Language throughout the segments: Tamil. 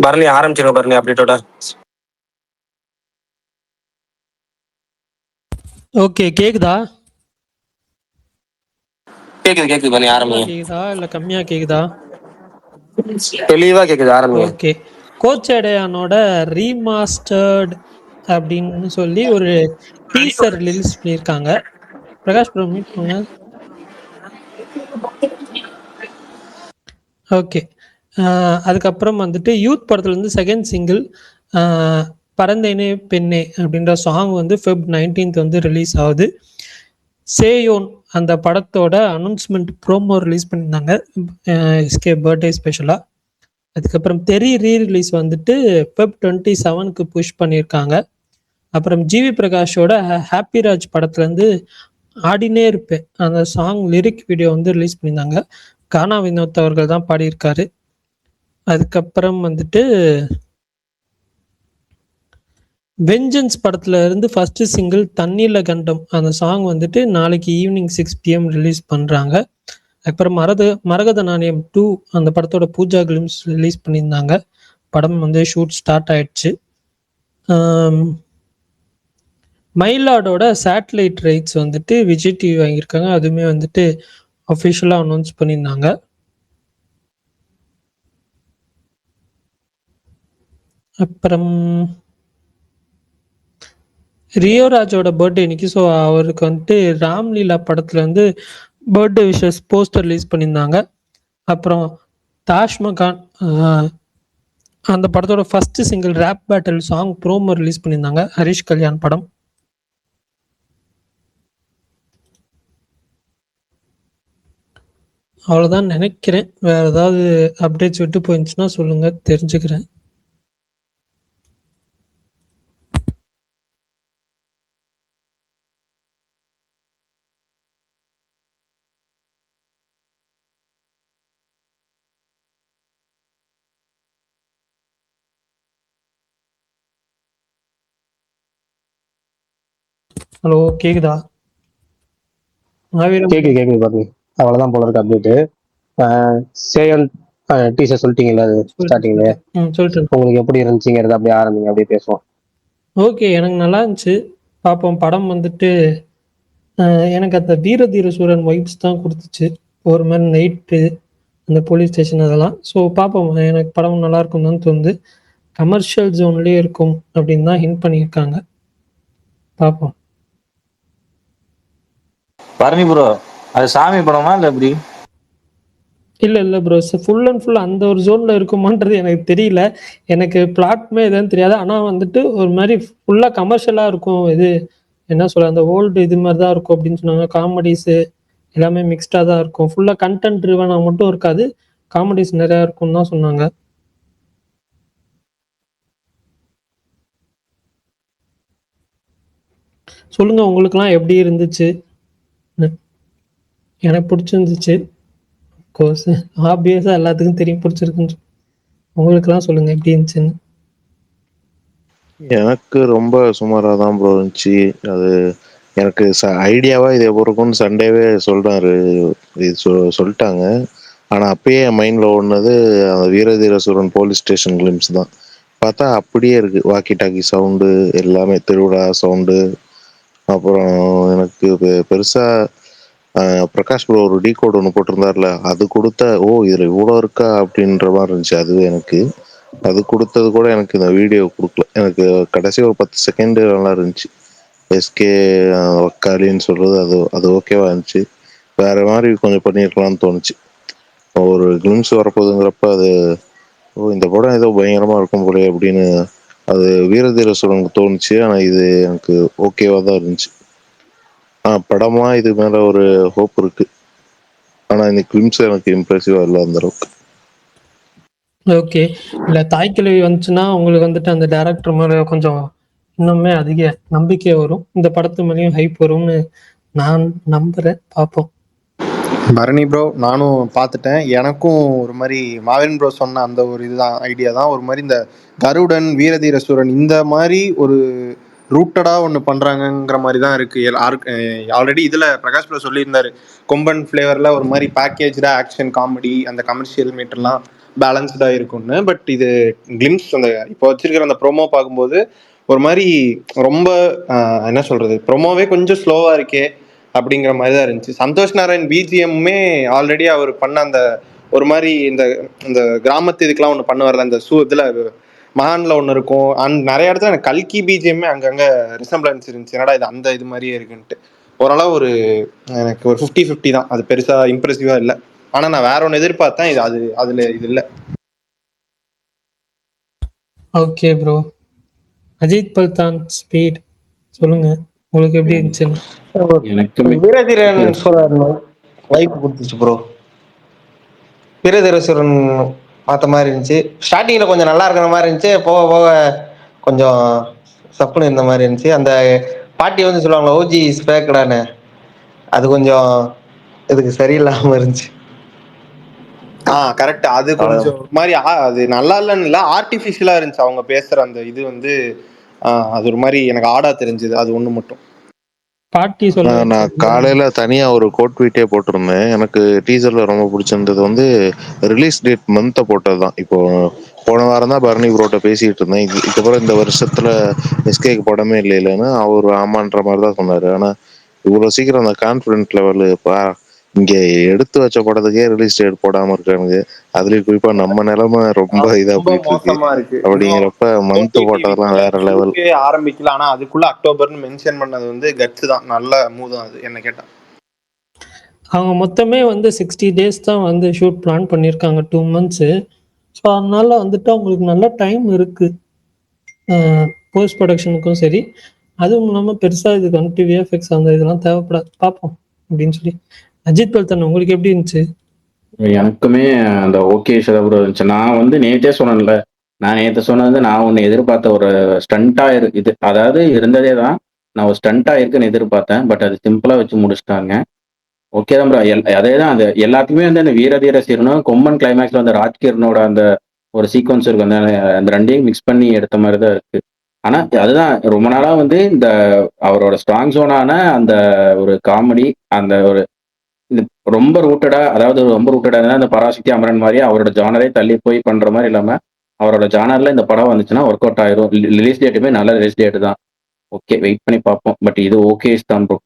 பரணி ஆரம்பிச்சிருங்க பரணி அப்டேட்டோட. ஓகே, கேக்குதா? கேக்குது பரணி ஆரம்பிங்க. கேக்குதா இல்ல கம்மியா கேக்குதா? தெளிவா கேக்குது, ஆரம்பிங்க. ஓகே. கோச்சடையானோட ரீமாஸ்டர்ட் அப்படின்னு சொல்லி ஒரு டீசர் ரிலீஸ் பண்ணியிருக்காங்க. பிரகாஷ் ப்ரோ மீட் பண்ணுங்க. ஓகே. அதுக்கப்புறம் வந்துட்டு யூத் படத்துலேருந்து செகண்ட் சிங்கிள் பரந்தேனே பெண்ணே அப்படின்ற சாங் வந்து ஃபெப் 19th வந்து ரிலீஸ் ஆகுது. சேயோன் அந்த படத்தோட அனௌன்ஸ்மெண்ட் ப்ரோமோ ரிலீஸ் பண்ணியிருந்தாங்க எஸ்கே பர்த்டே ஸ்பெஷலாக. அதுக்கப்புறம் தெரி ரீரிலீஸ் வந்துட்டு ஃபெப் 27க்கு புஷ் பண்ணியிருக்காங்க. அப்புறம் ஜிவி பிரகாஷோட ஹாப்பி ராஜ் படத்துலேருந்து ஆடினே இருப்பேன் அந்த சாங் லிரிக் வீடியோ வந்து ரிலீஸ் பண்ணியிருந்தாங்க. கானா வினோத் அவர்கள் தான் பாடியிருக்காரு. அதுக்கப்புறம் வந்துட்டு வெஞ்சன்ஸ் படத்துல இருந்து ஃபர்ஸ்ட் சிங்கிள் தண்ணீர்ல கண்டம் அந்த சாங் வந்துட்டு நாளைக்கு ஈவினிங் 6 PM ரிலீஸ் பண்ணுறாங்க. அதுக்கப்புறம் மரகத நாணயம் 2 அந்த படத்தோட பூஜா கிளிம்ஸ் ரிலீஸ் பண்ணியிருந்தாங்க. படம் வந்து ஷூட் ஸ்டார்ட் ஆயிடுச்சு. மயிலாடோட சேட்டலைட் ரைட்ஸ் வந்துட்டு விஜய் டிவி வாங்கியிருக்காங்க. அதுவுமே வந்துட்டு அஃபிஷியலாக அனௌன்ஸ் பண்ணியிருந்தாங்க. அப்புறம் ரியோராஜோட பர்த்டே இன்னைக்கு. ஸோ அவருக்கு வந்துட்டு ராம்லீலா படத்துல வந்து பர்த்டே விஷஸ் போஸ்டர் ரிலீஸ் பண்ணியிருந்தாங்க. அப்புறம் தாஷ்மகான் அந்த படத்தோட first single rap battle song promo release பண்ணியிருந்தாங்க. ஹரிஷ் கல்யாண் படம். அவ்வளோதான் நினைக்கிறேன். வேற ஏதாவது அப்டேட்ஸ் விட்டு போயிருந்துச்சுன்னா சொல்லுங்க, தெரிஞ்சுக்கிறேன். ஹலோ, கேக்குதா? கேக்குது பாருங்க. அவ்வளவுதான் போல இருக்கு அப்டேட். சேயன் டீசர் சொல்லிட்டீங்கல்ல அது ஸ்டார்டிங்ல. சொல்லிட்டு உங்களுக்கு எப்படி இருந்துச்சுங்கிறது அப்படியே ஆரம்பிங்க, அப்படியே பேசுவோம். ஓகே, எனக்கு நல்லா இருந்துச்சு. பார்ப்போம். படம் வந்துட்டு எனக்கு அந்த வீர தீர சூரன் வைப்ஸ் தான் கொடுத்துச்சு. ஒரு மாதிரி நைட்டு அந்த போலீஸ் ஸ்டேஷன் அதெல்லாம். ஸோ பார்ப்போம். எனக்கு படம் நல்லா இருக்கும் தான் தோணுது. கமர்ஷியல் ஜோன்லேயே இருக்கும் அப்படின்னு தான் ஹிண்ட் பண்ணியிருக்காங்க. பார்ப்போம். பரணி ப்ரோ, அது சாமி படமா இல்லை எப்படி? இல்லை ப்ரோ, ஃபுல் அண்ட் ஃபுல் அந்த ஒரு ஜோனில் இருக்குமான்றது எனக்கு தெரியல. எனக்கு பிளாட்மே எதுன்னு தெரியாது. ஆனால் வந்துட்டு ஒரு மாதிரி ஃபுல்லாக கமர்ஷியலாக இருக்கும். இது என்ன சொல்ல, அந்த ஓல்டு இது மாதிரி தான் இருக்கும் அப்படின்னு சொன்னாங்க. காமெடிஸு எல்லாமே மிக்ஸ்டாக தான் இருக்கும். ஃபுல்லாக கண்டென்ட் ட்ரிவனாக மட்டும் இருக்காது, காமெடிஸ் நிறையா இருக்கும்னு தான் சொன்னாங்க. சொல்லுங்க, உங்களுக்குலாம் எப்படி இருந்துச்சு? எனக்கு பிடிச்சிருந்துச்சு. கோர்ஸ் ஆப்வியஸாக எல்லாத்துக்கும் தெரியும் பிடிச்சிருக்குன்னு. உங்களுக்குலாம் சொல்லுங்க எப்படி இருந்துச்சுன்னு. எனக்கு ரொம்ப சுமாராக தான் ப்ரோ இருந்துச்சு. அது எனக்கு ஐடியாவா இது எப்போ இருக்கும்னு சண்டேவே சொல்றாரு, இது சொல்லிட்டாங்க. ஆனால் அப்பயே என் மைண்டில் ஓடுனது அந்த வீரதீரசூரன் போலீஸ் ஸ்டேஷன் கிளிம்ஸ் தான். பார்த்தா அப்படியே இருக்கு, வாக்கி டாக்கி சவுண்டு எல்லாமே, திருவிழா சவுண்டு. அப்புறம் எனக்கு பெருசாக பிரகாஷ் ப்ரோ ஒரு கோட் ஒன்று போட்டிருந்தார்ல, அது கொடுத்த ஓ இதில் இவ்வளோ இருக்கா அப்படின்ற மாதிரி இருந்துச்சு. அதுவே எனக்கு அது கொடுத்தது கூட எனக்கு இந்த வீடியோ கொடுக்கல. எனக்கு கடைசி ஒரு 10 செகண்ட் நல்லா இருந்துச்சு. எஸ்கே வக்காலின்னு சொல்றது அது அது ஓகேவா இருந்துச்சு. வேற மாதிரி கொஞ்சம் பண்ணியிருக்கலாம்னு தோணுச்சு. ஒரு கிளிம்ஸ் வரப்போகுதுங்கிறப்ப அது ஓ இந்த படம் ஏதோ பயங்கரமா இருக்கும் போல அப்படின்னு அது வீரதீர சூரனுக்கு தோணுச்சு. ஆனால் இது எனக்கு ஓகேவா தான் இருந்துச்சு. படமா இது மேல ஒரு ஹோப் இருக்கு. ஆனால் இந்த கிளிம்ஸ் எனக்கு இம்ப்ரெசிவா இல்லை அந்த அளவுக்கு. ஓகே. இல்லை, தாய்க்கிழவி வந்துச்சுன்னா உங்களுக்கு வந்துட்டு அந்த டேரக்டர் மேலே கொஞ்சம் இன்னுமே அதிக நம்பிக்கை வரும். இந்த படத்து மேலேயும் ஹைப் வரும்னு நான் நம்புகிறேன். பார்ப்போம். பரணி ப்ரோ, நானும் பார்த்துட்டேன். எனக்கும் ஒரு மாதிரி மாவின் ப்ரோ சொன்ன அந்த ஒரு இதுதான் ஐடியா தான். ஒரு மாதிரி இந்த கருடன் வீரதீரசூரன் இந்த மாதிரி ஒரு ரூட்டடாக ஒன்று பண்ணுறாங்கங்கிற மாதிரி தான் இருக்குது. ஆல்ரெடி இதில் பிரகாஷ் ப்ரோ சொல்லியிருந்தாரு, கொம்பன் ஃப்ளேவரில் ஒரு மாதிரி பேக்கேஜாக ஆக்ஷன் காமெடி அந்த கமர்ஷியல் மீட்டர்லாம் பேலன்ஸ்டா இருக்கும்னு. பட் இது கிளிம்ஸ் அந்த இப்போ வச்சிருக்கிற அந்த ப்ரோமோ பார்க்கும்போது ஒரு மாதிரி ரொம்ப என்ன சொல்றது, ப்ரோமோவே கொஞ்சம் ஸ்லோவா இருக்கே அப்படிங்கிற மாதிரி தான் இருந்துச்சு. சந்தோஷ் நாராயண் பிஜிஎம்மே ஆல்ரெடி அவர் பண்ண அந்த ஒரு மாதிரி இந்த இந்த கிராமத்து இதுக்கெல்லாம் ஒன்று பண்ணுவார்ல, அந்த இதுல மகான்ல ஒன்று இருக்கும். நிறைய இடத்துல எனக்கு கல்கி பிஜிஎம்மே அங்கங்க ரிசம்பிளன்ஸ் இருந்துச்சு. என்னடா இது அந்த இது மாதிரியே இருக்குன்ட்டு. ஓரளவு ஒரு எனக்கு ஒரு 50-50 தான். அது பெருசா இம்ப்ரெசிவா இல்லை. ஆனா நான் வேற ஒன்று எதிர்பார்த்தேன். இது அதுல இது இல்லை. Okay bro. அஜித் பல்தான் ஸ்பீட் சொல்லுங்க, உங்களுக்கு எப்படி இருந்துச்சுன்னு. எனக்குமே வீரதீரன் சூரன் வாய்ப்பு கொடுத்துச்சு ப்ரோ. வீரதீரசுரன் பார்த்த மாதிரி இருந்துச்சு. ஸ்டார்டிங்கில் கொஞ்சம் நல்லா இருக்கிற மாதிரி இருந்துச்சு, போக போக கொஞ்சம் சப்புன்னு இருந்த மாதிரி இருந்துச்சு. அந்த பாட்டி வந்து சொல்லுவாங்க ஓஜி ஸ்பேக்கடானு, அது கொஞ்சம் இதுக்கு சரியில்லாமல் இருந்துச்சு. கரெக்ட். அது கொஞ்சம் ஒரு மாதிரி அது நல்லா இல்லைன்னு இல்லை, ஆர்டிஃபிஷியலா இருந்துச்சு அவங்க பேசுற அந்த இது வந்து. அது ஒரு மாதிரி எனக்கு ஆடா தெரிஞ்சுது, அது ஒண்ணு மட்டும். பாட்டி சொல்ல நான் காலையில தனியா ஒரு கோட் வீட்டே போட்டிருந்தேன். எனக்கு டீசர்ல ரொம்ப பிடிச்சிருந்தது வந்து ரிலீஸ் டேட் மந்த்தை போட்டது தான். இப்போ போன வாரம் தான் பரணி ப்ரோட்ட பேசிட்டு இருந்தேன். இதுக்கப்புறம் இந்த வருஷத்துல எஸ்கேக்கு படமே இல்லைன்னு அவர் ஆமான்ற மாதிரி தான் சொன்னாரு. ஆனா இவ்வளவு சீக்கிரம் அந்த கான்பிடன்ட் லெவலு இங்க எடுத்து வச்ச படத்துக்கே ரிலீஸ் டேட் போடாம இருக்கானுங்க. அதுலயும் குறிப்பா நம்ம நிலைமை ரொம்ப இதா போயிட்டு இருக்கு. அப்படிங்கிறப்ப மந்த் போட்டதெல்லாம் வேற லெவல். ஆரம்பிக்கல, ஆனா அதுக்குள்ள அக்டோபர்னு மென்ஷன் பண்ணது வந்து கட்ஸ் தான், நல்ல மூவ் அது என்ன கேட்டா. அவங்க மொத்தமே வந்து 60 days தான் வந்து ஷூட் பிளான் பண்ணியிருக்காங்க, 2 months. ஸோ அதனால வந்துட்டு அவங்களுக்கு நல்ல டைம் இருக்கு போஸ்ட் ப்ரொடக்ஷனுக்கும் சரி. அதுவும் இல்லாமல் பெருசாக இதுக்கு வந்துட்டு விஎஃப்எக்ஸ் அந்த இதெல்லாம் தேவைப்படாது, பார்ப்போம் அப்படின்னு சொல்லி. அஜித் பல்தான் உங்களுக்கு எப்படி இருந்துச்சு? எனக்குமே அந்த ஓகே ப்ரோ இருந்துச்சு. நான் வந்து நேற்றே சொன்னேன்ல, நான் நேற்று சொன்னது நான் ஒன்று எதிர்பார்த்த ஒரு ஸ்டண்டா இது, அதாவது இருந்ததே தான், நான் ஒரு ஸ்டண்டா இருக்குன்னு எதிர்பார்த்தேன். பட் அது சிம்பிளா வச்சு முடிச்சிட்டாங்க. ஓகே தான் ப்ரோ. அதே தான், அது எல்லாத்துக்குமே வந்து அந்த வீரதீர சீரனும் கொம்மன் கிளைமேக்ஸ்ல அந்த ராஜ்கிரனோட அந்த ஒரு சீக்வன்ஸ் இருக்கு, அந்த ரெண்டையும் மிக்ஸ் பண்ணி எடுத்த மாதிரி தான் இருக்கு. ஆனா அதுதான் ரொம்ப நாளா வந்து இந்த அவரோட ஸ்ட்ராங் ஜோனான அந்த ஒரு காமெடி, அந்த ஒரு இது ரொம்ப ரூட்டடா, அதாவது ரொம்ப ரூட்டடா அந்த பராசக்தி அமரன் மாதிரி அவரோட ஜானரே தள்ளி போய் பண்ற மாதிரி இல்லாம அவரோட ஜானர்ல இந்த படம் வந்துச்சுன்னா ஒர்க் அவுட் ஆயிரும். ரிலீஸ் டேட்டுமே நல்ல ரிலீஸ் டேட் தான். ஓகே, வெயிட் பண்ணி பார்ப்போம். பட் இது ஓகேஸ் தான் ப்ரோ.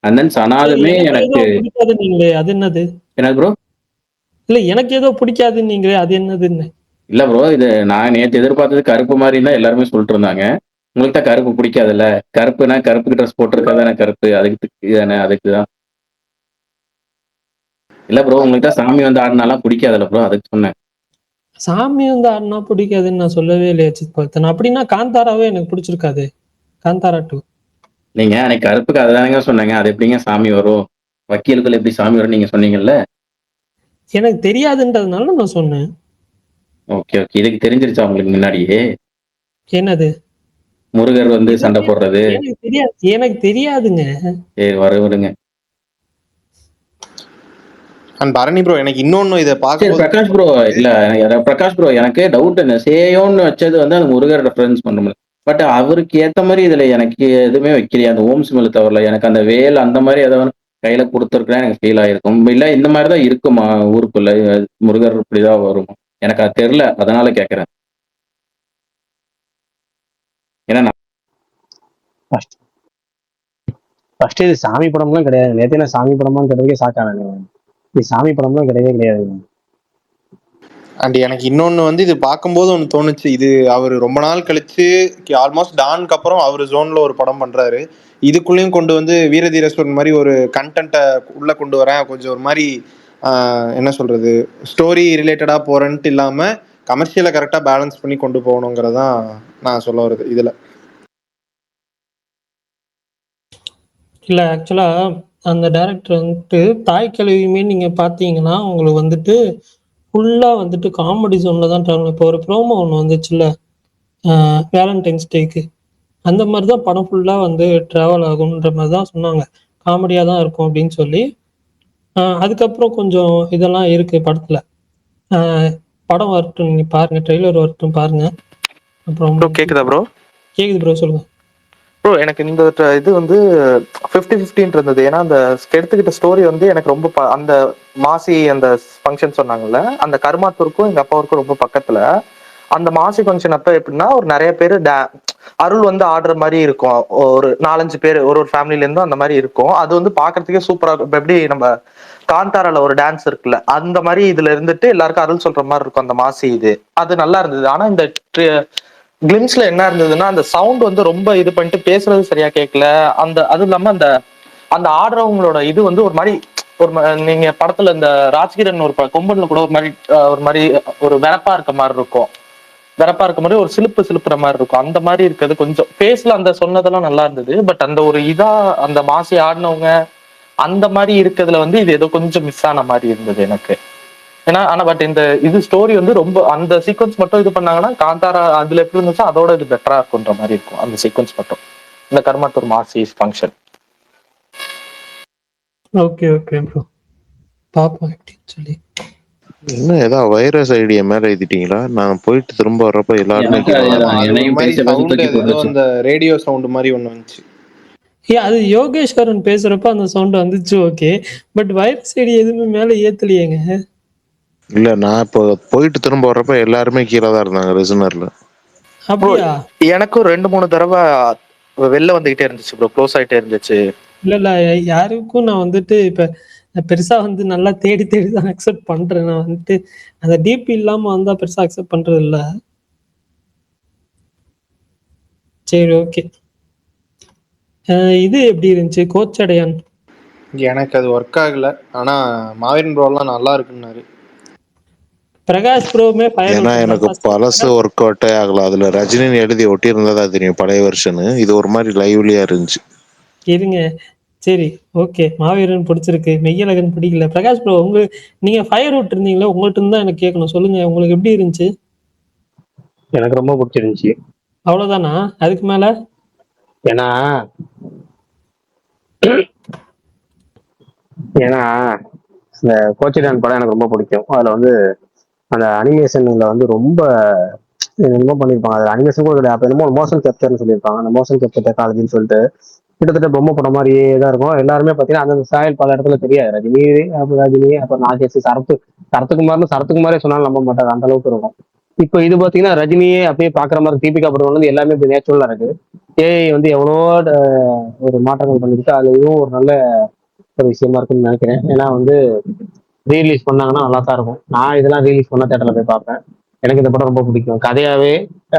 அண்ட் தென் சனாலுமே எனக்கு பிடிக்காது நீங்களே, அது என்னது? என்ன ப்ரோ? இல்ல எனக்கு ஏதோ பிடிக்காது நீங்களே, அது என்னதுன்னு. இல்ல ப்ரோ, இது நான் நேற்று எதிர்பார்த்தது கருப்பு மாதிரி தான் எல்லாருமே சொல்லிட்டு இருந்தாங்க. உங்களுக்கு தான் கருப்பு பிடிக்காதுல்ல? கருப்புனா கருப்புக்கு ட்ரெஸ் போட்டிருக்காதானே கருப்பு, அதுக்கு தானே, அதுக்கு தான். இல்ல ப்ரோ, உங்களுக்கு தான் சாமி வந்து ஆடினாலாம் பிடிக்காதுல்ல ப்ரோ, அதுக்கு சொன்னேன். சாமி வந்து ஆடினா பிடிக்காதுன்னு நான் சொல்லவே இல்லையா அஜித் பல்தான். அப்படின்னா காந்தாராவே எனக்கு பிடிச்சிருக்காது, காந்தாரா 2. நீங்க அன்னைக்கு கருப்புக்கு அதுதானங்க சொன்னாங்க, அது எப்படிங்க சாமி வரும், வக்கீலுக்குள்ள எப்படி சாமி வரும் நீங்க சொன்னீங்கல்ல. எனக்கு தெரியாதுன்றதுனால நான் சொன்னேன். ஓகே ஓகே, இதுக்கு தெரிஞ்சிருச்சா உங்களுக்கு முன்னாடியே? என்னது? முருகர் வந்து சண்டை போடுறது எனக்கு தெரியாதுங்க. சரி, வருங்க. அண்ட் பரணி ப்ரோ, எனக்கு இன்னொன்னு இதை பார்க்க பிரகாஷ் ப்ரோ, இல்ல பிரகாஷ் ப்ரோ, எனக்கு டவுட் என்ன, சேயோன்னு வச்சது வந்து அந்த முருகர் ரெஃபரன்ஸ் பண்ண முடியும். பட் அவருக்கு ஏத்த மாதிரி இதுல எனக்கு எதுவுமே வைக்கலையா, அந்த ஓம் சிமிழ் தவிரல. எனக்கு அந்த வேல் அந்த மாதிரி ஏதாவது கையில கொடுத்துருக்கா எனக்கு ஃபீல் ஆயிருக்கும். இல்ல இந்த மாதிரி தான் இருக்குமா ஊருக்குள்ள, முருகர் இப்படிதான் வருமா, எனக்கு அது தெரியல, அதனால கேக்குறேன். ஏன்னா ஃபர்ஸ்ட் இது சாமி படம்லாம் கிடையாது. நேற்று நான் சாமி படமான்னு கேட்டதுக்கே சாக்கானே. இது சாமி படம்லாம் கிடையவே கிடையாது. அண்ட் எனக்கு இன்னொன்னு வந்து இது பார்க்கும்போது ஒன்று தோணுச்சு, இது அவர் ரொம்ப நாள் கழிச்சு ஆல்மோஸ்ட் டானுக்கு அப்புறம் அவர் ஜோன்ல ஒரு படம் பண்றாரு. இதுக்குள்ளேயும் கொண்டு வந்து வீரதீரஸ்வரன் மாதிரி ஒரு கண்டென்ட்டை உள்ள கொண்டு வரேன், கொஞ்சம் ஒரு மாதிரி என்ன சொல்றது, ஸ்டோரி ரிலேட்டடா போறேன்ட்டு இல்லாம கமர்ஷியலை கரெக்டா பேலன்ஸ் பண்ணி கொண்டு போகணுங்கிறதான் நான் சொல்ல வருது இதுல. இல்லை ஆக்சுவலாக அந்த டேரக்டர் வந்துட்டு தாய் கிழவியுமே நீங்கள் பார்த்தீங்கன்னா உங்களுக்கு வந்துட்டு ஃபுல்லாக வந்துட்டு காமெடி ஜோனில் தான் ட்ராவல். இப்போ ஒரு ப்ரோமோ ஒன்று வந்துச்சுல்ல வேலண்டைன்ஸ் டேக்கு, அந்த மாதிரி தான் படம் ஃபுல்லாக வந்து ட்ராவல் ஆகுன்ற மாதிரி தான் சொன்னாங்க. காமெடியாக தான் இருக்கும் அப்படின்னு சொல்லி. அதுக்கப்புறம் கொஞ்சம் இதெல்லாம் இருக்குது படத்தில். படம் வரட்டும், நீங்கள் பாருங்கள், ட்ரெய்லர் வரட்டும் பாருங்கள். அப்புறம் கேக்குதா ப்ரோ? கேட்குது ப்ரோ, சொல்லுங்கள். ப்ரோ எனக்கு இந்த இது வந்து 50-50 இருந்தது. ஏன்னா அந்த எடுத்துக்கிட்ட ஸ்டோரி வந்து எனக்கு ரொம்ப அந்த மாசி அந்த ஃபங்க்ஷன் சொன்னாங்கல்ல, அந்த கருமாத்தூருக்கும் எங்க அப்பாவுக்கும் ரொம்ப பக்கத்துல. அந்த மாசி ஃபங்க்ஷன் அப்ப எப்படின்னா ஒரு நிறைய பேர் அருள் வந்து ஆடுற மாதிரி இருக்கும். ஒரு 4-5 பேர் ஒரு ஒரு ஃபேமிலில இருந்தும் அந்த மாதிரி இருக்கும். அது வந்து பாக்குறதுக்கே சூப்பரா இருக்கும். இப்ப எப்படி நம்ம காந்தாரால ஒரு டான்ஸ் இருக்குல்ல, அந்த மாதிரி இதுல இருந்துட்டு எல்லாருக்கும் அருள் சொல்ற மாதிரி இருக்கும் அந்த மாசி இது. அது நல்லா இருந்தது. ஆனா இந்த கிளிம்ஸ்ல என்ன இருந்ததுன்னா அந்த சவுண்ட் வந்து ரொம்ப இது பண்ணிட்டு பேசுறது சரியா கேட்கல. அந்த அதுவும் இல்லாம அந்த அந்த ஆடுறவங்களோட இது வந்து ஒரு மாதிரி நீங்க படத்துல இந்த ராஜ்கிரண் ஒரு கொம்பன்ல கூட ஒரு மாதிரி ஒரு மாதிரி ஒரு வெறப்பா இருக்க மாதிரி இருக்கும். வெறப்பா இருக்க மாதிரி ஒரு சிலுப்புற மாதிரி இருக்கும். அந்த மாதிரி இருக்கிறது கொஞ்சம் பேசல. அந்த சொன்னதெல்லாம் நல்லா இருந்தது. பட் அந்த ஒரு இதா அந்த மாசி ஆடினவங்க அந்த மாதிரி இருக்கிறதுல வந்து இது ஏதோ கொஞ்சம் மிஸ் ஆன மாதிரி இருந்தது எனக்கு. ஏன்னா ஆனா பட் இந்த இது ஸ்டோரி வந்து ரொம்ப அந்த சீக்வன்ஸ் மட்டும் இது பண்ணாங்கன்னா காந்தாரா அதுல எப்படி இருந்துச்சோ அதோட இது பெட்டரா இருக்குன்ற மாதிரி இருக்கும் அந்த சீக்வன்ஸ் மட்டும், இந்த கருமாத்தூர் மாசி ஃபங்க்ஷன். ஓகே ஓகே ப்ரோ, பாப்போம் எப்படின்னு சொல்லி. என்ன ஏதாவது வைரஸ் ஐடியா மேல எழுதிட்டீங்களா? நான் போயிட்டு திரும்ப வர்றப்ப எல்லாருமே எனக்கு அதேதான். அது ஒரு என்னையும் மாதிரி பேசி பேசி சவுண்ட் தூக்கி ஏதோ போட்டுருச்சு. அந்த ரேடியோ சவுண்ட் மாதிரி ஒண்ணு வந்துச்சு. அது யோகேஸ்வரன் பேசுறப்ப அந்த சவுண்ட் வந்துச்சு, ஓகே. பட் வைரஸ் ஐடி எதுவுமே மேல ஏத்தலையேங்க. இல்ல, நான் இப்போ போயிட்டு திரும்ப வர்றப்ப எல்லாருமே கீழே தான் இருந்தாங்க ரிசனர்ல. அப்படியா? எனக்கும் 2-3 தடவை வெளில வந்துகிட்டே இருந்துச்சு ப்ரோ, க்ளோஸ் ஆயிட்டே இருந்துச்சு. இல்ல யாருக்கும் நான் வந்துட்டு இப்ப பெருசா வந்து நல்லா தேடி தேடி தான் அக்செப்ட் பண்றேன். நான் வந்துட்டு அந்த டிபி இல்லாம வந்தா பெருசா அக்செப்ட் பண்றது இல்ல. சரி ஓகே. இது எப்படி இருந்துச்சு கோச்சடையான்? எனக்கு அது ஒர்க் ஆகல. ஆனா மாவீரன் ப்ரோலாம் நல்லா இருக்குன்னாரு. பிரகாஷ் ப்ரோவுமே ஏன்னா எனக்கு பழசு ஒர்க் அவுட்டே ஆகல. அதுல ரஜினின்னு எழுதி ஒட்டி இருந்ததா தெரியும் பழைய வெர்ஷனு. இது ஒரு மாதிரி லைவ்லியா இருந்துச்சு. இருங்க சரி ஓகே, மாவீரன் பிடிச்சிருக்கு, மெய்யழகன் பிடிக்கல. பிரகாஷ் ப்ரோ நீங்க ஃபயர் அவுட் இருந்தீங்களா, உங்கள்கிட்ட இருந்தா எனக்கு கேட்கணும். சொல்லுங்க உங்களுக்கு எப்படி இருந்துச்சு? எனக்கு ரொம்ப பிடிச்சிருந்துச்சு. அவ்வளவுதானா? அதுக்கு மேல? ஏன்னா ஏன்னா இந்த கோச்சிடான் படம் எனக்கு ரொம்ப பிடிக்கும். அதுல வந்து அந்த அனிமேஷன்ல வந்து ரொம்ப என்னமோ பண்ணியிருப்பாங்க. அது அனிமேஷன் கூட கிடையாது, அப்ப என்னமோ மோஷன் கேப்சர்னு சொல்லியிருப்பாங்க. அந்த மோஷன் கேப்சர் டெக்னாலஜின்னு சொல்லிட்டு கிட்டத்தட்ட பொம்மை படம் மாதிரியே தான் இருக்கும். எல்லாருமே பார்த்தீங்கன்னா அந்த சாயல் பல இடத்துல தெரியாது. ரஜினி அப்புறம் நாகேஷ், சரத்குமாரே சொன்னாலும் நம்ப மாட்டாங்க, அந்த அளவுக்கு இருக்கும். இப்போ இது பார்த்தீங்கன்னா ரஜினியே அப்படியே பார்க்குற மாதிரி, தீபிகா படம் வந்து எல்லாமே இப்போ நேச்சுரலா இருக்கு. ஏஐ வந்து எவ்வளோ ஒரு மாற்றங்கள் பண்ணிருக்கு. அது இதுவும் ஒரு நல்ல ஒரு விஷயமா இருக்குன்னு நினைக்கிறேன். ஏன்னா வந்து ரீலீஸ் பண்ணாங்கன்னா நல்லா தான் இருக்கும். நான் இதெல்லாம் ரீலீஸ் பண்ண தேட்டர்ல போய் பார்ப்பேன். எனக்கு இந்த படம் ரொம்ப பிடிக்கும். கதையாவே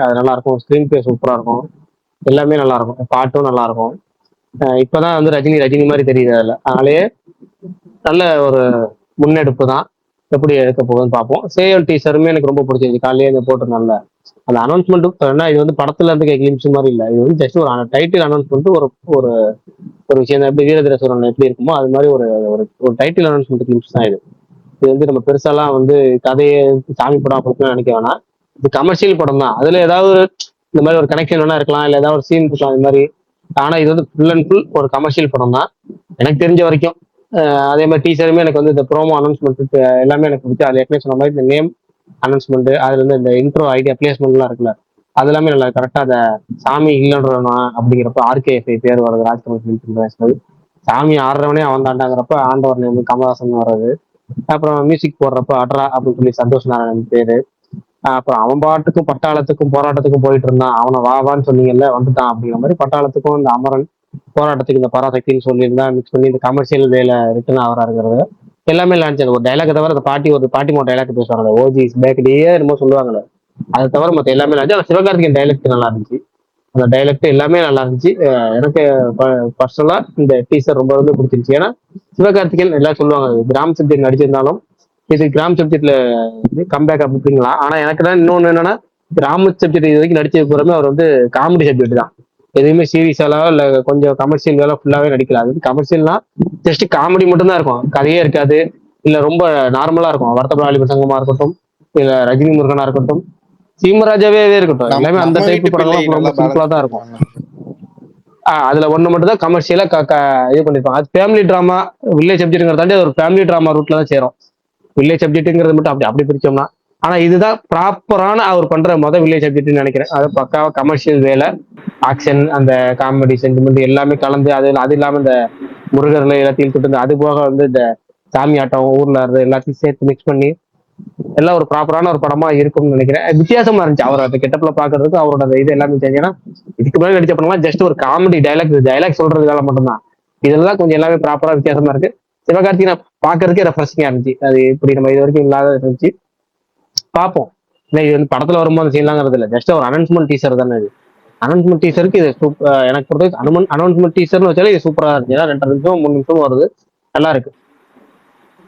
அது நல்லா இருக்கும், ஸ்க்ரீன் பிளே சூப்பரா இருக்கும், எல்லாமே நல்லா இருக்கும், பாட்டும் நல்லா இருக்கும். இப்பதான் வந்து ரஜினி மாதிரி தெரியுது அதுல. அதனாலேயே நல்ல ஒரு முன்னெடுப்பு தான். எப்படி எடுக்க போகுதுன்னு பார்ப்போம். சேவல் டீசருமே எனக்கு ரொம்ப பிடிச்சிருந்துச்சு. காலையிலே இந்த போட்டிருந்தாங்கல்ல அந்த அனௌன்ஸ்மெண்ட். இது வந்து படத்துல இருந்து கிளிம்ஸ் மாதிரி இல்லை, இது வந்து ஜஸ்ட் ஒரு டைட்டில் அனௌன்ஸ்மெண்ட். ஒரு ஒரு ஒரு விஷயம் எப்படி வீரதீரசுரன் எப்படி இருக்குமோ அது மாதிரி ஒரு ஒரு டைட்டில் அனௌன்ஸ்மெண்ட் கிளிம்ஸ் தான் இது. இது வந்து நம்ம பெருசாலாம் வந்து கதையை சாமி படம் அப்படின்னு நினைக்க வேணாம். இது கமர்ஷியல் படம் தான். அதுல ஏதாவது இந்த மாதிரி ஒரு கனெக்ஷன் வேணா இருக்கலாம், இல்லை ஏதாவது ஒரு சீன் இருக்கலாம் இது மாதிரி. ஆனா இது வந்து ஃபுல் அண்ட் ஃபுல் ஒரு கமர்ஷியல் படம் தான் எனக்கு தெரிஞ்ச வரைக்கும். அதே மாதிரி டீசருமே எனக்கு வந்து இந்த ப்ரோமோ அனௌன்ஸ்மெண்ட் எல்லாமே எனக்கு பிடிச்சி. அது ஏற்கனவே சொன்ன மாதிரி இந்த நேம் அனௌன்ஸ்மெண்ட், அதுல இருந்து இந்த இன்ட்ரோ ஐடியா பிளேஸ்மெண்ட்லாம் இருக்குல்ல, அது எல்லாமே நல்லா கரெக்டா. அந்த சாமி இல்லைன்றவனா அப்படிங்கிறப்ப RKFI பேர் வர்றது, ராஜ்குமார் சாமி ஆடுறவனே அவன் தாண்டாங்கிறப்ப ஆண்டவர் நேம் கமலஹாசன் வர்றது. அப்புறம் மியூசிக் போடுறப்ப அட்ரா அப்படின்னு சொல்லி சந்தோஷ் நாராயணன் பேரு. அப்புறம் அவன் பாட்டுக்கும் பட்டாளத்துக்கும் போராட்டத்துக்கும் போயிட்டு இருந்தான், அவனை வான்னு சொன்னீங்கல்ல வந்துட்டான் அப்படிங்கிற மாதிரி பட்டாளத்துக்கும் இந்த அமரன் போராட்டத்துக்கு இந்த பராசக்தின்னு சொல்லியிருந்தா மிக்ஸ் பண்ணி இந்த கமர்ஷியல் வேலை ரிட்டர்ன் ஆகிறாருங்கிறது எல்லாமே லான்ச். ஒரு டைலாக் தவிர அந்த பாட்டிமா டைலாக் பேசுவாங்க, ஓஜி பேக்கடியே என்னமோ சொல்லுவாங்கல்ல, அதை தவிர மற்ற எல்லாமே லான்ச். ஆனால் சிவகார்த்திகேயன் டைலாக் நல்லா இருந்துச்சு. அந்த டைலாக்ட் எல்லாமே நல்லா இருந்துச்சு. எனக்கு பர்சனலா இந்த டீசர் ரொம்ப ரொம்ப பிடிச்சிருந்துச்சு. ஏன்னா சிவகார்த்திகேயன் எல்லாம் சொல்லுவாங்க கிராம் சப்ஜெக்ட் நடிச்சிருந்தாலும் இது கிராம் சப்ஜெக்ட்ல கம்பேக் அப்படிங்களா. ஆனா எனக்கு தான் இன்னொன்னு என்னன்னா, கிராம சப்ஜெக்ட் இது வரைக்கும் நடிச்சது பூராமே அவர் வந்து காமெடி சப்ஜெக்ட் தான். எதுவுமே சீரியஸாலோ இல்ல கொஞ்சம் கமர்ஷியல் வேலை ஃபுல்லாவே நடிக்கல. அது கமர்ஷியல்னா ஜஸ்ட் காமெடி மட்டும் தான் இருக்கும், கதையே இருக்காது. இல்ல ரொம்ப நார்மலா இருக்கும். வருத்தப்படாளி பிரசங்கமா இருக்கட்டும், இல்ல ரஜினி முருகனா இருக்கட்டும், சீமராஜாவே இருக்கட்டும், எல்லாமே அந்த டைப் படங்கள்லாம் ரொம்ப சிம்பிளா தான் இருக்கும். அதுல ஒண்ணு மட்டும் தான் கமர்ஷியலா இது பண்ணிருப்பாங்க. அது ஃபேமிலி டிராமா, வில்லேஜ் சப்ஜெக்ட்ங்கிறத தாண்டி ஒரு ஃபேமிலி டிராமா ரூட்ல தான் சேரும். வில்லேஜ் சப்ஜெக்ட்ங்கிறது மட்டும் அப்படி பிரிச்சோம்னா, ஆனா இதுதான் ப்ராப்பரான அவர் பண்ற வில்லேஜ் சப்ஜெக்ட்னு நினைக்கிறேன். அது பக்காவா கமர்ஷியல் வேலை. ஆக்ஷன், அந்த காமெடி சென்டிமெண்ட் எல்லாமே கலந்து, அது இல்லாம இந்த முருகர்ல எல்லாத்தையும் தொட்டு அது போக வந்து இந்த சாமி ஆட்டம் ஊர்ல இருந்து எல்லாத்தையும் சேர்த்து மிக்ஸ் பண்ணி எல்லாம் ஒரு ப்ராப்பரான ஒரு படமா இருக்கும்னு நினைக்கிறேன். வித்தியாசமா இருந்துச்சு அவர் அந்த கெட்டப்ல பாக்குறதுக்கு அவரோட அந்த இது எல்லாமே தெரியும். ஏன்னா இதுக்கு முன்னாடி நடிச்ச படம்லாம் ஜஸ்ட் ஒரு காமெடி டைலாக் சொல்றது வேலை மட்டும்தான். இதெல்லாம் கொஞ்சம் எல்லாமே ப்ராப்பரா வித்தியாசமா இருக்கு. சிவகார்த்திகேயன் பாக்குறதுக்கே ரெஃப்ரெஷிங்கா இருந்துச்சு. அது இப்படி நம்ம இது வரைக்கும் இல்லாத இருந்துச்சு. பார்ப்போம். ஏன்னா இது வந்து படத்துல வரும்போது சீன்லாங்கிறது இல்லை, ஜஸ்ட் ஒரு அனௌன்ஸ்மெண்ட் டீசர் தானே இது. அனௌன்ஸ்மெண்ட் டீசருக்கு இது எனக்கு பொறுத்த அனௌன்ஸ்மெண்ட் டீசர்னு வச்சாலே இது சூப்பரா இருந்துச்சு. ஏன்னா 2 நிமிஷம் 3 நிமிஷம் வருது, நல்லா இருக்கு.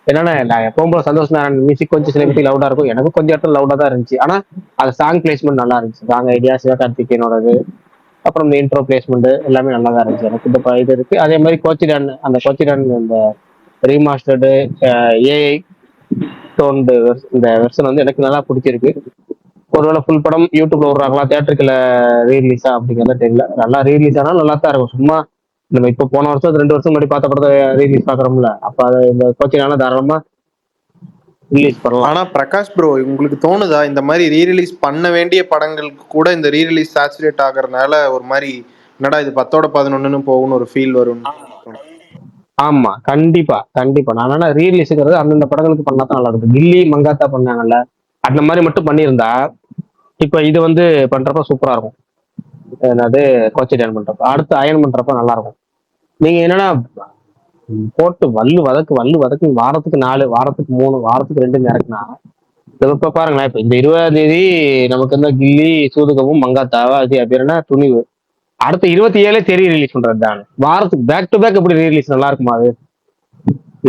என்னன்னா நான் எப்பவும் போல சந்தோஷ் நாராயண் மியூசிக் கொஞ்சம் சில இடத்துல லவுடா இருக்கும், எனக்கு கொஞ்சம் இடத்துல லவுடா தான் இருந்துச்சு. ஆனா அது சாங் பிளேஸ்மெண்ட் நல்லா இருந்துச்சு. சாங் ஐடியா சிவகார்த்திகேயனோடது, அப்புறம் இந்த இன்ட்ரோ பிளேஸ்மெண்ட் எல்லாமே நல்லா தான் இருந்துச்சு. எனக்கு இந்த இது இருக்கு. அதே மாதிரி கோச்சிடான் இந்த ரீமாஸ்டர்டு ஏஐ டோன்டு இந்த வெர்ஷன் வந்து எனக்கு நல்லா பிடிச்சிருக்கு. ஒருவேளை ஃபுல் படம் யூடியூப்ல விடுறாங்களா, தியேட்டருக்குல ரீரிலீஸா அப்படிங்கிறத தெரியல. நல்லா ரீரிலீஸ் ஆனாலும் நல்லா தான் இருக்கும். சும்மா நம்ம இப்போ போன வருஷம் 2 வருஷம் முன்னாடி பார்த்த படத்தை ரீலீஸ் பாக்குறோம்ல, அப்ப அதை இந்த கோச்சினால தாராளமா ரிலீஸ் பண்ணலாம். ஆனா பிரகாஷ் ப்ரோ, உங்களுக்கு தோணுதா இந்த மாதிரி ரீரிலீஸ் பண்ண வேண்டிய படங்களுக்கு கூட இந்த ரீரிலீஸ் சேச்சுரேட் ஆகுறதுனால ஒரு மாதிரி என்னடா இது 10ஓட 11ன்னு போகும்னு ஒரு ஃபீல் வரும்? ஆமா, கண்டிப்பா கண்டிப்பா. நான் ரீரிலீஸுங்கிறது அந்தந்த படங்களுக்கு பண்ணா தான் நல்லா இருக்கும். கில்லி மங்காத்தா பண்ணாங்கல்ல, அந்த மாதிரி மட்டும் பண்ணியிருந்தா இப்ப இது வந்து பண்றப்ப சூப்பரா இருக்கும். என்னது கோச்சரியான் பண்றப்ப, அடுத்து அயன் பண்றப்ப நல்லா இருக்கும். நீங்க என்னன்னா போட்டு வல்லு வதக்கு வாரத்துக்கு 4, வாரத்துக்கு 3, வாரத்துக்கு 2 இறக்குனா இப்ப பாருங்களேன். இப்ப இந்த 20ஆம் தேதி நமக்கு வந்து கில்லி சூதுகவும் மங்காத்தாவா அது பேருனா துணிவு, அடுத்த 27 தெரிய ரிலீஸ் பண்றது தான். வாரத்துக்கு பேக் டு பேக் எப்படி ரீரிலீஸ் நல்லா இருக்குமா? அது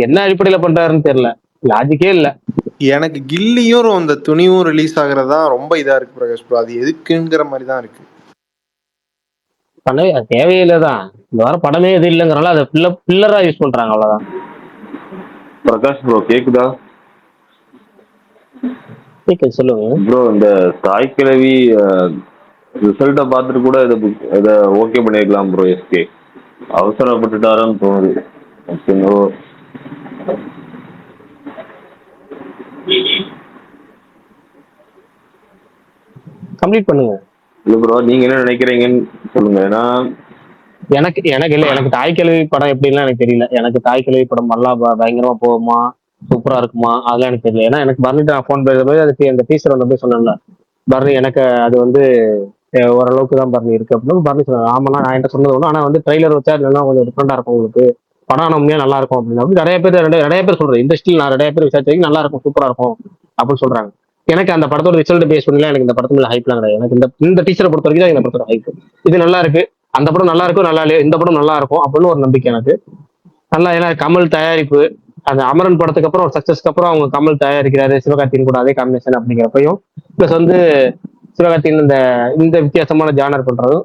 என்ன அடிப்படையில பண்றாருன்னு தெரியல, லாஜிக்கே இல்ல. எனக்கு கில்லியும் அந்த துணிவும் ரிலீஸ் ஆகுறதா ரொம்ப இதா இருக்கு பிரகாஷ் ப்ரோ. அது எதுக்குங்கிற மாதிரி தான் இருக்கு. பண்ணவே அது தேவையில்லை தான். இந்த வாரம் படமே எது இல்லைங்கிறனால அதை பில்லரா யூஸ் பண்றாங்க, அவ்வளவுதான். பிரகாஷ் ப்ரோ கேக்குதா சொல்லுங்க ப்ரோ? இந்த தாய் கிழவி ரிசல்ட்டை பார்த்துட்டு கூட இதை ஓகே பண்ணிருக்கலாம் ப்ரோ. எஸ்கே அவசரப்பட்டுட்டாரான்னு தோணுது. கம்ப்ளீட் பண்ணுங்க. இல்ல ப்ரோ, நீங்க என்ன நினைக்கிறீங்கன்னு சொல்லுங்க. ஏன்னா எனக்கு இல்ல, எனக்கு தாய் கிழவி படம் எப்படின்னா எனக்கு தெரியல. எனக்கு தாய் கிழவி படம் நல்லா பயங்கரமா போகுமா, சூப்பரா இருக்குமா, அதெல்லாம் எனக்கு தெரியல. ஏன்னா எனக்கு பரணிட்டு நான் ஃபோன் பேசும்போது அதுக்கு அந்த டீச்சர் வந்து போய் சொன்னேன்ல, பரணி எனக்கு அது வந்து ஓரளவுக்கு தான் பரணி இருக்கு அப்படின்னு பரணி சொன்னாங்க. ஆமாண்ணா, நான் என்கிட்ட சொன்னது ஒன்று, ஆனா வந்து ட்ரைலர் வச்சா இல்லைன்னா கொஞ்சம் டிஃப்ரெண்டா இருக்கும் உங்களுக்கு, படம் ஆனா உண்மையா நல்லா இருக்கும் அப்படின்னு நிறைய பேர் சொல்றேன். இண்டஸ்ட்ரியில் நான் நிறைய பேர் விசாரிச்சு நல்லா இருக்கும், சூப்பரா இருக்கும் அப்படின்னு சொல்றாங்க. எனக்கு அந்த படத்தோட ரிசல்ட் பேஸ் பண்ணல, எனக்கு இந்த படத்துல ஹைப்லாம் கிடையாது. எனக்கு இந்த டீச்சரை பொறுத்த வரைக்கும் தான் இந்த படத்தோட ஹைப். இது நல்லா இருக்கு, அந்த படம் நல்லா இருக்கும், நல்லா இல்லையோ இந்த படம் நல்லா இருக்கும் அப்படின்னு ஒரு நம்பிக்கை எனக்கு நல்லா. ஏன்னா கமல் தயாரிப்பு, அந்த அமரன் படத்துக்கு அப்புறம் ஒரு சக்சஸ்க்கு அப்புறம் அவங்க கமல் தயாரிக்கிறாரு, சிவகார்த்திகேயன் கூட அதே காம்பினேஷன் அப்படிங்கிறப்பையும் பிளஸ் வந்து சிவகார்த்திகேயன் இந்த வித்தியாசமான ஜானர் பண்றதும்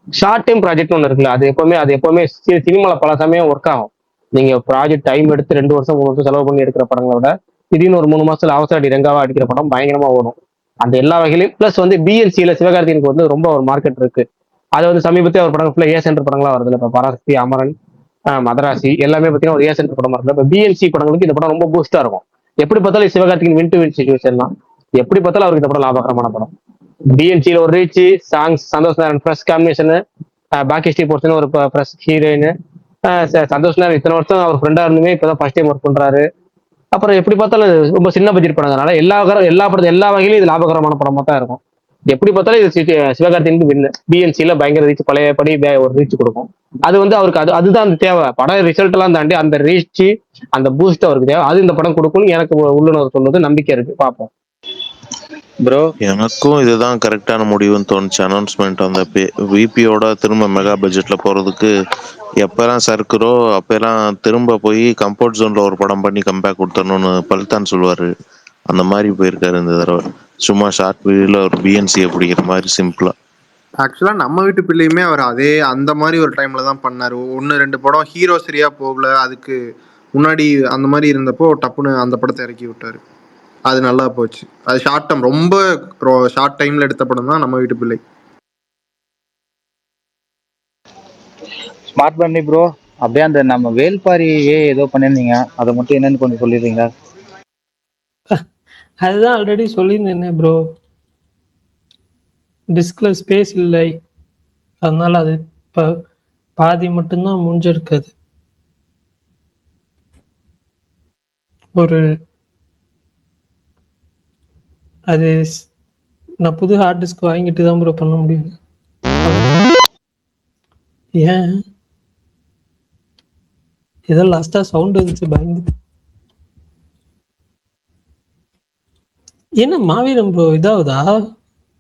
ஷார்ட் டைம் ப்ராஜெக்ட் ஒன்று இருக்குல்ல, அது எப்பவுமே சினிமால பல சமயம் ஒர்க் ஆகும். நீங்க ப்ராஜெக்ட் டைம் எடுத்து 2 வருஷம் 3 வருஷம் செலவு பண்ணி எடுக்கிற படங்களை விட திடீர்னு ஒரு 3 மாசத்துல அவசர அடி ரெங்காவா அடிக்கிற படம் பயங்கரமா ஓடும். அந்த எல்லா வகையிலும் பிளஸ் வந்து பிஎன்சியில சிவகார்த்திகேயனுக்கு வந்து ரொம்ப ஒரு மார்க்கெட் இருக்கு. அது வந்து சமீபத்திய ஒரு படம் ஃபுல்லாக ஏ சென்டர் படங்களா வருது. இப்போ பராசக்தி, அமரன், மதராசி எல்லாமே பார்த்தீங்கன்னா ஒரு ஏ சென்டர் படமா இருக்கு. இப்போ பிஎன்சி படங்களுக்கு இந்த படம் ரொம்ப பூஸ்டா இருக்கும். எப்படி பார்த்தாலும் Sivakarthikeyan win to win situation தான். எப்படி பார்த்தாலும் அவருக்கு இந்த படம் லாபகரமான படம். பிஎன்சியில ஒரு reach, songs, Santhosh Narayan fresh combination, பாக்கிஸ்டி போர்ஷன் ஒரு ஃப்ரெஷ் ஹீரோயின், சந்தோஷ் நாராயண் இத்தனை வருஷம் அவர் ஃப்ரெண்டா இருந்துமே இப்பதான் ஃபர்ஸ்ட் டைம் ஒர்க் பண்றாரு. அப்புறம் எப்படி பார்த்தாலும் ரொம்ப சின்ன பட்ஜெட் படங்கிறனால எல்லா வகையிலும் இது லாபகரமான படமா தான் இருக்கும். எப்படி பார்த்தாலும் இது சிவகார்த்திகேயனுக்கு வின்னு. பிஎன்சியில பயங்கர ரீச், பழையபடி ஒரு ரீச் கொடுக்கும். அது வந்து அவருக்கு அதுதான் அந்த தேவை. படம் ரிசல்ட் எல்லாம் தாண்டி அந்த ரீச், அந்த பூஸ்ட் அவருக்கு தேவை. அது இந்த படம் கொடுக்கும்னு எனக்கு உள்ளுணர்வு சொல்லுது, நம்பிக்கை இருக்கு, பார்ப்போம். ப்ரோ எனக்கும் இதுதான் கரெக்டான முடிவுன்னு தோணுச்சு. அனௌன்ஸ்மெண்ட் அந்த விபியோட திரும்ப மெகா பட்ஜெட்ல போறதுக்கு எப்பெல்லாம் சறுக்குறோ அப்பெல்லாம் திரும்ப போய் கம்ஃபர்ட் ஜோன்ல ஒரு படம் பண்ணி கம்பேக் கொடுத்தணும்னு பல்தான் சொல்லுவாரு. அந்த மாதிரி போயிருக்காரு இந்த தடவை. சும்மா ஷார்ட் வீடியோல ஒரு பிஎன்சியை பிடிக்கிற மாதிரி சிம்பிளா. ஆக்சுவலா நம்ம வீட்டு பிள்ளையுமே அவர் அந்த மாதிரி ஒரு டைம்ல தான் பண்ணாரு. 1-2 படம் ஹீரோ சரியா போகல, அதுக்கு முன்னாடி அந்த மாதிரி இருந்தப்போ டப்புன்னு அந்த படத்தை இறக்கி விட்டாரு. அது நல்லா போச்சு. அது ஷார்ட் டைம், ரொம்ப ஷார்ட் டைம்ல எடுத்த படம் தான் நம்ம வீட்டு பிள்ளை. ஸ்மார்ட் பண்ணி ப்ரோ, அப்படியே அந்த நம்ம வேல்பாரியே ஏதோ பண்ணிருந்தீங்க, அதை மட்டும் என்னன்னு கொஞ்சம் சொல்லிடுறீங்களா? அதுதான் ஆல்ரெடி சொல்லியிருந்தேனே ப்ரோ, டிஸ்க்ல ஸ்பேஸ் இல்லை, அதனால அது இப்போ பாதி மட்டும்தான் முடிஞ்சிருக்குது. ஒரு அது நான் புது ஹார்ட் டிஸ்க் வாங்கிட்டு தான் ப்ரோ பண்ண முடியும். ஏன் ஏதோ லாஸ்டா சவுண்ட் வந்துச்சு பயந்து. என்ன மாவீரன் ப்ரோ இதாவதா,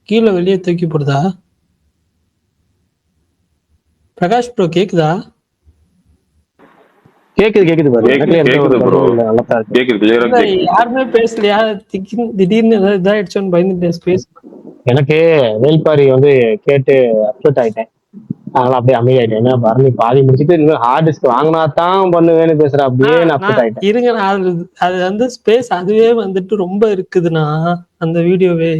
கீழே வெளியே தூக்கி போடுதா? பிரகாஷ் ப்ரோ கேக்குதா? கேக்குது பாரு, எனக்குல எந்த ஒரு கேக்குது ப்ரோ, ப்ராப்ளம் இல்லை, நல்லா தான் இருக்கு. கேக்குது கிளியரா இல்ல, கேக்குது. யாருமே பேசலையா? திடீர்னு ஏதாவது இதாயிடுச்சோன்னு பயந்துட்டேன் ஸ்பேஸ். எனக்கு வேல்பாரி வந்து கேட்டு அப்செட் ஆயிட்டேன், அதனால அப்படியே அமைதியாயிட்டேன். ஏன்னா பரணி பாதி முடிச்சுட்டு இன்னும் ஹார்ட் டிஸ்க் வாங்கினா தான் பண்ணுவேன்னு பேசுற, அப்படியே நான் அப்செட் ஆயிட்டேன். இருங்க, அது வந்து ஸ்பேஸ் அதுவே வந்துட்டு ரொம்ப இருக்குதுண்ணா அந்த வீடியோவே.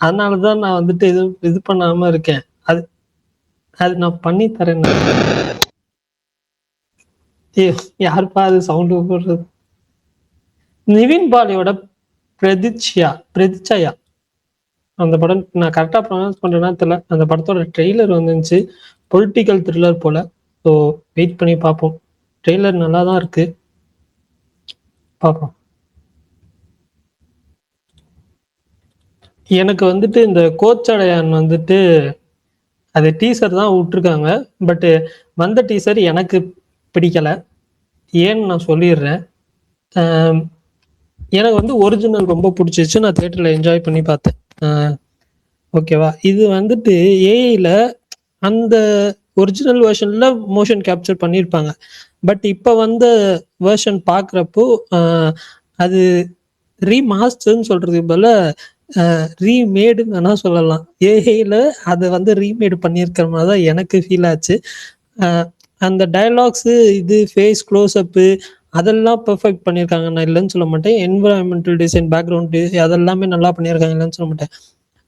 அதனாலதான் நான் வந்துட்டு இது பண்ணாம இருக்கேன். அது அது நான் பண்ணி தரேன். யாருப்பா அது சவுண்டு போடுறது? நிவின் பாலியோட பிரதிச்சயா அந்த படம், நான் கரெக்டா ப்ரொனவுன்ஸ் பண்றேன்னா தெரியல. அந்த படத்தோட ட்ரெய்லர் வந்துச்சு, பொலிட்டிக்கல் த்ரில்லர் போல. ஸோ வெயிட் பண்ணி பார்ப்போம். ட்ரெய்லர் நல்லா தான் இருக்கு, பார்ப்போம். எனக்கு வந்துட்டு இந்த கோச்சடையான் வந்துட்டு அது டீசர் தான் விட்டுருக்காங்க. பட்டு வந்த டீசர் எனக்கு பிடிக்கல. ஏன்னு நான் சொல்லிடுறேன். எனக்கு வந்து ஒரிஜினல் ரொம்ப பிடிச்சிச்சு, நான் தியேட்டரில் என்ஜாய் பண்ணி பார்த்தேன். ஓகேவா? இது வந்துட்டு ஏஐல அந்த ஒரிஜினல் வெர்ஷன்ல மோஷன் கேப்சர் பண்ணியிருப்பாங்க. பட் இப்போ வந்த வெர்ஷன் பார்க்குறப்போ அது ரீமாஸ்டர்ன்னு சொல்றதுக்கு பதில ரீமேடுன்னு வேணா சொல்லலாம். ஏஐல அதை வந்து ரீமேடு பண்ணியிருக்கிற மாதிரி தான் எனக்கு ஃபீல் ஆச்சு. அந்த டயலாக்ஸு, இது ஃபேஸ் க்ளோஸ்அப்பு, அதெல்லாம் பெர்ஃபெக்ட் பண்ணியிருக்காங்க, நான் இல்லைன்னு சொல்ல மாட்டேன். என்விரான்மெண்டல் டிசைன், பேக்ரவுண்டு, அதெல்லாமே நல்லா பண்ணியிருக்காங்க, இல்லைன்னு சொல்ல மாட்டேன்.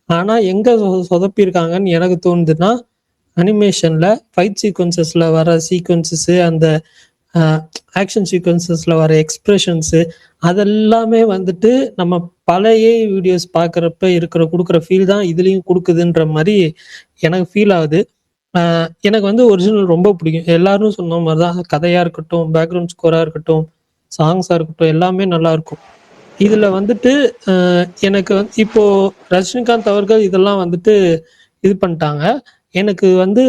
ஆனால் எங்கே சொதப்பியிருக்காங்கன்னு எனக்கு தோணுதுன்னா, அனிமேஷனில் ஃபைட் சீக்வன்சஸில் வர சீக்வன்சஸ்ஸு, அந்த ஆக்ஷன் சீக்வன்சஸில் வர எக்ஸ்ப்ரெஷன்ஸு, அதெல்லாமே வந்துட்டு நம்ம பழைய வீடியோஸ் பார்க்குறப்ப கொடுக்குற ஃபீல் தான் இதுலேயும் கொடுக்குதுன்ற மாதிரி எனக்கு ஃபீல் ஆகுது. எனக்கு வந்து ஒரிஜினல் ரொம்ப பிடிக்கும். எல்லாரும் சொன்ன மாதிரி தான், கதையாக இருக்கட்டும், பேக்ரவுண்ட் ஸ்கோராக இருக்கட்டும், சாங்ஸாக இருக்கட்டும், எல்லாமே நல்லாயிருக்கும். இதில் வந்துட்டு எனக்கு வந்து இப்போது ரஜினிகாந்த் அவர்கள் இதெல்லாம் வந்துட்டு இது பண்ணிட்டாங்க. எனக்கு வந்து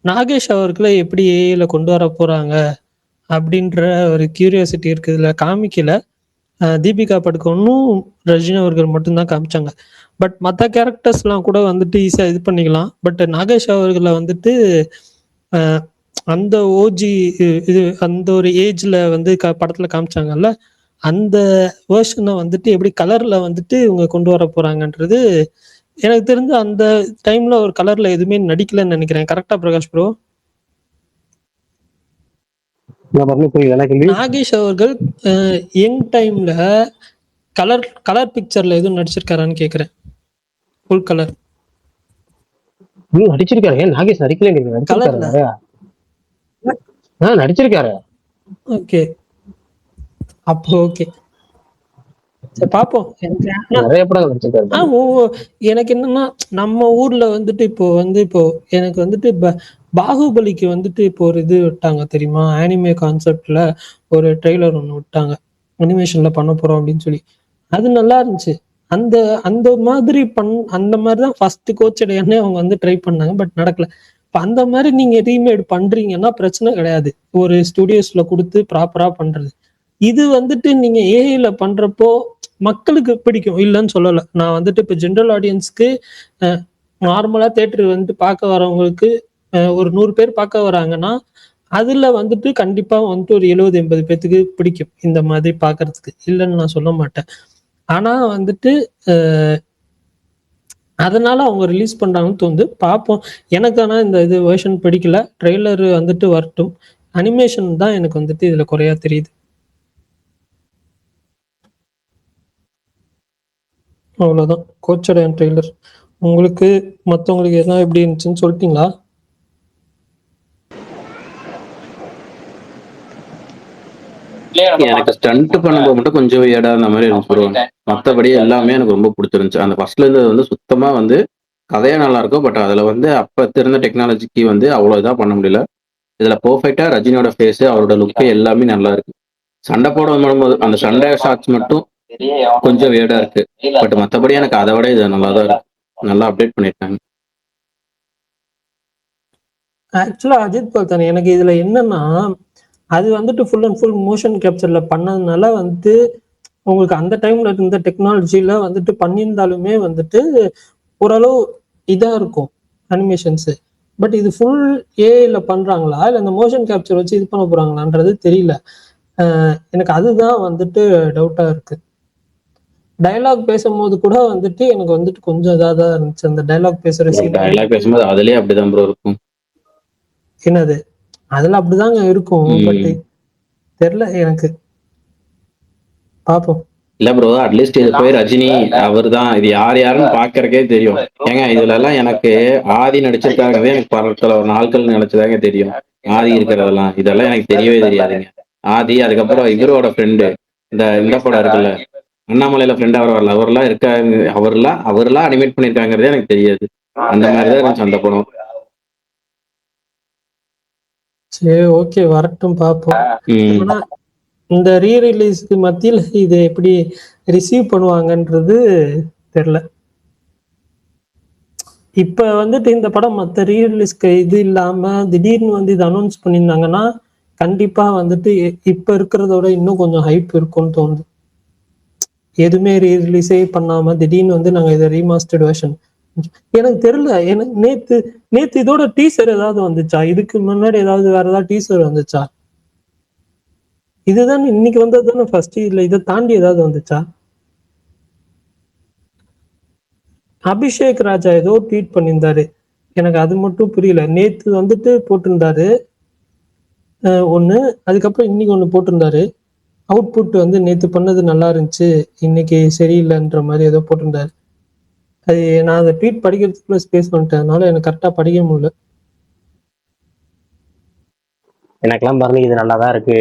நாகேஷ் அவர்களை எப்படி ஏஐல கொண்டு வர போகிறாங்க அப்படின்ற ஒரு கியூரியாசிட்டி இருக்குது. இதில் காமிக்கல. தீபிகா படுகோனும் ரஜினி அவர்கள் மட்டும்தான் காமிச்சாங்க. பட் மற்ற கேரக்டர்ஸ்லாம் கூட வந்துட்டு ஈஸியாக இது பண்ணிக்கலாம். பட் நாகேஷ் அவர்களை வந்துட்டு அந்த ஓஜி இது அந்த ஒரு ஏஜில் வந்து படத்தில் காமிச்சாங்கல்ல, அந்த வேர்ஷனை வந்துட்டு எப்படி கலரில் வந்துட்டு இவங்க கொண்டு வர போகிறாங்கன்றது எனக்கு தெரிஞ்சு அந்த டைமில் ஒரு கலரில் எதுவுமே நடிக்கலைன்னு நினைக்கிறேன். கரெக்டாக பிரகாஷ் ப்ரோ? நாகேஷ் அவர்கள் யங் டைம்ல கலர் பிக்சர்ல எதுவும் நடிச்சிருக்காரான்னு கேக்குறேன். ஃபுல் கலர் நடிச்சிருக்காரு. ஏன் நாகேஷ் நடிக்கல? கலர்ல நடிச்சிருக்காரு. ஓகே, அப்போ ஓகே, சரி பார்ப்போம். நிறைய படம் நடிச்சிருக்காரு. எனக்கு என்னன்னா, நம்ம ஊர்ல வந்துட்டு இப்போ எனக்கு வந்துட்டு பாகுபலிக்கு வந்துட்டு இப்போ ஒரு இது விட்டாங்க தெரியுமா? ஆனிமே கான்செப்ட்ல ஒரு ட்ரெய்லர் ஒன்று விட்டாங்க, அனிமேஷன்ல பண்ண போறோம் அப்படின்னு சொல்லி. அது நல்லா இருந்துச்சு. அந்த அந்த மாதிரி அந்த மாதிரிதான் ஃபர்ஸ்ட் கோச்சடையானே அவங்க வந்து ட்ரை பண்ணாங்க, பட் நடக்கல. இப்போ அந்த மாதிரி நீங்க ரீமேட் பண்றீங்கன்னா பிரச்சனை கிடையாது, ஒரு ஸ்டுடியோஸ்ல கொடுத்து ப்ராப்பரா பண்றது. இது வந்துட்டு நீங்க ஏஐல பண்றப்போ மக்களுக்கு பிடிக்கும், இல்லைன்னு சொல்லலை. நான் வந்துட்டு இப்போ ஜென்ரல் ஆடியன்ஸ்க்கு நார்மலா தேட்டர் வந்துட்டு பார்க்க வரவங்களுக்கு ஒரு 100 பேர் பார்க்க வராங்கன்னா அதுல வந்துட்டு கண்டிப்பா வந்துட்டு ஒரு 70-80 பேத்துக்கு பிடிக்கும் இந்த மாதிரி பாக்குறதுக்கு, இல்லைன்னு நான் சொல்ல மாட்டேன். ஆனா வந்துட்டு அதனால அவங்க ரிலீஸ் பண்றாங்கன்னு தோணுது, பார்ப்போம். எனக்கு ஆனா இந்த இது வெர்ஷன் பிடிக்கல. ட்ரெய்லர் வந்துட்டு வரட்டும். அனிமேஷன் தான் எனக்கு வந்துட்டு இதுல குறையா தெரியுது. அவ்வளவுதான் கோச்சடையான் ட்ரெய்லர். உங்களுக்கு மற்றவங்களுக்கு எதாவது எப்படி இருந்துச்சுன்னு சொல்லிட்டீங்களா? எனக்கு ஸ்டண்ட் பண்ணும்போது மட்டும் கொஞ்சம் ஏடா அந்த மாதிரி இருந்துச்சு. மற்றபடி எல்லாமே எனக்கு ரொம்ப பிடிச்சிருந்துச்சு. அந்த ஃபர்ஸ்ட்ல இருந்து வந்து சுத்தமா வந்து கதையே நல்லா இருக்கும். பட் அதில் வந்து அப்போ இருந்த டெக்னாலஜிக்கு வந்து அவ்வளோ இதாக பண்ண முடியல. இதில் பர்ஃபெக்டாக ரஜினியோட ஃபேஸு, அவரோட லுக்கு எல்லாமே நல்லா இருக்கு. சண்டை போடும்போது அந்த சண்டை ஷாட்ஸ் மட்டும் கொஞ்சம் வேர்டா இருக்கு. பட் மற்றபடி எனக்கு அதை விட இது நல்லா தான் இருக்கு. நல்லா அப்டேட் பண்ணியிருக்காங்க. ஆக்சுவலா அஜித் பல்தன் எனக்கு இதுல என்னன்னா, அது வந்துட்டு ஃபுல் அண்ட் ஃபுல் மோஷன் கேப்சர்ல பண்ணதுனால வந்து உங்களுக்கு அந்த டைம்ல இருந்த டெக்னாலஜில வந்துட்டு பண்ணியிருந்தாலுமே வந்துட்டு ஓரளவு இதா இருக்கும் அனிமேஷன்ஸ். பட் இது ஃபுல் ஏஐல பண்றாங்களா இல்ல இந்த மோஷன் கேப்சர் வச்சு இது பண்ண போறாங்களான்றது தெரியல. எனக்கு அதுதான் வந்துட்டு டவுட்டா இருக்கு. டயலாக் பேசும்போது கூட வந்துட்டு எனக்கு வந்துட்டு கொஞ்சம் இதாக தான் இருந்துச்சு. அந்த டயலாக் பேசுற சீன் டயலாக் பேசும்போது அதுலேயே அப்படிதான் ப்ரோ இருக்கும். என்னது அதுல அப்படிதாங்க இருக்கும். பட் தெரியல எனக்கு, பாப்போம். இல்ல ப்ரோ, அட்லீஸ்ட் இது போய் ரஜினி அவர் தான் இது யாருன்னு பாக்குறக்கே தெரியும். ஏங்க இதுல எல்லாம் எனக்கு ஆதி நடிச்சிருக்காங்கவே எனக்கு பரத்துல ஒரு நாட்கள் நினைச்சதாங்க தெரியும். ஆதி இருக்கிறதெல்லாம் இதெல்லாம் எனக்கு தெரியவே தெரியாதுங்க. ஆதி, அதுக்கப்புறம் இவரோட ஃப்ரெண்டு இந்த படம் இருக்குல்ல, அண்ணாமலையில ஃப்ரெண்ட் அவர் வரல, அவரெல்லாம் இருக்காங்க, அவரெல்லாம் அனிமேட் பண்ணிருக்காங்கிறதே எனக்கு தெரியாது. அந்த மாதிரிதான் இருந்துச்சு அந்த படம். சரி, ஓகே, வரட்டும், பார்ப்போம். ஆனா இந்த ரீ ரிலீஸ்க்கு மத்தியில் இது எப்படி ரிசீவ் பண்ணுவாங்கன்றது தெரியல. இப்ப வந்துட்டு இந்த படம் மற்ற ரீ ரிலீஸ்க்கு இது இல்லாம திடீர்னு வந்து இது அனௌன்ஸ் பண்ணியிருந்தாங்கன்னா கண்டிப்பா வந்துட்டு இப்ப இருக்கிறதோட இன்னும் கொஞ்சம் ஹைப் இருக்கும்னு தோணுது. எதுவுமே ரீ ரிலீஸே பண்ணாம திடீர்னு வந்து நாங்க இதை ரீமாஸ்டர்ட் வெர்ஷன், எனக்கு தெரியல. எனக்கு நேத்து இதோட டீசர் ஏதாவது வந்துச்சா? இதுக்கு முன்னாடி ஏதாவது வேற ஏதாவது டீசர் வந்துச்சா? இதுதான் இன்னைக்கு வந்தது தானே ஃபர்ஸ்ட். இல்ல இதை தாண்டி ஏதாவது வந்துச்சா? அபிஷேக் ராஜா ஏதோ ட்வீட் பண்ணியிருந்தாரு, எனக்கு அது மட்டும் புரியல. நேத்து வந்துட்டு போட்டிருந்தாரு ஒண்ணு, அதுக்கப்புறம் இன்னைக்கு ஒண்ணு போட்டிருந்தாரு. அவுட்புட் வந்து நேத்து பண்ணது நல்லா இருந்துச்சு, இன்னைக்கு சரியில்லைன்ற மாதிரி ஏதோ போட்டிருந்தாரு. அது நான் அதை ட்வீட் படிக்கிறதுக்குள்ள ஸ்பேஸ் பண்ணிட்டேன், அதனால எனக்கு கரெக்டா படிக்க முடியல. எனக்கெல்லாம் பாருங்க இது நல்லா தான் இருக்கு.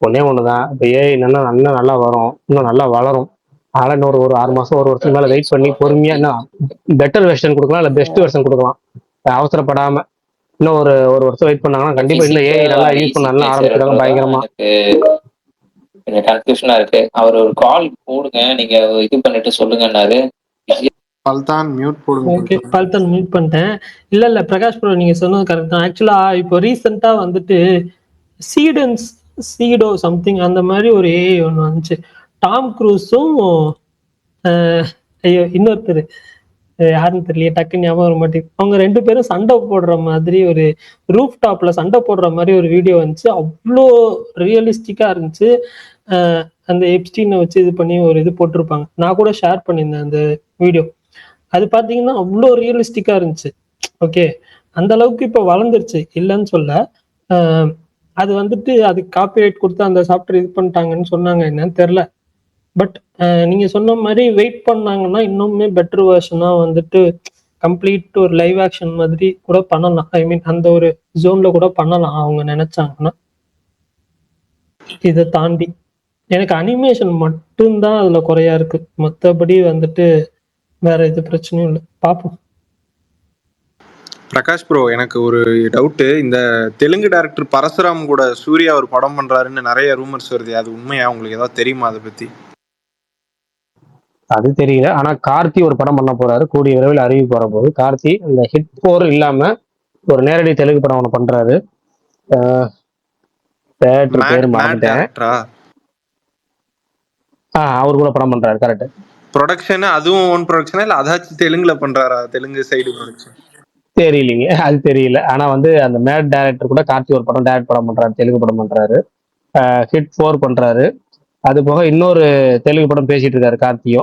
ஒன்னே ஒண்ணுதான், இப்போ ஏஐ இன்னும் நல்லா வரும், இன்னும் நல்லா வளரும். அதனால இன்னொரு ஒரு 6 மாசம் 1 வருஷத்துக்கு மேல வெயிட் பண்ணி பொறுமையா இன்னும் பெட்டர் வெர்ஷன் கொடுக்கலாம், இல்ல பெஸ்ட் வெர்ஷன் கொடுக்கலாம். அவசரப்படாம இன்னும் ஒரு வருஷம் வெயிட் பண்ணாங்கன்னா கண்டிப்பா இன்னும் ஏஐ நல்லா யூஸ் பண்ண நல்லா ஆரம்பிச்சிருக்காங்க பயங்கரமா. கொஞ்சம் கன்ஃபியூஷனா இருக்கு. அவர் ஒரு கால் போடுங்க, நீங்க இது பண்ணிட்டு சொல்லுங்கன்னாரு. பல்தான் மியூட் போடுங்க. ஓகே, பல்தான் மியூட் பண்ணிட்டேன். இல்ல பிரகாஷ் ப்ரோ, நீங்க சொன்னது கரெக்ட் தான். ஆக்சுவலா இப்போ ரீசெண்டா வந்துட்டு சீடோ சம்திங் அந்த மாதிரி ஒரு ஏஐ ஒன்று வந்துச்சு. டாம் க்ரூஸும் ஐயோ இன்னொருத்தர் யாருன்னு தெரியல, டக்குன்னு ஞாபகம் வர மாட்டேங்குது. அவங்க 2 பேரும் சண்டை போடுற மாதிரி ஒரு ரூஃப் டாப்ல சண்டை போடுற மாதிரி ஒரு வீடியோ வந்துச்சு. அவ்வளோ ரியலிஸ்டிக்கா இருந்துச்சு. அந்த எப்ஸ்டீனை வச்சு இது பண்ணி ஒரு இது போட்டிருப்பாங்க. நான் கூட ஷேர் பண்ணியிருந்தேன் அந்த வீடியோ. அது பார்த்தீங்கன்னா அவ்வளோ ரியலிஸ்டிக்கா இருந்துச்சு. ஓகே, அந்த அளவுக்கு இப்போ வளர்ந்துருச்சு, இல்லைன்னு சொல்ல. அது வந்துட்டு அதுக்கு காப்பிரைட் கொடுத்து அந்த சாஃப்ட்வேர் இது பண்ணிட்டாங்கன்னு சொன்னாங்க, என்னன்னு தெரில. பட் நீங்க சொன்ன மாதிரி வெயிட் பண்ணாங்கன்னா இன்னுமே பெட்டர் வெர்ஷனா வந்துட்டு கம்ப்ளீட் ஒரு லைவ் ஆக்ஷன் மாதிரி கூட பண்ணலாம். ஐ மீன் அந்த ஒரு ஜோன்ல கூட பண்ணலாம் அவங்க நினைச்சாங்கன்னா. இதை தாண்டி எனக்கு அனிமேஷன் மட்டும்தான் அதுல குறையா இருக்கு, மற்றபடி வந்துட்டு வேற எது பிரச்சனையும் இல்லை. பார்ப்போம். பிரகாஷ் ப்ரோ, எனக்கு ஒரு டவுட்டு. இந்த தெலுங்கு டைரக்டர் பரசுராம் கூட சூர்யா ஒரு படம் பண்றாருன்னு நிறைய ரூமர்ஸ் வருது, அது உண்மையா? உங்களுக்கு ஏதாவது தெரியுமா அதை பத்தி? அது தெரியல, ஆனா கார்த்தி ஒரு படம் பண்ண போறாரு, கூடிய விரைவில் அறிவிப்பு வர போகுது. கார்த்தி இந்த ஹிட் 4 இல்லாம ஒரு நேரடி தெலுங்கு படம் ஒன்று பண்றாரு. பேர் மறந்துட்டேன். அவர் கூட படம் பண்றாரு. கரெக்ட். ப்ரொடக்ஷன் அதுவும் ஓன் ப்ரொடக்ஷனா இல்ல அதாச்சும் தெலுங்குல பண்றாரா? தெலுங்கு சைடு ப்ரொடக்ஷன் தெரியலீங்க, அது தெரியல. ஆனா வந்து அந்த மேட் டைரக்டர் கூட கார்த்தி ஒரு படம் டைரக்ட் படம் பண்றாரு, தெலுங்கு படம் பண்றாரு. ஹிட் 4 பண்றாரு. அது போக இன்னொரு தெலுங்கு படம் பேசிட்டு இருக்காரு கார்த்தி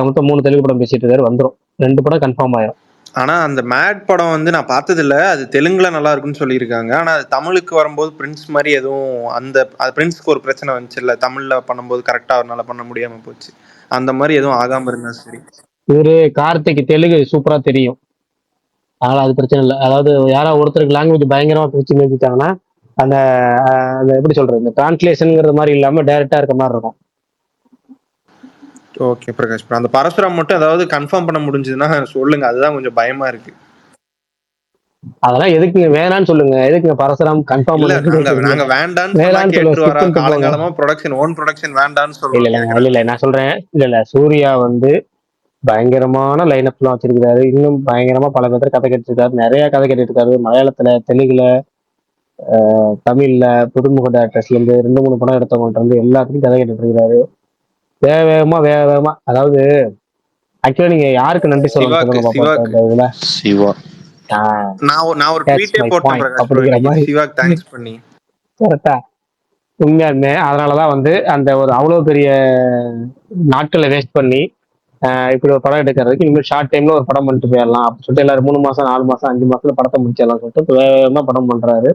மொத்தம் 3 தெலுங்கு படம் பேசிட்டு இருக்காரு. வந்துடும், 2 படம் கன்ஃபார்ம் ஆயிரும். ஆனா அந்த மேட் படம் வந்து நான் பார்த்தது இல்ல, அது தெலுங்குல நல்லா இருக்குன்னு சொல்லியிருக்காங்க. ஆனா அது தமிழுக்கு வரும்போது பிரின்ஸ் மாதிரி எதுவும் அந்த பிரின்ஸ்க்கு ஒரு பிரச்சனை வந்துச்சு இல்ல, தமிழ்ல பண்ணும்போது கரெக்டா அவரால் பண்ண முடியாம போச்சு. அந்த மாதிரி எதுவும் ஆகாம இருந்தா சரி. இவரு கார்த்திக்கு தெலுங்கு சூப்பரா தெரியும், அதனால அது பிரச்சனை இல்லை. அதாவது யாராவது ஒருத்தருக்கு லாங்குவேஜ் பயங்கரமா பிரிச்சு நிறுத்திட்டாங்கன்னா அந்த எப்படி சொல்றது, இந்த டிரான்ஸ்லேஷன்ங்கிற மாதிரி இல்லாம டைரக்டா இருக்க மாதிரி இருக்கும். Okay Prakash bro. அந்த பரசுராம் மட்டும் ஏதாவது கன்ஃபார்ம் பண்ண முடிஞ்சதுன்னா சொல்லுங்க, அதுதான் கொஞ்சம் பயமா இருக்கு. அதெல்லாம் எதுக்குங்க வேணான்னு சொல்லுங்க, எதுக்குங்க பரசுராம் கன்ஃபார்ம் இல்ல பண்ணுன்னு நாங்க கேக்குறீங்க? நாங்க வேண்டான்னு சொன்னா வேணான்னு சொல்லுங்க, ஸ்கிப் கேட்டுருவாரா? பண்ணிட்டு போங்க. காலங்காலமா ப்ரொடக்ஷன் ஓன் ப்ரொடக்ஷன் வேண்டான்னு இல்ல சொல்றோம் இல்ல கேக்குறேன். இல்ல நான் சொல்றேன், இல்ல சூர்யா வந்து பயங்கரமான லைனப்லாம் வச்சிருக்காரு, இன்னும் பயங்கரமா பல பேர் கதை கேட்டிருக்காரு, நிறைய கதை கேட்டுட்டு இருக்காரு. மலையாளத்துல, தெலுங்குல, தமிழ்ல, புதுமுக டேரக்டர்ஸ்ல இருந்து 2 3 படம் எடுத்தவங்கள்ட்ட இருந்து எல்லாத்துக்கும் கதை கேட்டுட்டு இருக்காரு. வேக வேகமா, அதாவது ஆக்சுவலா நீங்க யாருக்கு நன்றி சொல்லணும்னு சிவாக்கு சொல்லுங்க பாப்பா சிவாக்கு இந்த இதுல. சிவா. நான் ஒரு கேட்ச் ட்வீட்டே மை போட்டேன் பாயிண்ட் பிரகாஷ் ப்ரோ அப்படிங்கிற இன்னைக்கு மாதிரி சிவாக்கு தேங்க்ஸ் பண்ணி. கரெக்டா உண்மையாலுமே அதனாலதான் வந்து அந்த ஒரு அவ்வளவு பெரிய நாட்களை வேஸ்ட் பண்ணி இப்படி ஒரு படம் எடுக்கிறதுக்கு இனிமேல் ஷார்ட் டைம்ல ஒரு படம் பண்ணிட்டு போயிடலாம் அப்படின்னு சொல்லிட்டு எல்லாரும் 3 மாசம் 4 மாசம் 5 மாசத்துல படத்தை முடிச்சிடலாம் சொல்லிட்டு வேகமா படம் பண்றாரு.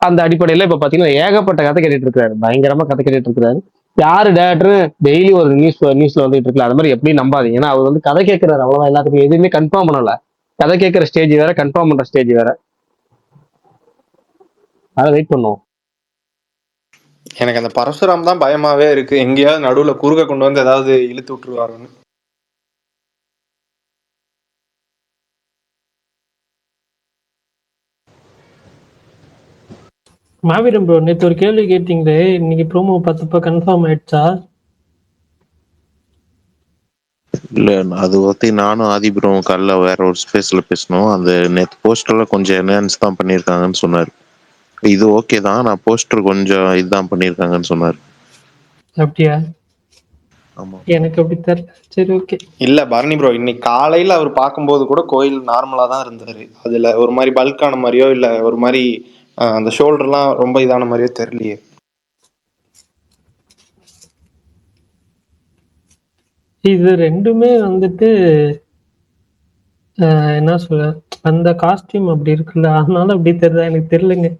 அந்த அடிப்படையில இப்ப பாத்தீங்கன்னா ஏகப்பட்ட கதை கேட்டுட்டு இருக்காரு, பயங்கரமா கதை கேட்டுட்டு இருக்காரு. யாரு டேரக்டர் டெய்லி ஒரு நியூஸ்ல வந்துட்டு இருக்குல்ல, அது மாதிரி எப்படி நம்பாதீங்க. ஏன்னா அவர் வந்து கதை கேட்கிறாரு, அவ்வளவுதான். எல்லாத்துக்கும் எதுவுமே கன்ஃபார்ம் பண்ணல. கதை கேட்கிற ஸ்டேஜ் வேற, கன்ஃபார்ம் பண்ற ஸ்டேஜ் வேற. அதை வெயிட் பண்ணுவோம். எனக்கு அந்த பரசுராம் தான் பயமாவே இருக்கு, எங்கேயாவது நடுவுல குறுக்க கொண்டு வந்து ஏதாவது இழுத்து விட்டுருவாருன்னு. மாவீரன் ப்ரோ, நேற்று ஒரு கேள்வி கேட்டீங்களே, இன்னைக்கு ப்ரோமோ பார்த்தப்ப கன்ஃபார்ம் ஆயிடுச்சா? இல்ல அது பத்தி நானும் ஆதிபுரம் காலைல வேற ஒரு ஸ்பேஸ்ல பேசணும். அந்த நேற்று போஸ்டர்ல கொஞ்சம் என்ஹான்ஸ் தான் பண்ணியிருக்காங்கன்னு சொன்னார். இது ஓகே தான், நான் போஸ்டர் கொஞ்சம் இதுதான் பண்ணியிருக்காங்கன்னு சொன்னார். அப்படியா? ஆமா. எனக்கு அப்படி தெரியல. சரி, ஓகே. இல்ல பரணி ப்ரோ, இன்னைக்கு காலையில அவர் பார்க்கும்போது கூட கோயில் நார்மலா தான் இருந்தாரு. அதுல ஒரு மாதிரி பல்கான மாதிரியோ இல்ல ஒரு மாதிரி அந்த ஷோல்டர்லாம் ரொம்ப இதான மாதிரியோ தெரியலையே. இது ரெண்டுமே வந்துட்டு என்ன சொல்ல, அந்த காஸ்டியூம் அப்படி இருக்குல்ல, அதனால அப்படி தெரியுதா எனக்கு தெரியலங்க.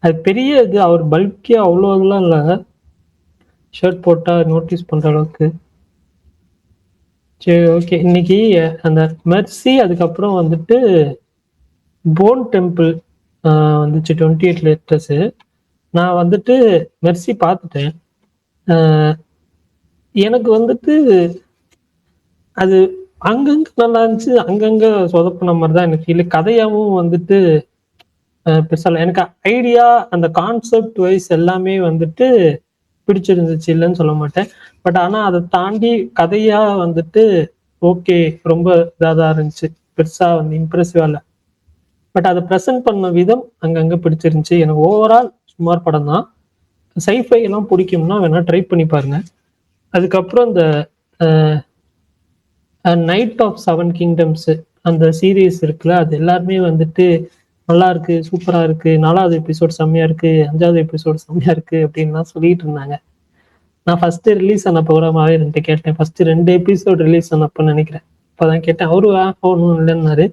அது பெரிய இது, அவர் பல்கியா அவ்வளோ இதெல்லாம் இல்லை, ஷர்ட் போட்டா நோட்டீஸ் பண்ற அளவுக்கு. சரி, ஓகே. இன்னைக்கு அந்த மெர்சி, அதுக்கப்புறம் வந்துட்டு போன் டெம்பிள் வந்துச்சு 28 லேட்டஸ்ட். நான் வந்துட்டு மெர்சி பார்த்துட்டேன். எனக்கு வந்துட்டு அது அங்கங்க நல்லா இருந்துச்சு, அங்கங்க சொதப்பின மாதிரி தான் எனக்கு ஃபீல். கதையாவும் வந்துட்டு பெருசா எனக்கு ஐடியா, அந்த கான்செப்ட் வைஸ் எல்லாமே வந்துட்டு பிடிச்சிருந்துச்சு, இல்லைன்னு சொல்ல மாட்டேன். பட் ஆனா அதை தாண்டி கதையா வந்துட்டு ஓகே, ரொம்ப இதாக தான் இருந்துச்சு, பெருசா வந்து இம்ப்ரெசிவா இல்லை. பட் அதை ப்ரெசென்ட் பண்ண விதம் அங்கங்க பிடிச்சிருந்துச்சு. எனக்கு ஓவரால் சுமார் படம் தான். சைஃபை எல்லாம் பிடிக்கும்னா வேணா ட்ரை பண்ணி பாருங்க. அதுக்கப்புறம் இந்த நைட் ஆஃப் 7 கிங்டம்ஸ் அந்த சீரீஸ் இருக்குல்ல, அது எல்லாருமே வந்துட்டு நல்லா இருக்கு, சூப்பரா இருக்கு, 4வது எபிசோட் செம்மையா இருக்கு, 5வது எபிசோட் செம்மையா இருக்கு அப்படின்லாம் சொல்லிட்டு இருந்தாங்க. நான் ஃபர்ஸ்ட் ரிலீஸ் ஆனப்போ கூட மாவீரன்ட்டு கேட்டேன், ஃபர்ஸ்ட் 2 எபிசோட் ரிலீஸ் ஆனப்போ நினைக்கிறேன், அப்போதான் கேட்டேன். அவரு ஒன்றும் இல்லைன்னாரு.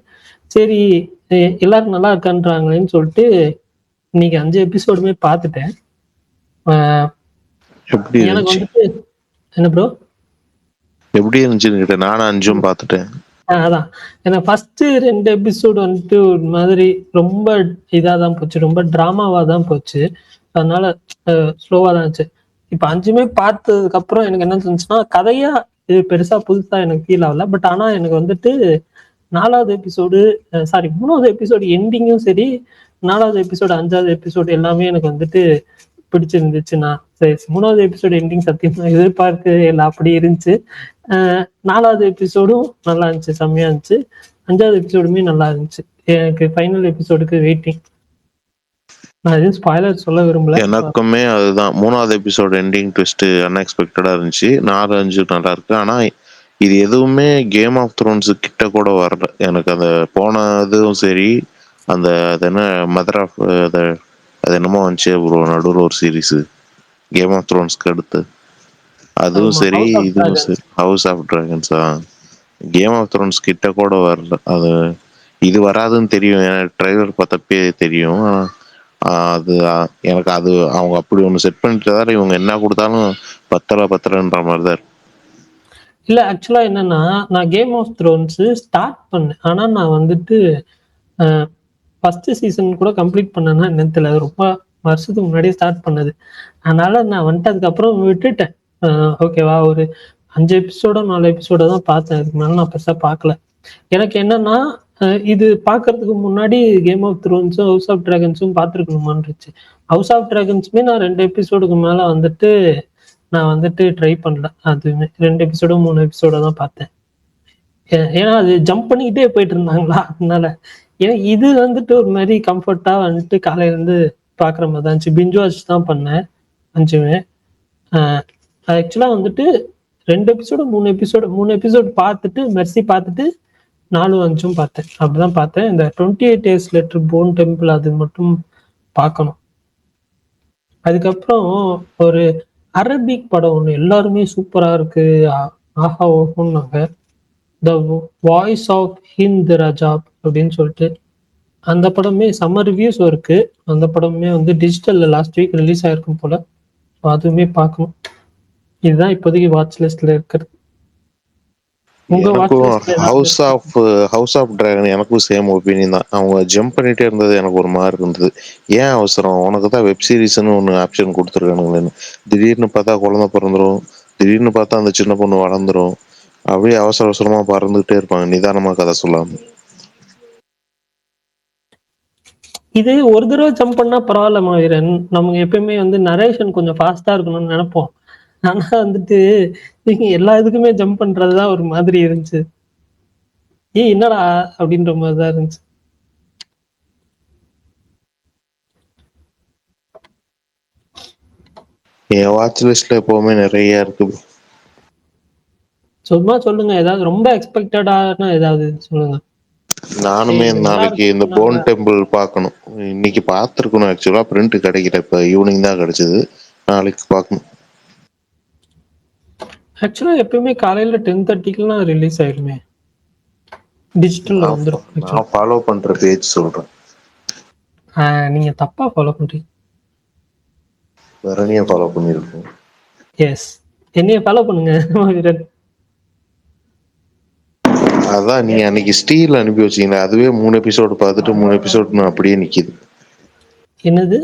சரி, எல்லாரும் நல்லா இருக்கான்றாங்களேன்னு சொல்லிட்டு இன்னைக்கு 5 எபிசோடுமே பார்த்துட்டேன். எப்படி எனக்கு இருந்துச்சு? வந்துட்டு என்ன ப்ரோ, எப்படி இருந்துச்சுன்னு கேட்டேன். நானும் 5 பார்த்துட்டேன். அதான், ஏன்னா ஃபர்ஸ்ட் 2 எபிசோடு வந்துட்டு ஒரு மாதிரி ரொம்ப இதாக தான் போச்சு, ரொம்ப ட்ராமாவாக தான் போச்சு. அதனால ஸ்லோவாக தான் இருந்துச்சு. இப்போ 5மே பார்த்ததுக்கு அப்புறம் எனக்கு என்ன தோணுச்சுன்னா, கதையா இது பெருசா புதுசா எனக்கு ஃபீல் ஆகல. பட் ஆனா எனக்கு வந்துட்டு 4வது எபிசோடு, சாரி 3வது எபிசோடு எண்டிங்கும் சரி, 4வது எபிசோடு 5வது எபிசோடு எல்லாமே எனக்கு வந்துட்டு பிடிச்சிருந்துச்சுண்ணா. சரி, 3வது எபிசோடு எண்டிங் சத்தியமா எதிர்பார்க்கவே இல்லை, அப்படி இருந்துச்சு. 4வது எபிசோடும் நல்லா இருந்துச்சு, செம்மையா இருந்துச்சு. 5வது எபிசோடுமே நல்லா இருந்துச்சு. எனக்கு ஃபைனல் எபிசோடுக்கு வெயிட்டிங். நான் எதுவும் ஸ்பாய்லர் சொல்ல விரும்பல. எனக்குமே அதுதான், 3வது எபிசோட் எண்டிங் ட்விஸ்ட் அன்எக்ஸ்பெக்டடா இருந்துச்சு. 4 5 நல்லா இருக்கு. ஆனா இது எதுவுமே கேம் ஆஃப் த்ரோன்ஸ் கிட்ட கூட வரல எனக்கு. அந்த போனதும் சரி, அந்த அது என்ன மதர் ஆஃப் அது என்னமோ வந்துச்சு ப்ரோ நடுவில் ஒரு சீரீஸ் கேம் ஆஃப் த்ரோன்ஸ்க்கு அடுத்து, அதுவும் ஆமா, சரி ஹவுஸ் ஆஃப் இதுவும் டிராகன்ஸ். சரி, ஹவுஸ் ஆஃப் டிராகன்ஸா, கேம் ஆஃப் த்ரோன்ஸ் கிட்ட கூட வரல. அது இது வராதுன்னு தெரியும், ட்ரைலர் பார்த்தப்பே தெரியும். அது எனக்கு அது அவங்க அப்படி ஒன்று செட் பண்ணிட்டு இவங்க என்ன கொடுத்தாலும் பத்தலைன்ற மாதிரி தான் இருக்கு. இல்ல, ஆக்சுவலா என்னன்னா, நான் கேம் ஆஃப் த்ரோன்ஸ் ஸ்டார்ட் பண்ணேன். ஆனா நான் வந்துட்டு ஃபர்ஸ்ட் சீசன் கூட கம்ப்ளீட் பண்ணேன்னா என்னன்னு தெரியல, ரொம்ப வருஷத்துக்கு முன்னாடியே ஸ்டார்ட் பண்ணது. அதனால நான் வந்துட்டு அதுக்கப்புறம் விட்டுட்டேன். ஓகேவா, ஒரு 5 எபிசோடோ 4 எபிசோடோ தான் பார்த்தேன். அதுக்கு மேலே நான் பெருசாக பார்க்கல. எனக்கு என்னன்னா இது பார்க்கறதுக்கு முன்னாடி கேம் ஆஃப் த்ரோன்ஸும் ஹவுஸ் ஆஃப் டிராகன்ஸும் பார்த்துருக்கணுமான்னு இருந்துச்சு. ஹவுஸ் ஆஃப் டிராகன்ஸுமே நான் 2 எபிசோடுக்கு மேலே வந்துட்டு நான் வந்துட்டு ட்ரை பண்ணல. அதுவுமே 2 எபிசோடோ 3 எபிசோடோ தான் பார்த்தேன். ஏன்னா அது ஜம்ப் பண்ணிக்கிட்டே போயிட்டு இருந்தாங்களா, அதனால. ஏன்னா இது வந்துட்டு ஒரு மாதிரி கம்ஃபர்ட்டா வந்துட்டு காலையில இருந்து பாக்குற மாதிரி தான் இருந்துச்சு. பிஞ்ச் வாட்ச் தான் பண்ணேன் 5மே. ஆக்சுவலா வந்துட்டு 2 எபிசோடு 3 எபிசோடு பார்த்துட்டு மெர்சி பார்த்துட்டு 4, 5 பார்த்தேன். அப்படிதான் பார்த்தேன். இந்த 28 Days Later போன் டெம்பிள் அது மட்டும் பார்க்கணும். அதுக்கப்புறம் ஒரு அரபிக் படம் ஒன்று எல்லாருமே சூப்பரா இருக்கு, ஆஹா ஓஹோன்னாங்க. த வாய்ஸ் ஆஃப் ஹிந்த் ரஜாப் அப்படின்னு சொல்லிட்டு அந்த படமே செம்ம ரிவ்யூஸ் இருக்கு. அந்த படமே வந்து டிஜிட்டல்ல லாஸ்ட் வீக் ரிலீஸ் ஆயிருக்கும் போல. அதுவுமே பார்க்கணும். இதுதான் இப்போதைக்கு வாட்ச் லிஸ்ட்ல இருக்கிறது. உங்க வாட்ச் எனக்கும் லிஸ்ட்ல ஹவுஸ் ஆஃப் டிராகன் எனக்கும் சேம் ஒப்பீனியன் தான். அவங்க ஜம்ப் பண்ணிட்டே இருந்தது எனக்கு ஒரு மாதிரி இருந்தது. ஏன் அவசரம், உனக்கு தான் வெப் சீரிஸ்னு ஒன்று ஆப்ஷன் கொடுத்துருக்கானுங்களேன்னு. திடீர்னு பார்த்தா குழந்தை பிறந்துரும், திடீர்னு பார்த்தா அந்த சின்ன பொண்ணு வளர்ந்துரும். அப்படியே அவசர அவசரமா பறந்துகிட்டே இருப்பாங்க, நிதானமா கதை சொல்லாம. இது ஒரு தடவை ஜம்ப் பண்ணா பரவாயில்ல மாவீரன். நமக்கு எப்பயுமே வந்து நரேஷன் கொஞ்சம் ஃபாஸ்டா இருக்கணும்னு நினைப்போம். ஆனா வந்துட்டு நீங்க எல்லா இதுக்குமே ஜம்ப் பண்றதுதான் ஒரு மாதிரி இருந்துச்சு. என்னடா அப்படின்ற மாதிரிதான் இருந்துச்சு. என் வாட்ச் லிஸ்ட்ல எப்பவுமே நிறைய இருக்கு. சும்மா சொல்லுங்க, ஏதாவது ரொம்ப எக்ஸ்பெக்டடான ஏதாவது சொல்லுங்க. நானுமே நாளைக்கு இந்த போன் டெம்பிள் பார்க்கணும். இன்னைக்கு பார்த்துருக்கணும், ஆக்சுவலா பிரிண்ட் கிடைக்கல, இப்போ ஈவினிங் தான் கிடைச்சது. நாளைக்கு பார்க்கணும். ஆக்சுவலா எப்பயுமே காலையில 10:30க்குலாம் ரிலீஸ் ஆயிருமே, டிஜிட்டல்ல வந்துடும். நான் ஃபாலோ பண்ற பேஜ் சொல்றேன். நீங்க தப்பா ஃபாலோ பண்றீங்க. வரணியா ஃபாலோ பண்ணிருக்கோம். எஸ், என்னைய ஃபாலோ பண்ணுங்க வீரன். அதான் நீங்க அன்னைக்கு ஸ்டீல் அனுப்பி வச்சீங்களா, அதுவே 3 எபிசோடு பார்த்துட்டு 3 எபிசோடு அப்படியே நிக்குது. என்னது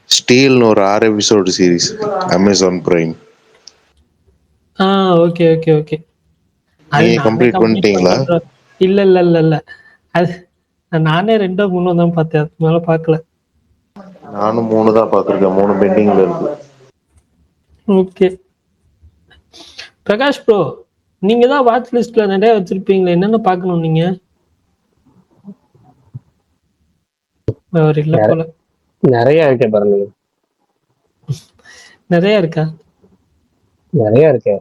ஸ்டீல்னு ஒரு 6 episode series Amazon prime. Okay okay okay. நீங்க கம்ப்ளீட் பண்ணிட்டீங்களா? இல்ல இல்ல இல்ல இல்ல, அது நானே 2 3 தான் பார்த்தேன், அதுக்கு மேல பார்க்கல. நானும் 3 தான் பார்த்துருக்கேன், 3 பெண்டிங்ல இருக்கு. ஓகே பிரகாஷ் ப்ரோ, நீங்க தான் வாட்ச் லிஸ்ட்ல நிறைய வச்சிருப்பீங்களே, என்னென்ன பார்க்கணும் நீங்க? அவர் இல்ல போல. நிறைய இருக்கே பாருங்க. நிறைய இருக்கா? நிறைய இருக்கு.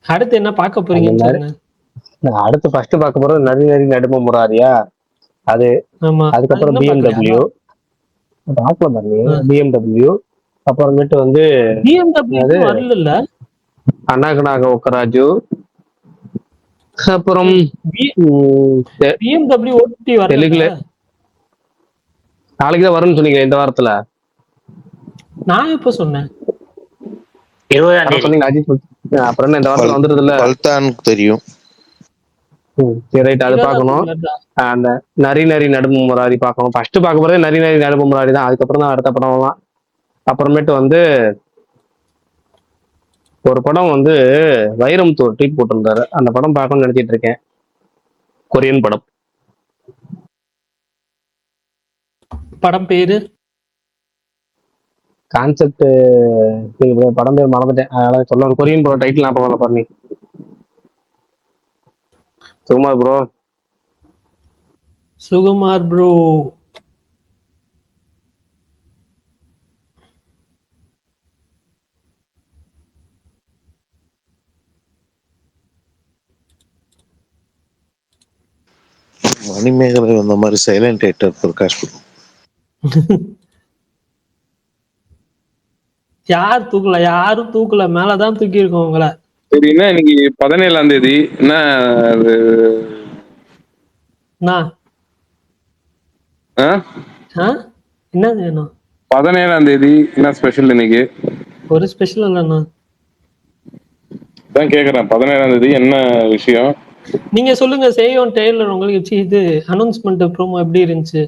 அடுத்து என்ன பார்க்க போறீங்கன்னு சொல்லுங்க. நான் அடுத்து ஃபர்ஸ்ட் பார்க்க போறது நரி நடும முராரியா, அது. அதுக்கப்புறம் BMW பார்க்கலாம் பாருங்க. BMW அப்புறமேட்டு வந்து BMW வரல, அனாகனாக ஒக்கராஜு. அப்புறம் BMW ஓட்டி வரல. தெலுங்குல நாளைக்கு தான் வரும்னு சொன்னீங்க, இந்த வாரத்துல. நான் எப்ப சொன்னேன்? 20ஆம் தேதி சொன்னீங்க அஜித். அப்புறம் என்ன இந்த வாரத்துல வந்துருது இல்ல, பல்தானுக்கு தெரியும். சரி ரைட், அது பார்க்கணும். அந்த நரி நடும முராரி பார்க்கணும். ஃபர்ஸ்ட் பார்க்க போறதே நரி நடும முராரி தான். அதுக்கப்புறம் தான் அடுத்த படம் தான். அப்புறமேட்டு வந்து ஒரு படம் வந்து வைரமுத்து ட்வீட் போட்டிருந்தாரு, அந்த படம் பார்க்கணும்னு நினைச்சிட்டு இருக்கேன். கொரியன் படம். படம் பேரு கான்செப்ட் படம் பேர் மறந்துட்டேன், அதனால சொல்ல. கொரியன் படம் டைட்டில் நான் பார்க்கல பாருங்க. சுகுமார் ப்ரோ. சுகுமார் ப்ரோ மணிமேகலை அந்த மாதிரி சைலண்ட் ஹேட்டர் பிரகாஷ் ப்ரோ. யார் தூக்கல? யாரும் தூக்கல, மேலதான் தூக்கி இருக்கோம் உங்களை. சரி, என்ன இன்னைக்கு 17ஆம் தேதி? என்ன என்ன வேணும்? 17ஆம் தேதி என்ன ஸ்பெஷல் இன்னைக்கு? ஒரு ஸ்பெஷல் இல்லைண்ணா. தான் கேக்குறேன், 17ஆம் தேதி என்ன விஷயம்? நீங்க சொல்லுங்க. சேயோன் டெய்லர் உங்களுக்கு இது அனௌன்ஸ்மெண்ட் ப்ரோமோ எப்படி இருந்துச்சு?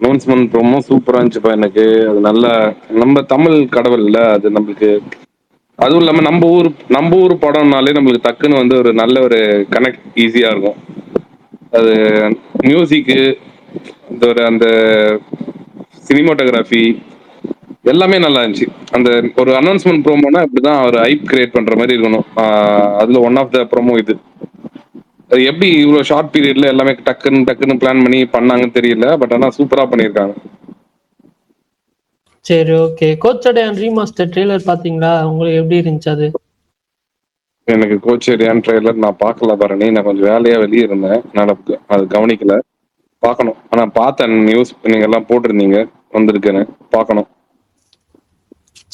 அனௌன்ஸ்மெண்ட் ப்ரோமோ சூப்பரா இருந்துச்சுப்பா. எனக்கு அது நல்ல நம்ம தமிழ் கடவுள் இல்ல, அது நம்மளுக்கு அதுவும் இல்லாம நம்ம ஊர் படம்னாலே நம்மளுக்கு டக்குன்னு வந்து ஒரு நல்ல ஒரு கனெக்ட் ஈஸியா இருக்கும். அது மியூசிக்கு, அந்த சினிமாட்டோகிராஃபி எல்லாமே நல்லா இருந்துச்சு. அந்த ஒரு அனௌன்ஸ்மெண்ட் ப்ரோமோனா இப்படிதான் ஒரு ஹைப் கிரியேட் பண்ற மாதிரி இருக்கணும். அதுல ஒன் ஆஃப் த ப்ரோமோ இது. அது எப்படி இவ்வளவு ஷார்ட் பீரியட்ல எல்லாமே டக்குன்னு பிளான் பண்ணி பண்ணாங்கன்னு தெரியல. பட் ஆனா சூப்பரா பண்ணியிருக்காங்க. சரி, ஓகே. கோச்சடையான் ரீமாஸ்டர் ட்ரெய்லர் பாத்தீங்களா? உங்களுக்கு எப்படி இருந்துச்சு அது? எனக்கு கோச்சேரியான் ட்ரெய்லர் நான் பார்க்கல பரணி. நான் கொஞ்சம் வேலையா வெளியே இருந்தேன், நான் அது கவனிக்கல. பார்க்கணும். ஆனா பார்த்தேன், நியூஸ் நீங்க எல்லாம் போட்டிருந்தீங்க, வந்திருக்கேன்னு பார்க்கணும்.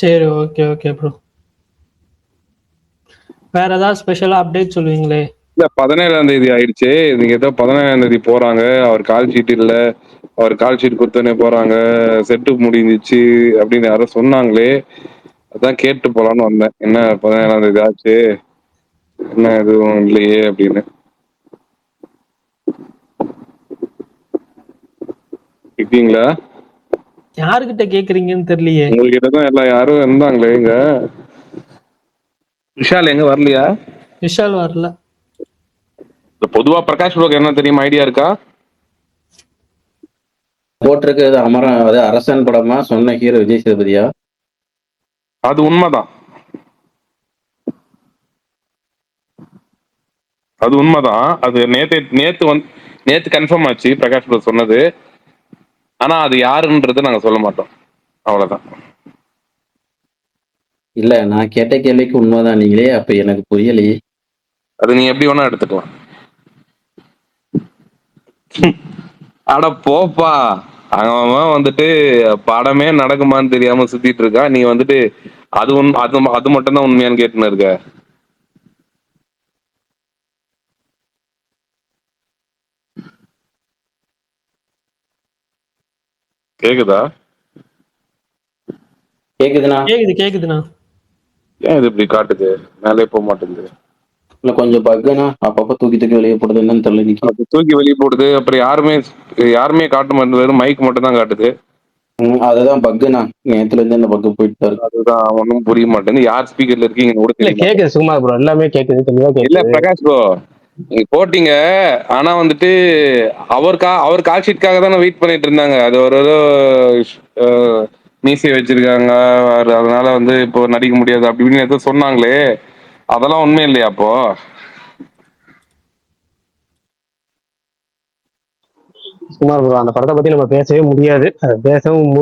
சரி, ஓகே ஓகே ப்ரோ. வேற ஏதாவது ஸ்பெஷலா அப்டேட் சொல்லுவீங்களே? இல்ல 17ஆம் தேதி ஆயிடுச்சு. நீங்க ஏதோ 17ஆம் தேதி போறாங்க, அவர் கால் ஷீட் இல்ல, அவர் கால் ஷீட் கொடுத்தோன்னே போறாங்க, செட்டு முடிஞ்சிச்சு அப்படின்னு யாரோ சொன்னாங்களே, அதான் கேட்டு போலான்னு வந்தேன். என்ன 17ஆம் தேதி ஆச்சு, என்ன எதுவும் இல்லையே அப்படின்னு. இருக்கீங்களா? யாருக்கிட்ட கேக்குறீங்கன்னு தெரியலையே. உங்ககிட்ட தான் எல்லாம் யாரும் இருந்தாங்களே. இங்க விஷால் எங்க வரலையா? விஷால் வரல. பொதுவா பிரகாஷ் ப்ரோக்கு என்ன தெரியுமா, ஐடியா இருக்கா? போட்டிருக்கு அமரன், அது அரசன் படமா சொன்ன ஹீரோ விஜய் சேதுபதியா? அது உண்மைதான், அது உண்மைதான். அது நேத்து கன்ஃபார்ம் ஆச்சு பிரகாஷ் ப்ரோ சொன்னது. ஆனா அது யாருன்றது நாங்க சொல்ல மாட்டோம், அவ்வளவுதான். இல்ல, நான் கேட்ட கேள்விக்கு உண்மைதான் நீங்களே, அப்ப எனக்கு புரியலையே. அது நீ எப்படி வேணா எடுத்துக்கலாம். அட போப்பா, அவன் வந்துட்டு படமே நடக்குமான்னு தெரியாம சுத்திட்டு இருக்கா. நீ வந்துட்டு அது மட்டும் தான் உண்மையான்னு கேட்டுன்னு இருக்க. கேக்குதா? கேக்குதுண்ணா. ஏன் இது இப்படி காட்டுது, மேலே போக மாட்டேங்குது? இல்ல கொஞ்சம் பக்குனா அப்பப்ப தூக்கி வெளியே போடுது, என்னன்னு தெரியல. அது தூக்கி வெளியே போடுது, அப்புறம் யாருமே காட்ட மாட்டேங்குது, மைக் மட்டும் தான் காட்டுது. அதுதான் பக்குனா, நேத்துல இருந்து இந்த பக்கு போயிட்டு இருக்கு. அதுதான் ஒன்னும் புரிய மாட்டேங்குது. யார் ஸ்பீக்கர்ல இருக்கீங்கன்னு கூட இல்ல தெரியல. கேக்குது சும்மா ப்ரோ, எல்லாமே கேக்குது, தெளிவா இல்ல கேக்குது. பிரகாஷ் ப்ரோ, நீங்க போட்டீங்க. ஆனா வந்துட்டு அவர் கால் ஷீட்காக தானே வெயிட் பண்ணிட்டு இருந்தாங்க. அது ஒரு மீசை வச்சிருக்காங்க, அதனால வந்து இப்போ நடிக்க முடியாது அப்படி இப்படின்னு ஏதோ சொன்னாங்களே, அதெல்லாம் உண்மை இல்லையா அப்போ? சுமார் ப்ரோ, அந்த படத்தை பத்தி நம்ம பேசவே முடியாது. அது பேசவும்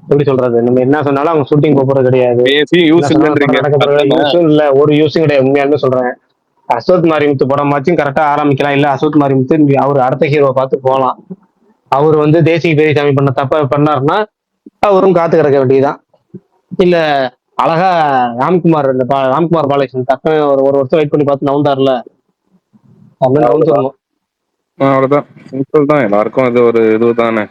எப்படி சொல்றது, நம்ம என்ன சொன்னாலும் அவங்க ஷூட்டிங் போறது கிடையாது. பேசி என்ன யூஸ் சொன்னாலும் படம் இல்லைன்றீங்க, நடக்க போறது யூஸும் இல்ல, ஒரு யூஸும் கிடையாது. உண்மையாலுமே சொல்றேன். அசோக் மாரிமுத்து படமாச்சும் கரெக்டா ஆரம்பிக்கலாம், இல்ல அசோக் மாரிமுத்து அவர் அடுத்த ஹீரோவை பார்த்து போகலாம். அவர் வந்து தேசிய பெரியசாமி பண்ண தப்ப பண்ணாருன்னா அவரும் காத்து கிடக்க வேண்டியதுதான். இல்ல அழகா ராம்குமார் ராம்குமார் பாலகிருஷ்ணன் தக்க ஒரு வருஷம் வெயிட் பண்ணி பார்த்து நவுந்தார்ல, அப்படின்னு நவுந்துடணும். அவ்வளவுதான், சிம்பிள் தான். எல்லாருக்கும் அது ஒரு இதுதானே.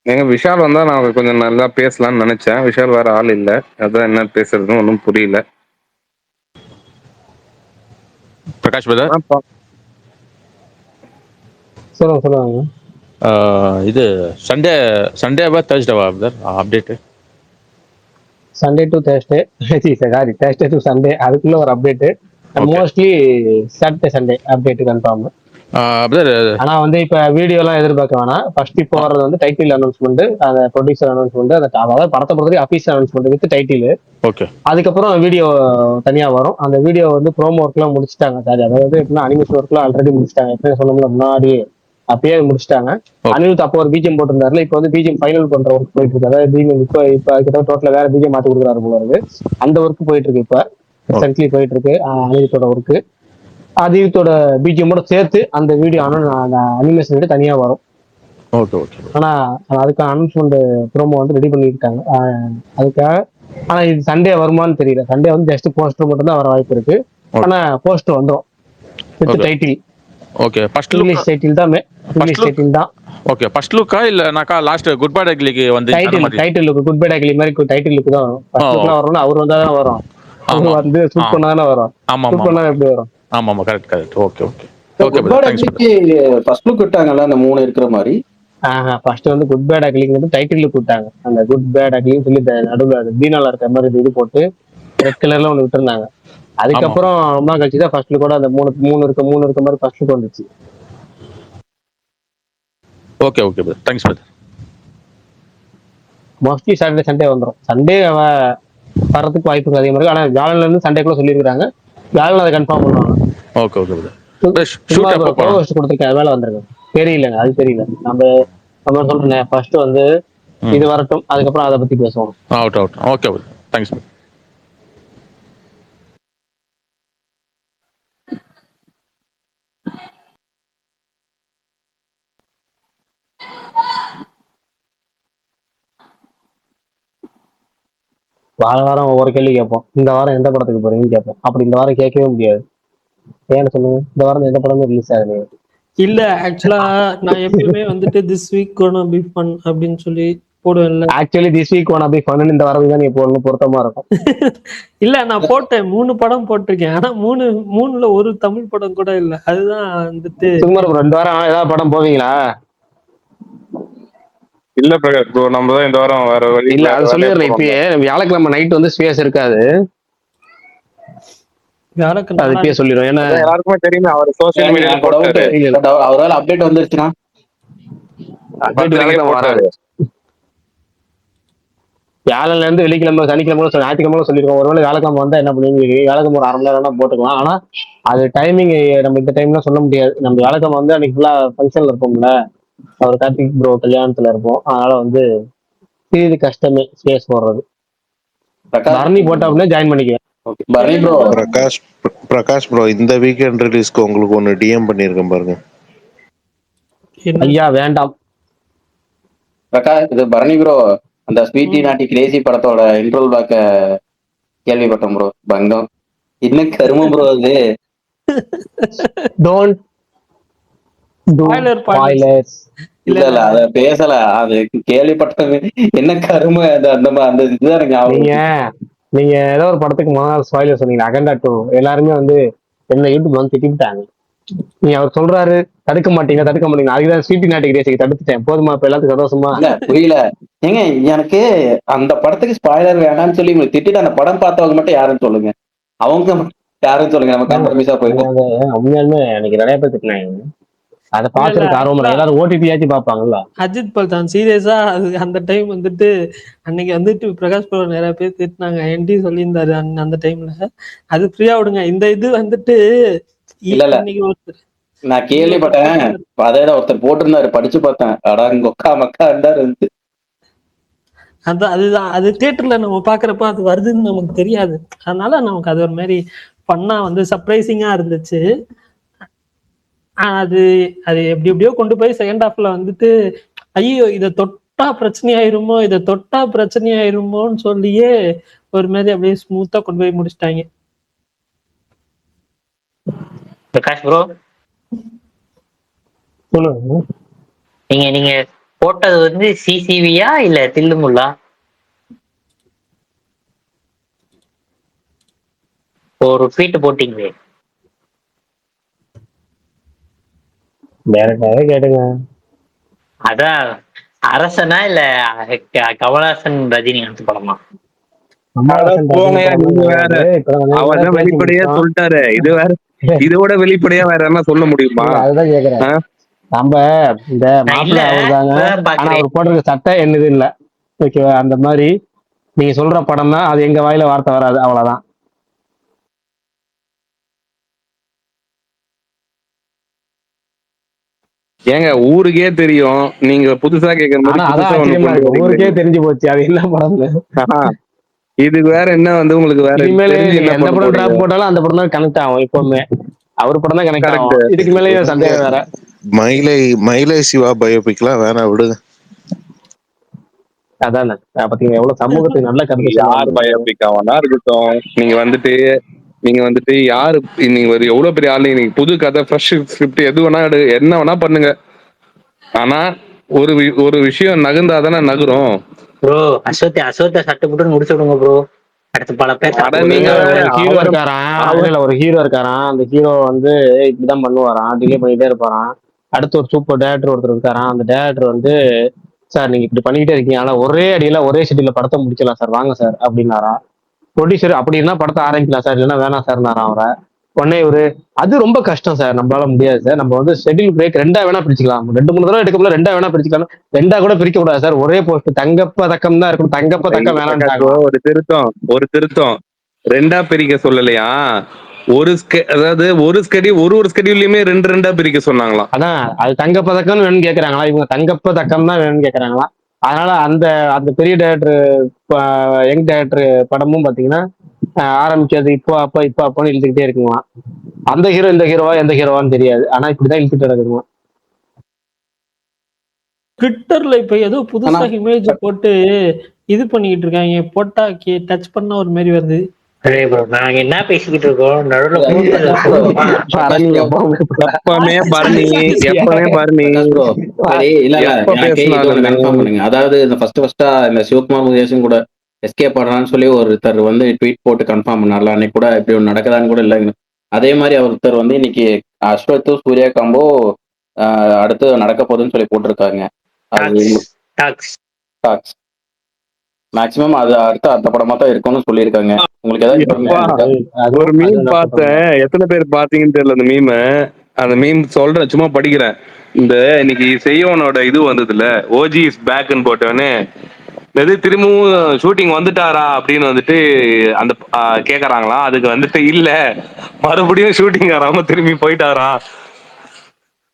எங்க விஷால் வந்தா நான் கொஞ்சம் நல்லா பேசலாம்னு நினைச்சேன். விஷால் வேற ஆள் இல்ல, அதான் என்ன பேசுறதுன்னு ஒன்றும் புரியல. பிரகாஷ் பிரதர், சொல்லுங்க. இது சண்டேவா தேர்ஸ்டேவா brother update? Sunday to Thursday, sorry Thursday to Sunday, அதுக்குள்ள ஒரு update. Mostly Saturday Sunday update confirm. ஆனா வந்து இப்ப வீடியோ எல்லாம் எதிர்பார்க்க வேணாம். ஃபர்ஸ்ட் இப்போ வர்றது வந்து டைட்டில் அனௌன்ஸ்மெண்ட், அந்த ப்ரொடியூசர் அனௌன்ஸ்மெண்ட், அதாவது படத்தை பொறுத்தவரைக்கும் official announcement with title. Okay. அதுக்கப்புறம் வீடியோ தனியா வரும். அந்த வீடியோ வந்து ப்ரோமோ ஒர்க் எல்லாம் முடிச்சிட்டாங்க. சாரி, அதாவது எப்படின்னா அனிமேஷன் ஒர்க் எல்லாம் ஆல்ரெடி முடிச்சிட்டாங்க. எப்படி சொன்னோம்ல முன்னாடி, அப்பயே முடிச்சிட்டாங்க. அனிருத் அப்போ ஒரு பிஜிஎம் போட்டிருந்தாருல, இப்போ வந்து பிஜிஎம் ஃபைனல் பண்ற ஒர்க் போயிட்டு இருக்கு. அதாவது பிஜிஎம் இப்போ கிட்ட டோட்டலா வேற பிஜிஎம் மாத்தி கொடுக்குறாரு போல இருக்கு. அந்த ஒர்க் போயிட்டு இருக்கு, இப்ப ரிசென்ட்லி போயிட்டு இருக்கு அனிருத்தோட ஒர்க். அனிருத்தோட பிஜிஎம்மோட சேர்த்து அந்த வீடியோ அந்த அனிமேஷன் தனியா வரும். ஆனா அதுக்கான அனௌன்ஸ்மெண்ட் ப்ரோமோ வந்து ரெடி பண்ணிருக்காங்க அதுக்காக. ஆனா இது சண்டே வருமானு தெரியல. சண்டே வந்து ஜஸ்ட் போஸ்டர் மட்டும் தான் வர வாய்ப்பு இருக்கு. ஆனா போஸ்டர் வந்துடும் with title. Okay, first release title தான். ரிலீஸ் டைட்டில் தான். ஓகே, ஃபர்ஸ்ட் லுக்கா இல்லனாக்கா லாஸ்ட் குட் பை டக்லிக்கு வந்து title look good bad ugly மாதிரி டைட்டில் லுக் தான் வரும். ஃபர்ஸ்ட் லுக்லாம் வரணும், அவர் வந்தா தான் வரும். அவர் வந்து ஷூட் பண்ணா தானே வரும். ஆமா ஷூட் பண்ணா எப்படி வரும்? ஆமா correct. Okay. Okay good brother, bad thanks brother. அக்லிக்கு ஃபர்ஸ்ட் லுக் விட்டாங்கல்ல அந்த 3 இருக்கிற மாதிரி. ஃபர்ஸ்ட் வந்து குட் பேட் அக்லிங்கிறது டைட்டில் கூட்டாங்க. அந்த குட் பேட் அக்லின்னு சொல்லி நடுவில் பீனால இருக்க மாதிரி இது போட்டு ரெட் கலர்ல ஒன்று விட்டுருந்தாங்க. ஆமா அதுக்கப்புறம் ரொம்ப நாள் கழிச்சு தான் ஃபர்ஸ்ட் லுக்கோட அந்த மூணு இருக்க மாதிரி ஃபர்ஸ்ட் லுக் வந்துச்சு. Okay okay brother, thanks brother. Mostly Saturday Sunday வந்துடும். சண்டே வர்றதுக்கு வாய்ப்புகள் அதிகமாக இருக்கு. ஆனால் வியாழன்ல இருந்து சண்டேக்குள்ள சொல்லியிருக்காங்க. வியாழன் அதை கன்ஃபார்ம் பண்ணுவாங்க. Okay okay brother. சும்மா ஷூட் எப்போ போகலாம்? கோவஸ்ட் கொடுத்துருக்கேன், வேலை வந்திருக்கு. தெரியலங்க, அது தெரியல. நம்ம சொல்றேன் ஃபர்ஸ்ட் வந்து இது வரட்டும், அதுக்கப்புறம் அதை பத்தி பேசுவோம். Out out okay brother, thanks brother. வாரம் ஒவ்வொரு கேள்வி கேட்போம். இந்த வாரம் எந்த படத்துக்கு போறீங்கன்னு கேட்போம். அப்படி இந்த வாரம் கேட்கவே முடியாது. ஏன்னு சொல்லுங்க, இந்த வாரம் எந்த படமும் ரிலீஸ் ஆகலையே. இல்ல ஆக்சுவலா நான் எப்பயுமே வந்துட்டு this week gonna be fun அப்படின்னு சொல்லி போடுவேன்ல. Actually this week one be fun இந்த வாரம் தான் நீ போடணும், பொருத்தமா இருக்கும். இல்ல நான் போட்டேன், 3 படம் போட்டிருக்கேன். ஆனா 3ல ஒரு தமிழ் படம் கூட இல்ல. அதுதான் வந்துட்டு சும்மா 2 வாரம் ஏதாவது படம் போவீங்களா? இல்ல பிரகாஷ் ப்ரோ, நம்ம தான் இந்த வாரம் வேற வழி இல்ல அது சொல்லிடுறேன் இப்பயே. வியாழக்கிழமை நைட் வந்து ஸ்பேஸ் இருக்காது, அதுக்கே சொல்லிடுவோம். ஏன்னா எல்லாருக்குமே தெரியுமே, அவர் சோசியல் மீடியா அவரால் அப்டேட் வந்துருச்சுன்னா வியாழக்கிழமை வராது. வியாழன்ல இருந்து வெள்ளிக்கிழமை சனிக்கிழமை ஞாயிற்றுக்கிழமை சொல்லிருக்கோம். ஒருவேளை வியாழக்கிழமை வந்தா என்ன பண்ணுவீங்க? வியாழக்கிழமை ஒரு 1/2 மணி நேரம் போட்டுக்கலாம். ஆனா அது டைமிங் நம்ம இந்த டைம்லாம் சொல்ல முடியாது. நம்ம வியாழக்கிழமை வந்து அன்னைக்கு ஃபுல்லா ஃபங்க்ஷன்ல இருப்போம்ல, அவர் கார்த்திக் ப்ரோ கல்யாணத்துல இருப்போம். அதனால வந்து இது கஷ்டமே ஸ்பேஸ் போடுறது. பரணி போட்டா அப்படின்னா ஜாயின் பண்ணிக்குவேன். பிரகாஷ் ப்ரோ, இந்த வீக்கெண்ட் ரிலீஸ்க்கு உங்களுக்கு ஒன்னு டிஎம் பண்ணிருக்கேன் பாருங்க. ஐயா வேண்டாம் பிரகாஷ், இது பரணி ப்ரோ அந்த ஸ்வீட்டி நாட்டி கிரேசி படத்தோட இன்ட்ரோல் பேக்க கேள்விப்பட்டோம் ப்ரோ. பங்கம் இன்னும் கருமம் ப்ரோ. அது டோன்ட் இல்ல அத பேசல, அது கேள்விப்பட்டது என்ன கரும. அந்த இதுதான் நீங்க ஏதோ ஒரு படத்துக்கு முதல் ஸ்பாயிலர் சொன்னீங்க, அகண்டா 2. எல்லாருமே வந்து என்ன யூடியூப் வந்து திட்டிட்டாங்க. நீ அவர் சொல்றாரு தடுக்க மாட்டீங்க அதுக்குதான் ஸ்வீட்டி நாட்டி கிரேசிக்கு தடுத்துட்டேன். போதுமா இப்ப எல்லாத்துக்கும் சந்தோஷமா? இல்ல புரியல ஏங்க. எனக்கு அந்த படத்துக்கு ஸ்பாயிலர் வேணாம்னு சொல்லி உங்களுக்கு திட்டிட்டு அந்த படம் பார்த்தவங்க மட்டும் யாருன்னு சொல்லுங்க. அவங்க யாருன்னு சொல்லுங்க, நம்ம காம்ப்ரமைஸா போயிருக்கோம். உண்மையாலுமே எனக்கு நிறைய பேர் திட்டினாங்க. அதை பார்த்துருக்கு ஆர்வம். எல்லாரும் ஓடிடியாச்சும் பார்ப்பாங்கல்ல. அஜித் பல்தான் சீரியஸா அந்த டைம் வந்துட்டு அன்னைக்கு வந்துட்டு பிரகாஷ் ப்ரோ நிறைய பேர் திட்டினாங்க. என்டி சொல்லியிருந்தாரு அந்த டைம்ல. அது ஃப்ரீயா விடுங்க. இந்த இது வந்துட்டு இல்ல நான் கேள்விப்பட்டேன். அதேதான் ஒருத்தர் போட்டிருந்தாரு, படிச்சு பார்த்தேன். அடா கொக்கா மக்கா இருந்தாரு. அதுதான் அது தியேட்டர்ல நம்ம பாக்குறப்ப அது வருதுன்னு நமக்கு தெரியாது. அதனால நமக்கு அது ஒரு மாதிரி பண்ணா வந்து சர்ப்ரைசிங்கா இருந்துச்சு. அது எப்படியோ கொண்டு போய் செகண்ட் ஹாஃப்ல வந்துட்டு ஐயோ இதை தொட்டா பிரச்சனை ஆயிருமோன்னு சொல்லியே ஒரு மாதிரி அப்படியே ஸ்மூத்தா கொண்டு போய் முடிச்சிட்டாங்க. பிரகாஷ் ப்ரோ, நீங்க போட்டது வந்து சிசிவியா இல்ல தில்லுமுல்லா? ஒரு ட்வீட் போட்டீங்களே, கேட்டுங்க. அதான் அரசனா இல்ல கமலஹாசன் ரஜினிகாந்த் படமா? அவர் வெளிப்படையா சொல்லிட்டாரு. இது வேற, இதோட வெளிப்படையா வேற என்ன சொல்ல முடியுமா? அதுதான் கேக்குறேன். நம்ம இந்த மாப்பிள்ளை அவர்தாங்க, ஆனா அவர் போட்டிருக்க சட்டை என்னது இல்ல. ஓகேவா? அந்த மாதிரி நீங்க சொல்ற படம் தான், அது எங்க வாயில வார்த்தை வராது, அவ்வளவுதான். ஏங்க ஊருக்கே தெரியும், நீங்க புதுசா கேக்குற ஊருக்கே தெரிஞ்சு போச்சு அது என்ன படம். இதுக்கு வேற என்ன வந்து உங்களுக்கு வேற எந்த படம் டிராப் போட்டாலும் அந்த படம் தான் கனெக்ட் ஆகும். எப்பவுமே அவர் படம் தான் கனெக்ட் ஆகும். இதுக்கு மேலேயே சந்தேகம் வேற. மயிலை சிவா பயோபிக்லாம் வேணாம், விடுங்க. அதானே பாத்தீங்க எவ்வளவு சமூகத்துக்கு நல்ல கருத்து. யார் பயோபிக்காவனா இருக்கட்டும், நீங்க வந்துட்டு யாரு, நீங்க ஒரு எவ்வளவு பெரிய ஆளு, நீங்க புது கதை ஃப்ரெஷ் ஸ்கிரிப்ட் எது வேணா என்ன வேணா பண்ணுங்க. ஆனா ஒரு விஷயம் நகர்ந்தாதானே நகரும். ப்ரோ அசோத்தை சட்டை போட்டு முடிச்சு விடுங்க ப்ரோ. அடுத்து பல பேர் அட காப்பாத்து. நீங்க ஒரு வேற ஹீரோ அவர் இருக்காராம், அவர் இல்ல ஒரு ஹீரோ இருக்காராம். அந்த ஹீரோ வந்து இப்படிதான் பண்ணுவாராம், டிலே பண்ணிட்டே இருப்பாராம். அடுத்து ஒரு சூப்பர் டேரக்டர் ஒருத்தர் இருக்காராம். அந்த டேரக்டர் வந்து, சார் நீங்க இப்படி பண்ணிக்கிட்டே இருக்கீங்க, ஆனா ஒரே அடியில ஒரே ஷெட்யூல்ல படத்தை முடிச்சிடலாம் சார், வாங்க சார் அப்படின்னாரா. ப்ரொடியூசர் அப்படி இருந்தா படத்தை ஆரம்பிக்கலாம் சார், இல்லைன்னா வேணாம் சார்னாராம் அவரை. உடனே இவரு, அது ரொம்ப கஷ்டம் சார், நம்மளால முடியாது சார், நம்ம வந்து ஷெட்யூல் பிரேக் ரெண்டா வேணா பிரிச்சுக்கலாம், 2 3 தடவை எடுக்கல ரெண்டா வேணா பிரிச்சுக்கலாம், ரெண்டா கூட பிரிக்க கூடாது சார், ஒரே போஸ்ட் தங்கப்பதக்கம் தான் இருக்கும், தங்கப்பதக்கம் பிரகாஷ் bro, வேணாம்ட்டாங்களாம். ஒரு திருத்தம் 2ஆ பிரிக்க சொல்லலையா, அதாவது ஒரு ஸ்கெடியூல் ஒரு ஸ்கெடியூல்லையுமே 2 பிரிக்க சொன்னாங்களாம். அதான் அது தங்கப்பதக்கம் வேணும்னு கேக்குறாங்களா, இவங்க தங்கப்பதக்கம் தான் வேணும்னு கேக்குறாங்களா. அதனால அந்த அந்த பெரிய டேரக்டர் யங் டேரக்டர் படமும் பாத்தீங்கன்னா ஆரம்பிச்சது இப்போ அப்போன்னு இழுத்துக்கிட்டே இருக்குங்களாம். அந்த ஹீரோ இந்த ஹீரோவா எந்த ஹீரோவான்னு தெரியாது, ஆனா இப்படிதான் இழுத்துட்டு நடக்குதுங்க. ட்விட்டர்ல இப்ப ஏதோ புதுசா இமேஜ் போட்டு இது பண்ணிக்கிட்டு இருக்காங்க. போட்டா டச் பண்ணா ஒரு மாதிரி வருது. அரே ப்ரோ, நாங்க என்ன பேசிக்கிட்டு இருக்கோம் நடுவுல எப்பவுமே பரணி எப்ப பேசினாலுமே. அதாவது இந்த ஃபர்ஸ்டா இந்த சிவகுமார் முருகேசன் கூட எஸ்கேப் ஆடுறான்னு சொல்லி ஒருத்தர் வந்து ட்வீட் போட்டு கன்ஃபார்ம் பண்ணார்ல, அன்னைக்கு கூட இப்படி ஒன்று நடக்குதான்னு கூட இல்லைங்க. அதே மாதிரி ஒருத்தர் வந்து இன்னைக்கு அஸ்வத் சூர்யா காம்போ அடுத்து நடக்க போகுதுன்னு சொல்லி போட்டிருக்காங்க. மேக்சிமம் அது அடுத்து அந்த படமா தான் இருக்கும்னு சொல்லியிருக்காங்க. உங்களுக்கு ஏதாவது ஒரு மீம் பார்த்தேன், எத்தனை பேர் பாத்தீங்கன்னு தெரியல அந்த மீம். அந்த மீம் சொல்றேன், சும்மா படிக்கிறேன். இந்த இன்னைக்கு செய்யோனோட இது வந்ததுல ஓஜி இஸ் பேக்னு போட்டவனே எது திரும்பவும் ஷூட்டிங் வந்துட்டாரா அப்படின்னு வந்துட்டு அந்த கேக்குறாங்களாம். அதுக்கு வந்துட்டு இல்ல, மறுபடியும் ஷூட்டிங் ஆறாம திரும்பி போயிட்டாரா.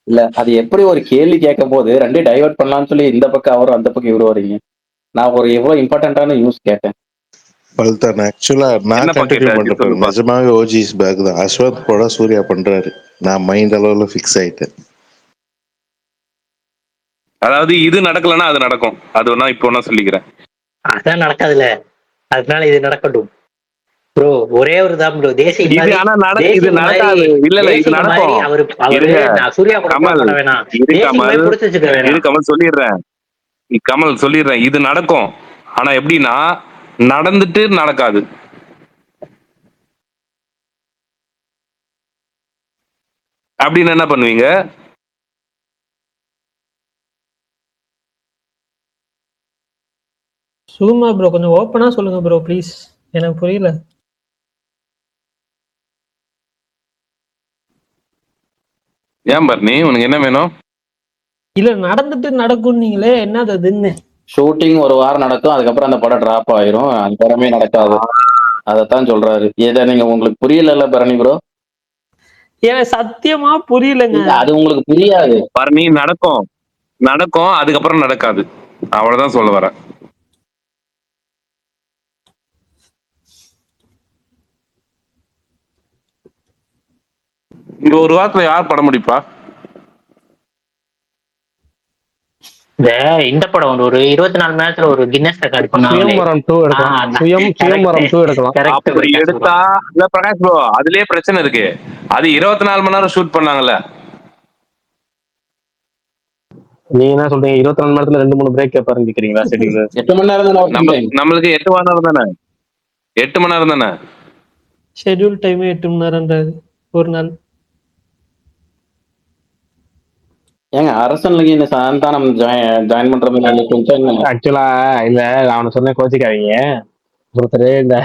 இல்ல அது எப்படி ஒரு கேள்வி கேட்கும் போது ரெண்டையும் டைவர்ட் பண்ணலாம்னு சொல்லி இந்த பக்கம் அவரும் அந்த பக்கம் இவரு வரீங்க. நான் ஒரு எவ்வளவு இம்பார்ட்டன்டான நியூஸ் கேட்டேன். பல்தான் ஆக்சுவலா நான் கண்டினியூ பண்றேன். நிஜமாவே ஓஜிஸ் பேக் தான். அஸ்வத் கூட சூர்யா பண்றாரு. நான் மைண்ட் அளவுல ஃபிக்ஸ் ஆயிட்டேன். அதாவது இது நடக்கலன்னா அது நடக்கும். அது ஒன்னா இப்போ ஒன்னா சொல்லிக்கிறேன். அதான் நடக்காதுல்ல, அதனால இது நடக்கட்டும் ப்ரோ. ஒரே ஒரு தான் ப்ரோ, தேசிய இது ஆனா இது நடக்காது. இல்ல இல்ல இது நடக்கும். நான் சூர்யா கூட பண்ண வேணாம், கமல் சொல்லிடுறேன், கமல் சொல்லிடுறேன், இது நடக்கும். ஆனா எப்படின்னா நடந்துட்டு நடக்காது. அப்படின்னு என்ன பண்ணுவீங்க? சுகுமா ப்ரோ கொஞ்சம் ஓப்பனா சொல்லுங்க ப்ரோ ப்ளீஸ், எனக்கு புரியல. ஏன் பர்னி, உனக்கு என்ன வேணும்? இல்ல நடந்துட்டு நடக்கும் நீங்களே, என்னது அதுன்னு. ஷூட்டிங் ஒரு வாரம் நடக்கும், அதுக்கப்புறம் அந்த படம் டிராப் ஆயிரும், அந்த படமே நடக்காது. அதத்தான் சொல்றாரு. இதை நீங்க உங்களுக்கு புரியல பரணி ப்ரோ? எனக்கு சத்தியமா புரியலங்க. அது உங்களுக்கு புரியாது பரணி. நடக்கும் அதுக்கப்புறம் நடக்காது, அவ்வளவுதான் சொல்ல வரேன். இந்த ஒரு வாரத்துல யார் படம் முடிப்பா? இந்த படம் ஒரு 24 மணி நேரத்துல ஒரு கின்னஸ் ரெக்கார்ட் பண்ணாங்க. அப்படி எடுத்தா இல்ல பிரகாஷ் ப்ரோ, அதுலயே பிரச்சனை இருக்கு. அது 24 மணி நேரம் ஷூட் பண்ணாங்கல்ல. நீங்க என்ன சொல்றீங்க? 24 மணி நேரத்துல 2 3 பிரேக் கேட்பாருன்னு கேக்குறீங்களா? ஷெட்யூல் 8 மணி நேரம் நம்மளுக்கு 8 மணி நேரம் தானே. 8 மணி நேரம் தானே ஷெட்யூல் டைம். 8 மணி நேரம்ன்றது ஒரு நாள். ஏங்க அரசன்ல இந்த சந்தானம் ஜாயின் பண்ற மாதிரி ஆக்சுவலா இல்ல, அவனை சொன்ன கோச்சிக்காதீங்க. ஒருத்தர் இந்த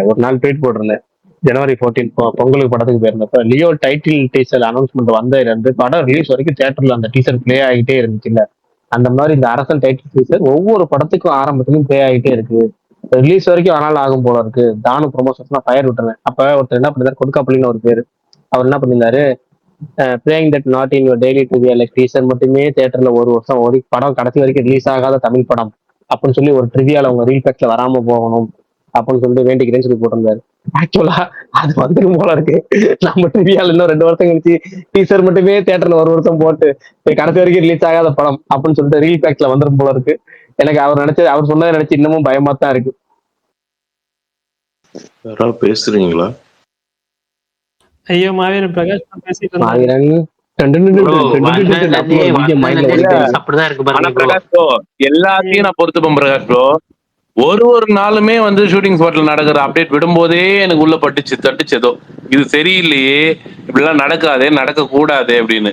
ஒரு நாள் ட்வீட் போட்டிருந்தேன். ஜனவரி 14 பொங்கலுக்கு படத்துக்கு போயிருந்தப்ப லியோ டைட்டில் டீசர் அனௌன்ஸ்மெண்ட் வந்ததுல இருந்து படம் ரிலீஸ் வரைக்கும் தியேட்டர்ல அந்த டீசர் பிளே ஆகிட்டே இருந்துச்சு இல்ல. அந்த மாதிரி இந்த அரசன் டைட்டில் டீசர் ஒவ்வொரு படத்துக்கும் ஆரம்பத்துலயும் பிளே ஆகிட்டே இருக்கு. ரிலீஸ் வரைக்கும் ஆனால் ஆகும் போல இருக்கு. தானு ப்ரொமோஷன்ஸ் ஃபயர் விட்டுறேன். அப்ப ஒருத்தர் என்ன பண்ணிருந்தாரு, கொடுக்காப்பள்ளின்னு ஒரு பேரு, அவர் என்ன பண்ணியிருந்தாரு, playing that not in your daily trivia like teaser மட்டுமே தியேட்டர்ல ஒரு வருஷம் ஒரு படம் கடைசி வரைக்கும் ரிலீஸ் ஆகாத தமிழ் படம் அப்படின்னு சொல்லி ஒரு ட்ரிவியால உங்க ரீல் பேக்ல வராம போகணும் அப்படின்னு சொல்லிட்டு வேண்டிக்கிறேன்னு சொல்லி போட்டிருந்தாரு. ஆக்சுவலா அது வந்துடும் போல இருக்கு. நம்ம ட்ரிவியால இன்னும் 2 வருஷம் கழிச்சு டீசர் மட்டுமே தியேட்டர்ல ஒரு வருஷம் போட்டு கடைசி வரைக்கும் ரிலீஸ் ஆகாத படம் அப்படின்னு சொல்லிட்டு ரீல் பேக்ல வந்துடும் போல இருக்கு. எனக்கு அவர் சொன்னதை நினைச்சு இன்னமும் பயமா தான் இருக்கு. யாராவது பேசுறீங்களா? ஐயோ மாவீரன் பிரகாஷ் பேசிட்டு எல்லாத்தையும் நான் பொறுத்துப்பேன் பிரகாஷ் ப்ரோ. ஒரு நாளுமே வந்து ஷூட்டிங் ஸ்பாட்ல நடக்கிற அப்டேட் விடும்போதே எனக்கு உள்ள தட்டுச்சு ஏதோ இது சரியில்லையே, இப்படிலாம் நடக்காதே, நடக்க கூடாது அப்படின்னு.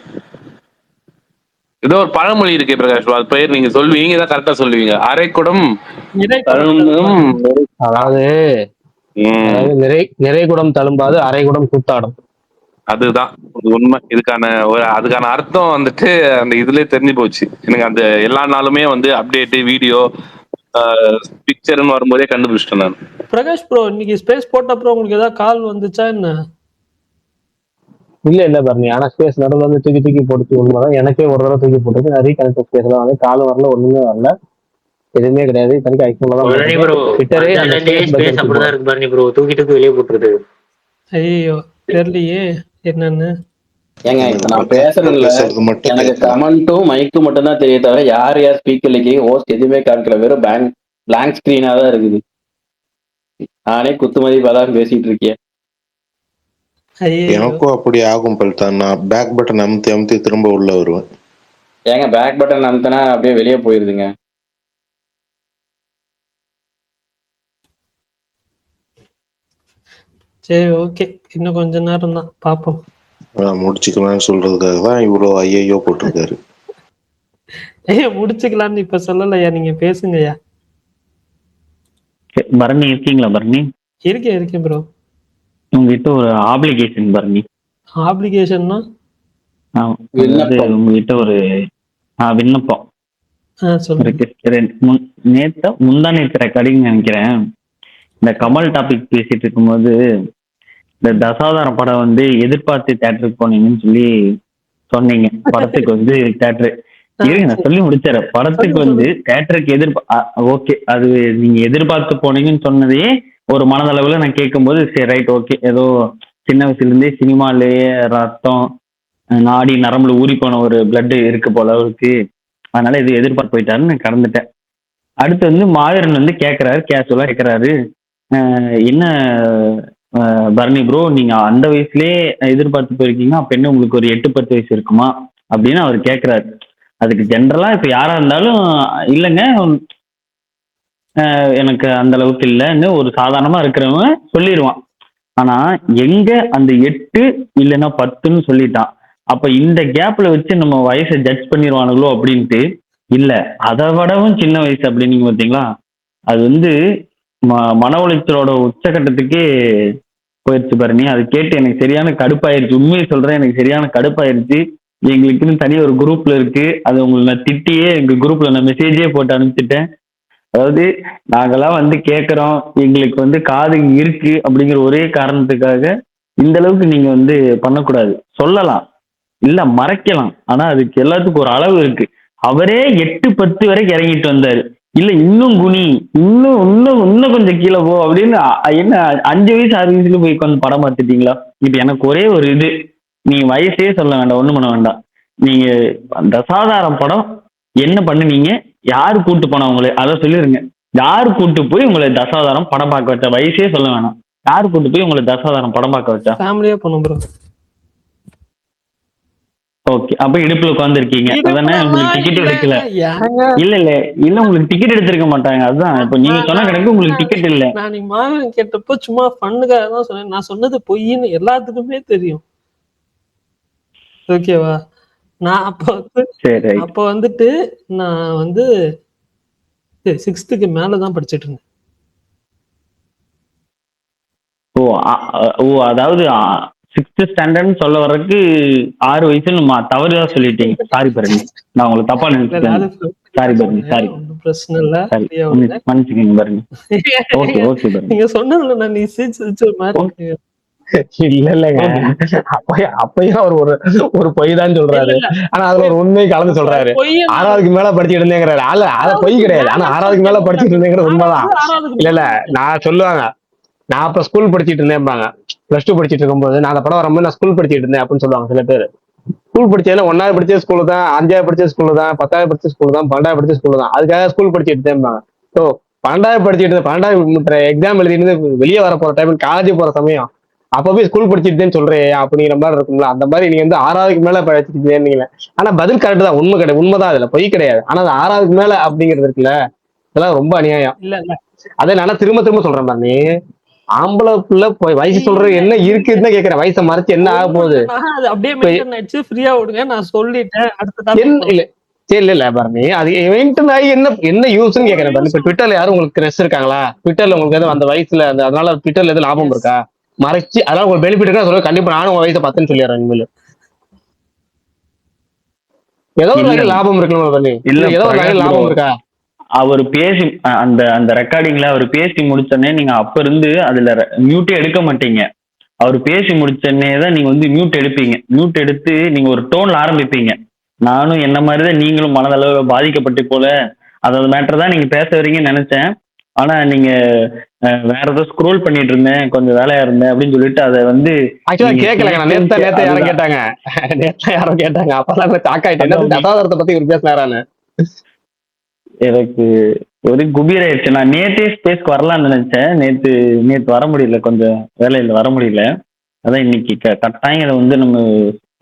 ஏதோ ஒரு பழமொழி இருக்கே பிரகாஷ், அது பெயர் நீங்க சொல்லுவீங்க, தான் கரெக்டா சொல்லுவீங்க. அரைக்குடம் தழும்பும் அதாவது நிறைகுடம் தழும்பாது அரைகுடம் கூத்தாடும். அதுதான் உண்மை. அதுக்கான அர்த்தம் வந்துட்டு அந்த இதுலயே தெரிஞ்சு போச்சு எனக்கு. அந்த எல்லா நாளுமே வந்து அப்டேட் வீடியோ பிக்சர்னு வரும்போதே கண்டுபிடிச்சிட்டேன் நான். பிரகாஷ் ப்ரோ, இன்னைக்கு ஸ்பேஸ் போட்ட அப்புறம் உங்களுக்கு ஏதாவது கால் வந்துச்சா என்ன? இல்ல பரணி, ஆனா ஸ்பேஸ் நடுவில் வந்து தூக்கி போட்டு உண்மைதான். எனக்கே ஒரு தடவை தூக்கி போட்டுருக்கு. நான் ரீகனெக்ட் ஸ்பேஸ் தான் வந்து காலும் வரல, ஒண்ணுமே வரல, எதுவுமே கிடையாது. தனிக்கு ஐஃபோன்ல தான் அப்படிதான் இருக்கு பரணி ப்ரோ, தூக்கி வெளியே போட்டுருது. ஐயோ தெரியலையே என்னன்னு. ஏங்க இப்ப நான் பேசுறேன்ல, எனக்கு கமெண்ட்டும் மைக்கும் மட்டும் தான் தெரிய தவிர யார் ஸ்பீக்கர்லக்கு ஹோஸ்ட் எதுவுமே காமிக்கல. வெறும் பிளாங்க் ஸ்கிரீனா தான் இருக்குது. நானே குத்துமதிப்பாதான் பேசிட்டு இருக்கேன். எனக்கும் அப்படி ஆகும் பல்தான். நான் பேக் பட்டன் அமுத்தி திரும்ப உள்ள வருவேன். ஏங்க பேக் பட்டன் அமுத்தினா அப்படியே வெளியே போயிருதுங்க. சரி ஓகே, இன்னும் கொஞ்ச நேரம் தான் பாப்போம். முடிச்சுக்கலாம்னு சொல்றதுக்காக தான் இவ்வளோ ஐயோ போட்டிருக்காரு. முடிச்சுக்கலாம்னு இப்ப சொல்லலையா, நீங்க பேசுங்கய்யா. பரணி இருக்கீங்களா? பரணி இருக்கேன் ப்ரோ. உங்ககிட்ட ஒரு ஆப்ளிகேஷன் பரணி. ஆப்ளிகேஷன்னா உங்ககிட்ட ஒரு விண்ணப்பம் முந்தா நேற்று ரெக்கார்டிங் நினைக்கிறேன். இந்த கமல் டாபிக் பேசிட்டு இருக்கும்போது இந்த தசாவதாரம் படம் வந்து எதிர்பார்த்து தேட்டருக்கு போனீங்கன்னு சொல்லி சொன்னீங்க. படத்துக்கு வந்து தேட்டரு நான் சொல்லி முடிச்சாரு. படத்துக்கு வந்து தேட்டருக்கு ஓகே, அது நீங்க எதிர்பார்த்து போனீங்கன்னு சொன்னதையே ஒரு மனதளவுல நான் கேட்கும்போது சரி ரைட் ஓகே, ஏதோ சின்ன வயசுல இருந்தே சினிமாலேயே ரத்தம் நாடி நரம்புல ஊறி போன ஒரு பிளட் இருக்கு போல அவருக்கு, அதனால இது எதிர்பார்த்து போயிட்டாருன்னு நான் கடந்துட்டேன். அடுத்து வந்து மாவீரன் வந்து கேஷுவலா கேட்கிறாரு, என்ன பரணி ப்ரோ நீங்க அந்த வயசுலயே எதிர்பார்த்து போயிருக்கீங்க, அப்ப என்ன உங்களுக்கு ஒரு 8-10 வயசு இருக்குமா அப்படின்னு அவர் கேட்கிறாரு. அதுக்கு ஜென்ரலா இப்ப யாரா இருந்தாலும் இல்லைங்க எனக்கு அந்த அளவுக்கு இல்லைன்னு ஒரு சாதாரணமா இருக்கிறவங்க சொல்லிடுவான். ஆனா எங்க அந்த 8 இல்லைன்னா 10ன்னு சொல்லிட்டான். அப்ப இந்த கேப்ல வச்சு நம்ம வயசை ஜட்ஜ் பண்ணிடுவானுங்களோ அப்படின்ட்டு, இல்ல அதை விடவும் சின்ன வயசு அப்படின்னு பார்த்தீங்களா, அது வந்து மன உளைச்சலோட உச்சகட்டத்துக்கே போயிடுச்சு பாருங்க. அது கேட்டு எனக்கு சரியான கடுப்பாயிருச்சு. உண்மையை சொல்றேன், எனக்கு சரியான கடுப்பாயிருச்சு. எங்களுக்குன்னு தனி ஒரு குரூப்ல இருக்கு, அது உங்களை நான் திட்டியே எங்க குரூப்ல நான் மெசேஜே போட்டு அனுப்பிச்சிட்டேன். அதாவது நாங்கெல்லாம் வந்து கேட்கறோம், எங்களுக்கு வந்து காது இருக்கு அப்படிங்கிற ஒரே காரணத்துக்காக இந்த அளவுக்கு நீங்க வந்து பண்ணக்கூடாது. சொல்லலாம், இல்ல மறைக்கலாம், ஆனா அதுக்கு எல்லாத்துக்கும் ஒரு அளவு இருக்கு. அவரே 8-10 வரைக்கும் இறங்கிட்டு வந்தாரு. இல்ல இன்னும் குனி, இன்னும் கொஞ்சம் கீழே போ அப்படின்னு. என்ன 5 வயசு 6 வயசுல போய் உட்காந்து படம் பார்த்துட்டீங்களா? இப்ப எனக்கு ஒரே ஒரு இது, நீங்க வயசே சொல்ல வேண்டாம், ஒண்ணும் பண்ண வேண்டாம். நீங்க தசாவதாரம் படம் என்ன பண்ணுனீங்க, யாரு கூட்டு போனா உங்களை, அதை சொல்லிருங்க. யாரு கூட்டு போய் உங்களை தசாவதாரம் படம் பார்க்க வச்சா? வயசே சொல்ல வேணாம், யாரு கூட்டு போய் உங்களை தசாவதாரம் படம் பார்க்க வச்சா? ஃபேமிலியா போனோம் ப்ரோ. ஓகே, அப்ப இடுப்புல உட்கார்ந்து இருக்கீங்க அதானே? உங்களுக்கு டிக்கெட் எடுக்கல? இல்ல உங்களுக்கு டிக்கெட் எடுத்திருக்க மாட்டாங்க. அதுதான் இப்ப நீங்க சொன்ன கணக்கு உங்களுக்கு டிக்கெட் இல்ல. நான் நீ மாவன் கேட்டப்போ சும்மா ஃபன்னுக்காக தான் சொன்னேன். நான் சொன்னது பொய்ன்னு எல்லாத்துக்குமே தெரியும். ஓகேவா? நான் அப்போ வந்துட்டு நான் வந்து 6th மேலதான் படிச்சுட்டு இருந்தேன். ஓ அதாவது 6th ஸ்டாண்டர்ட்னு சொல்ல வர்றதுக்கு 6 வயசுன்னு தவறுதான் சொல்லிட்டீங்க. சாரி பரணி, நான் உங்களுக்கு தப்பா நினைச்சிட்டேன். Sorry Bharani, sorry. பிரச்சனை இல்ல, மன்னிச்சுக்கீங்க பரணி. Okay okay Bharani. நீங்க சொன்னதுல நான் நீ சிரிச்ச மாதிரி இல்லங்க, அப்பயும் அவர் ஒரு பொய் தான் சொல்றாரு. ஆனா அதுல ஒரு உண்மை கலந்து சொல்றாரு. 6வது மேல படிச்சுட்டு இருந்தேங்கிறாரு. அது பொய் கிடையாது. ஆனா 6வது மேல படிச்சுட்டு இருந்தேங்கிறது உண்மைதான். இல்ல நான் சொல்லுவாங்க, நான் அப்ப ஸ்கூல் படிச்சுட்டு இருந்தேன்பாங்க. +2 படிச்சுட்டு இருக்கும்போது நான் அந்த படம் வரும்போது நான் ஸ்கூல் படிச்சுட்டு இருந்தேன் அப்படின்னு சொல்லுவாங்க சில பேர். ஸ்கூல் படிச்சதுல 1வது படிச்ச ஸ்கூலு தான், 5வது படிச்ச ஸ்கூலு தான், 10வது படிச்ச ஸ்கூலு தான், 12வது படிச்ச ஸ்கூலு தான். அதுக்காக ஸ்கூல் படிச்சுட்டு இருந்தேன்பாங்க. ஸோ 12வது படிச்சுட்டு 12வது எக்ஸாம் எழுதிட்டு வெளியே வர போற டைம், காலேஜ் போற சமயம், அப்ப போய் ஸ்கூல் படிச்சுட்டுன்னு சொல்றேன் அப்படிங்கிற மாதிரி இருக்கும்ல. அந்த மாதிரி நீங்க வந்து 6வதுக்கு மேல படிச்சுட்டு. ஆனா பதில் கரெக்ட் தான், உண்மைதான், அதுல பொய் கிடையாது. ஆனா அது 6வதுக்கு மேல அப்படிங்கிறது இருக்குல்ல, இதெல்லாம் ரொம்ப அநியாயம். இல்ல இல்ல அதை நான் திரும்ப திரும்ப சொல்றேன் பாரு, நீ ஆம்பளை பிள்ளை போய் வயசு சொல்ற இல்ல என்ன இல்ல இருக்குன்னு தான் கேட்கிறேன். வயசை மறைச்சு என்ன ஆக ஒண்ணும் போகுது? இல்லைண்ணா, அது அப்படியே இப்ப மெயின்டைன் ஆயிடுச்சு. ஃப்ரீயா விடுங்க, நான் சொல்லிட்டேன். அடுத்த டாபிக் என்ன போலாம். இல்ல சரி இல்ல பாருங்க, அது மெயின்டைன் ஆகி என்ன என்ன யூஸ்ன்னு ஒரு கேட்கறேன் பாரு. இப்ப யூஸும் ட்விட்டர்ல யாரும் உங்களுக்கு கிரஷ் இருக்காங்களா? ட்விட்டர்ல உங்களுக்கு எதுவும் அந்த வயசுல அதனால ட்விட்டர்ல எதுவும் லாபம் எஸ் இருக்கா? மறைச்சு அதனால உங்களுக்கு பெனிஃபிட் இருக்கா சொல்ல, கண்டிப்பா நானும் உன் வயசை பத்துன்னு சொல்லிடுறேன். இனிமேல் ஏதோ ஒரு இல்ல வகையில் லாபம் இருக்கணும் பண்ணி, இல்ல ஏதோ ஒரு பிரகாஷ் வகையில் ப்ரோ, லாபம் இருக்கா? அவர் பேசி அந்த அந்த ரெக்கார்டிங்ல அவர் பேசி முடிச்சோடனே நீங்க அப்ப இருந்து அதுல மியூட்டே எடுக்க மாட்டீங்க. அவர் பேசி முடிச்சோடனே தான் நீங்க வந்து மியூட் எடுப்பீங்க. மியூட் எடுத்து நீங்க ஒரு டோன்ல ஆரம்பிப்பீங்க. நானும் என்ன மாதிரிதான் நீங்களும் மனதளவு பாதிக்கப்பட்டு போல அதோட மேட்டர் தான் நீங்க பேச வரீங்கன்னு நினைச்சேன். ஆனா நீங்க வேற ஏதோ ஸ்க்ரோல் பண்ணிட்டு இருந்தேன், கொஞ்சம் வேலையா இருந்தேன் அப்படின்னு சொல்லிட்டு அதை வந்து ஆக்சுவலா நீங்க கேட்கலங்க. நான் நேத்த நேத்த யாரும் அதுதான் கேட்டாங்க, நேத்த யாரும் கேட்டாங்க. அப்பெல்லாம் சாக்காயிட்டேன். அதான் என்ன தசாவதாரத்தை பத்தி இவர் பேசினாரான்னு. எனக்கு ஒரு குபீர் ஆயிடுச்சு. நான் நேத்தே ஸ்பேஸ்க்கு வரலாம்னு நினைச்சேன். நேத்து வர முடியல, கொஞ்சம் வேலையில வர முடியல. அதான் இன்னைக்கு கட்டாயம் இதை வந்து நம்ம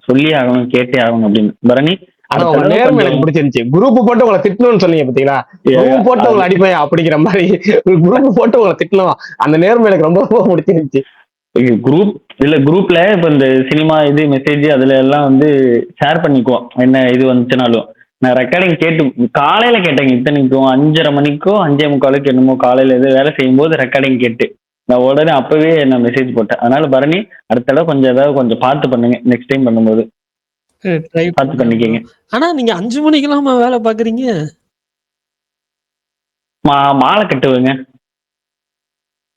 சொல்லி ஆகணும், கேட்டே ஆகணும் அப்படின்னு. பரணி ஆனா அடுத்த உங்க தடவை நேர்மை கொஞ்சம் எனக்கு பிடிச்சிருந்துச்சு. குரூப் போட்டு உங்களை திட்டணும்னு சொன்னீங்க பாத்தீங்களா? குரூப் போட்டு உங்களை அடிப்பேன் அப்படிங்கிற மாதிரி குரூப் போட்டு உங்களை திட்டணும். அந்த நேர்மை எனக்கு ரொம்ப ரொம்ப பிடிச்சிருந்துச்சு. குரூப் குரூப்ல இப்ப இந்த சினிமா இது மெசேஜ் அதுல எல்லாம் வந்து ஷேர் பண்ணிக்குவோம். என்ன இது வந்துச்சுனாலும் நான் ரெக்கார்டிங் கேட்டு காலையில கேட்டேங்க. இத்தனைக்கும் 5:30 மணிக்கோ 5:45 என்னமோ காலையில எது வேலை செய்யும் போது ரெக்கார்டிங் கேட்டு நான் உடனே அப்பவே நான் மெசேஜ் போட்டேன். அதனால பரணி அடுத்த தடவை கொஞ்சம் ஏதாவது கொஞ்சம் பார்த்து பண்ணுங்க. நெக்ஸ்ட் டைம் பண்ணும்போது ட்ரை பார்த்து பண்றேன் ப்ரோ. பண்ணிக்கங்க. ஆனா நீங்க 5 மணிக்கெல்லாமா வேலை பாக்குறீங்க? மாலை கட்டுவேங்க.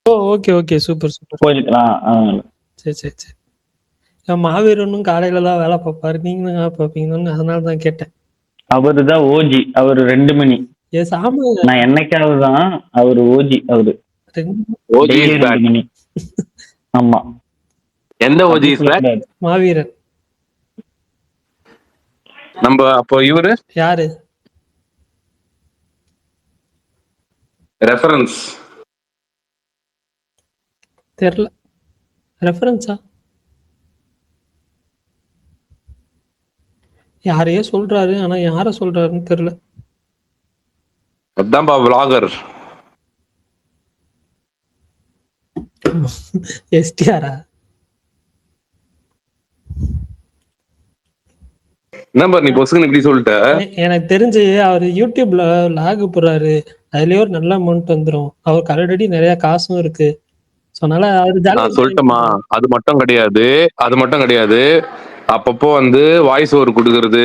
ஓ ஓகே ஓகே, சூப்பர் சூப்பர். போயிருக்கலாம். சரி சரி சரி. மாவீரனும் காலையில தான் வேலை பார்ப்பாரு, நீங்களும் வேலை பார்ப்பீங்கன்னு அதனால தான் கேட்டேன். அவரு தான் ஓஜி. அவரு 2 மணி. எஸ் ஆமா, நான் என்னைக்காவது தான் அவரு ஓஜி. அவரு ஓஜி டெய்லி இஸ் 2 பேக். மணி. ஆமா, எந்த ஓஜி அப்படி இஸ் பேக்? சொல்லக்கூடாது. மாவீரன் நம்ம அப்போ இவரு யாரு? ரெஃபரன்ஸ் தெரியல. ரெஃபரன்ஸா? யாரையோ சொல்றாரு, ஆனா யார சொல்றாருன்னு தெரியல. அதான்பா vlogger. எஸ்டிஆரா? என்னப்பா நீ பொசுக்குன்னு இப்படி சொல்லிட்ட? எனக்கு தெரிஞ்சு அவர் யூடியூப்ல லாக் போடுறாரு, அதுலயே ஒரு நல்ல அமௌண்ட் வந்துடும். அவருக்கு ஆல்ரெடி நிறைய காசும் இருக்கு. ஸோ அதனால அவர் நான் சொல்லட்டுமா? அது மட்டும் கிடையாது, அது மட்டும் கிடையாது. அப்பப்போ வந்து வாய்ஸ் ஓவர் கொடுக்கறது,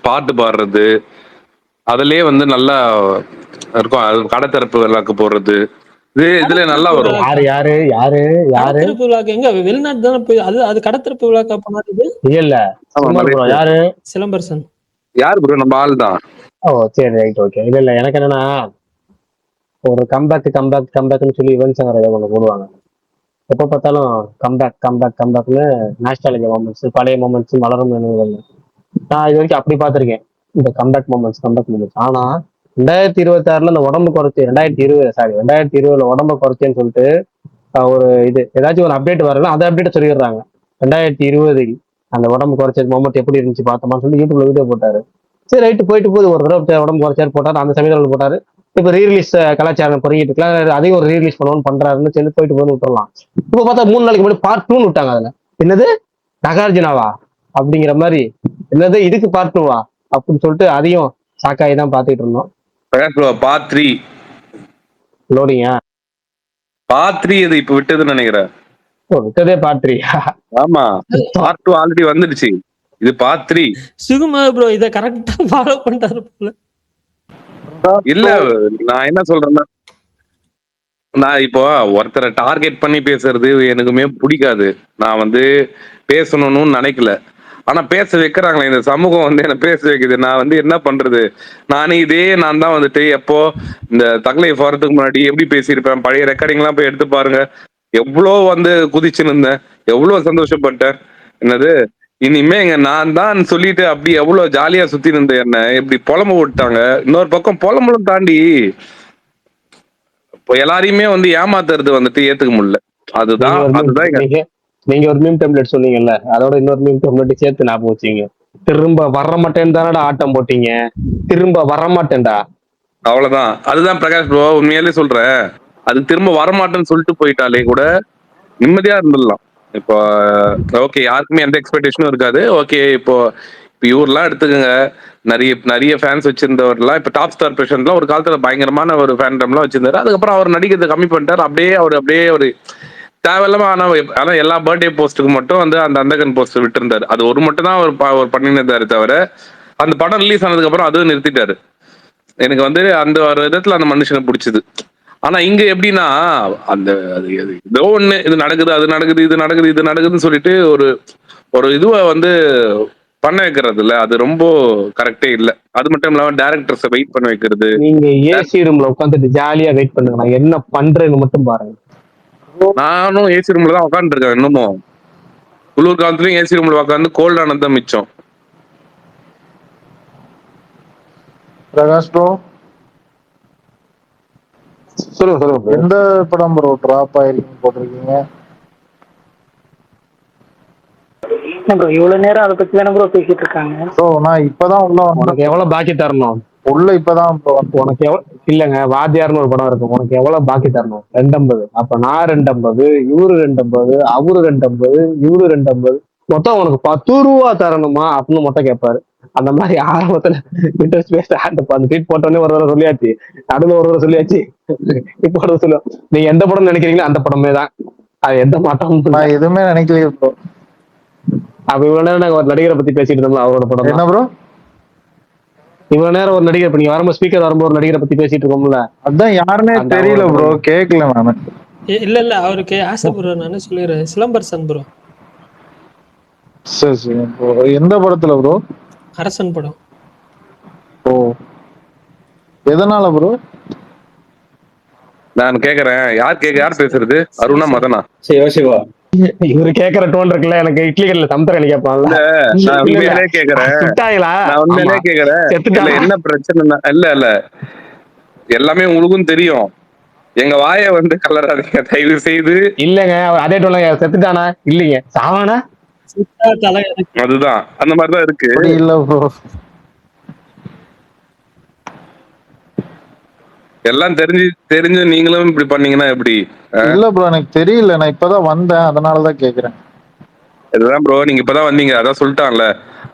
பாட்டு பாடுறது, அதுலயே வந்து நல்லா இருக்கும். அது கடை திறப்பு விழாக்கு போடுறது, இதுல நல்லா வரும். யாரு யாரு யாரு யாரு கடத்திருப்பு விழாக்கு எங்க வெளிநாட்டு தானே போய் அது அது கடத்திருப்பு விழாக்கு பண்ணாது. இல்ல சுமார் bro. யாரு சிலம்பரசன். யாரு ப்ரோ? நம்ம ஆள் தான். ஓ சரி ரைட் ஓகே. இல்ல இல்ல எனக்கு என்னன்னா, ஒரு கம்பேக்னு சொல்லி யுவன் சங்கர் ஏதோ ஒன்று போடுவாங்க. எப்போ பார்த்தாலும் கம்பேக்னு நாஸ்டாலஜி மூமெண்ட்ஸ், பழைய மூமெண்ட்ஸ், மலரும் நினைவுகள். நான் இது வரைக்கும் அப்படி பார்த்துருக்கேன் இந்த கம்பேக் மூமெண்ட்ஸ். ஆனா 2026 இந்த உடம்பு குறைச்சி 2020 உடம்பு குறைச்சேன்னு சொல்லிட்டு ஒரு இது ஏதாச்சும் ஒரு அப்டேட் வரல, அதை அப்டேட் சொல்லிடுறாங்க. 2020 அந்த உடம்பு குறைச்ச மூமெண்ட் எப்படி இருந்துச்சு பார்த்தோமான்னு சொல்லி யூடியூப்ல வீடியோ போட்டாரு. சரி ரைட்டு போயிட்டு போகுது. ஒரு தடவை உடம்பு குறைச்சாரு போட்டாரு, அந்த சமயத்தில் போட்டாரு. இப்போ ரீரிலீஸ் கலாச்சாரம் பொறிக்கிட்டு இருக்கலாம், அதையும் ஒரு ரீரிலீஸ் பண்ணுவோன்னு பண்றாருன்னு சொல்லி போயிட்டு போய் விட்டுறலாம். இப்போ பார்த்தா 3 நாளைக்கு முன்னாடி பார்ட் 2 விட்டாங்க. அதுல என்னது நகார்ஜுனாவா அப்படிங்கிற மாதிரி, என்னது இதுக்கு பார்ட் 2வா அப்படின்னு சொல்லிட்டு அதையும் சாக்காய் தான் பார்த்துட்டு இருந்தோம். பார்ட் 3 லோடிங்க. பார்ட் 3 இது இப்ப விட்டதுன்னு நினைக்கிறேன். ஓ விட்டதே பார்ட் 3? ஆமா, பார்ட் 2 ஆல்ரெடி வந்துடுச்சு. இது பார்ட் 3. சுகுமா ப்ரோ இத கரெக்டா ஃபாலோ பண்றாரு போல. இல்ல நான் என்ன சொல்றேன்னா, நான் இப்போ ஒருத்தரை டார்கெட் பண்ணி பேசுறது எனக்குமே பிடிக்காது. நான் வந்து பேசணும்னு நினைக்கல. ஆனா பேச வைக்கிறாங்களே இந்த சமூகம் வந்து என்ன பேச வைக்குது. நான் வந்து என்ன பண்றது? நான் தான் வந்துட்டு எப்போ இந்த தகலைஃப் வரதுக்கு முன்னாடி எப்படி பேசியிருப்பேன், பழைய ரெக்கார்டிங் எல்லாம் போய் எடுத்து பாருங்க. எவ்வளோ வந்து குதிச்சுன்னு இருந்தேன், எவ்வளவு சந்தோஷப்பட்டேன். என்னது இனிமே நான் தான் சொல்லிட்டு அப்படி எவ்வளவு ஜாலியா சுத்தி இருந்தேன். என்ன இப்படி புலம்பு விட்டாங்க. இன்னொரு பக்கம் புலம்புலும் தாண்டி இப்போ எல்லாரையுமே வந்து ஏமாத்துறது வந்துட்டு ஏத்துக்க முடியல. அதுதான் நீங்க ஒரு மீம் டெம்ப்ளேட் சொன்னீங்கல்ல, அதோட இன்னொரு மீம் டெம்ப்ளேட் சேர்த்து ஞாபகம் வச்சீங்க. திரும்ப வர மாட்டேன்னு தானடா ஆட்டம் போட்டீங்க, திரும்ப வர மாட்டேன்டா. அவ்வளவுதான். அதுதான் பிரகாஷ் ப்ரோ, உண்மையாலே சொல்றேன். அது திரும்ப வரமாட்டேன்னு சொல்லிட்டு போயிட்டாலே கூட நிம்மதியா இருந்துடலாம். இப்போ ஓகே, யாருக்குமே எந்த எக்ஸ்பெக்டேஷனும் இருக்காது. ஓகே, இப்போ இவர்லாம் எடுத்துக்கோங்க, நிறைய நிறைய ஃபேன்ஸ் வச்சிருந்தவர்லாம் இப்போ டாப் ஸ்டார் பிரசாந்த்லாம் ஒரு காலத்துல பயங்கரமான ஒரு ஃபேண்டம்லாம் வச்சிருந்தாரு. அதுக்கப்புறம் அவர் நடிக்கிறதை கம்மி பண்ணிட்டாரு. அப்படியே ஒரு தேவையில்லாம. ஆனா எல்லா பர்த்டே போஸ்ட்டுக்கு மட்டும் வந்து அந்த அந்தகன் போஸ்ட் விட்டு இருந்தாரு. அது ஒரு மட்டும் தான் அவர் பண்ணியிருந்தாரு தவிர, அந்த படம் ரிலீஸ் ஆனதுக்கு அப்புறம் அதுவும் நிறுத்திட்டாரு. எனக்கு வந்து அந்த ஒரு விதத்துல அந்த மனுஷனை பிடிச்சது. ஆனா இங்க எப்படின்னா, அந்த ஏதோ ஒண்ணு இது நடக்குது, அது நடக்குது, இது நடக்குது, இது நடக்குதுன்னு சொல்லிட்டு ஒரு ஒரு இதுவை வந்து பண்ண வைக்கிறது இல்ல, அது ரொம்ப கரெக்டே இல்ல. அது மட்டும் இல்லாம டேரக்டர்ஸை வெயிட் பண்ண வைக்கிறது. நீங்க ஏசி ரூம்ல உட்காந்துட்டு ஜாலியா வெயிட் பண்ணுங்க, நான் என்ன பண்றேன்னு மட்டும் பாருங்க. நானும் ஏசி ரூம்ல தான் உட்காந்துட்டு இருக்கேன். இன்னமும் குளிர் காலத்துலயும் ஏசி ரூம்ல உட்காந்து கோல்ட் ஆனது தான் மிச்சம். பிரகாஷ் ப்ரோ, சொல்லுங்க. எந்த படம் ப்ரோ டிராப் ஆயிருக்குன்னு போட்டிருக்கீங்க? ப்ரோ இவ்வளவு நேரம் அதை பத்தி தானே ப்ரோ பேசிட்டு இருக்காங்க. ப்ரோ நான் இப்பதான் உள்ள வந்தேன். உனக்கு எவ்வளவு பாக்கி தரணும்? உள்ள இப்பதான் ப்ரோ உனக்கு எவ்வளவு இல்லங்க, வாத்தியார்னு ஒரு படம் இருக்கு, உனக்கு எவ்வளவு பாக்கி தரணும்? 250. அப்ப நான் 250, இவரு 250, அவரு 250, இவரு 250, மொத்தம் உனக்கு 10 ரூபா தரணுமா அப்படின்னு மொத்தம் கேட்பாரு. அந்த மாதிரி ஆரம்பத்துல இன்ட்ரெஸ்ட் பேஸ்ட் அந்த ட்வீட் போட்டோன்னே ஒரு தடவை சொல்லியாச்சு, நடுவில் ஒரு தடவை சொல்லியாச்சு, இப்போ ஒரு சொல்லுவோம். நீங்க எந்த படம் நினைக்கிறீங்களோ அந்த படமே தான், அது எந்த மாற்றமும் நான் எதுவுமே நினைக்கலையே ப்ரோ. அப்ப இவ்வளவு நேரம் நாங்க ஒரு நடிகரை பத்தி பேசிட்டு இருந்தோம், அவரோட படம் என்ன ப்ரோ? இவ்வளவு நேரம் ஒரு நடிகர், இப்ப நீங்க வரும்போது ஸ்பீக்கர் வரும்போது ஒரு நடிகரை பத்தி பேசிட்டு இருக்கோம்ல, அதான் யாருன்னே தெரியல ப்ரோ, கேட்கல நானு. இல்ல அவருக்கு ஆசைப்படுறேன் நான் சொல்லிடுறேன். சிலம்பரசன் ப்ரோ. சரி ப்ரோ. எந்த படத்துல ப்ரோ? அரசன் படம். ஓ, எதனால ப்ரோ? நான் கேக்குறேன், யார் பேசுறது? அருணா மதனா? சிவா இவரு கேக்குற டோன் இருக்குல்ல, எனக்கு இட்லி கடையில சமுத்திரம் கேட்பான்ல. நான் உண்மையிலே கேக்குறேன். என்ன பிரச்சனை? இல்ல எல்லாமே உங்களுக்கும் தெரியும். எங்க வாயை வந்து கலராதீங்க தயவு செய்து. இல்லங்க, அதே டோன்ல செத்துட்டானா இல்லைங்க சாவானா அதுதான் அந்த மாதிரிதான் இருக்கு. இல்ல ப்ரோ, எல்லாம் தெரிஞ்சு நீங்களும் இப்படி பண்ணீங்கன்னா எப்படி? இல்ல ப்ரோ எனக்கு தெரியல, நான் இப்பதான் வந்தேன், அதனாலதான் கேக்குறேன். இதுதான் ப்ரோ, நீங்க இப்பதான் வந்தீங்க, அதான் சொல்லிட்டான்ல.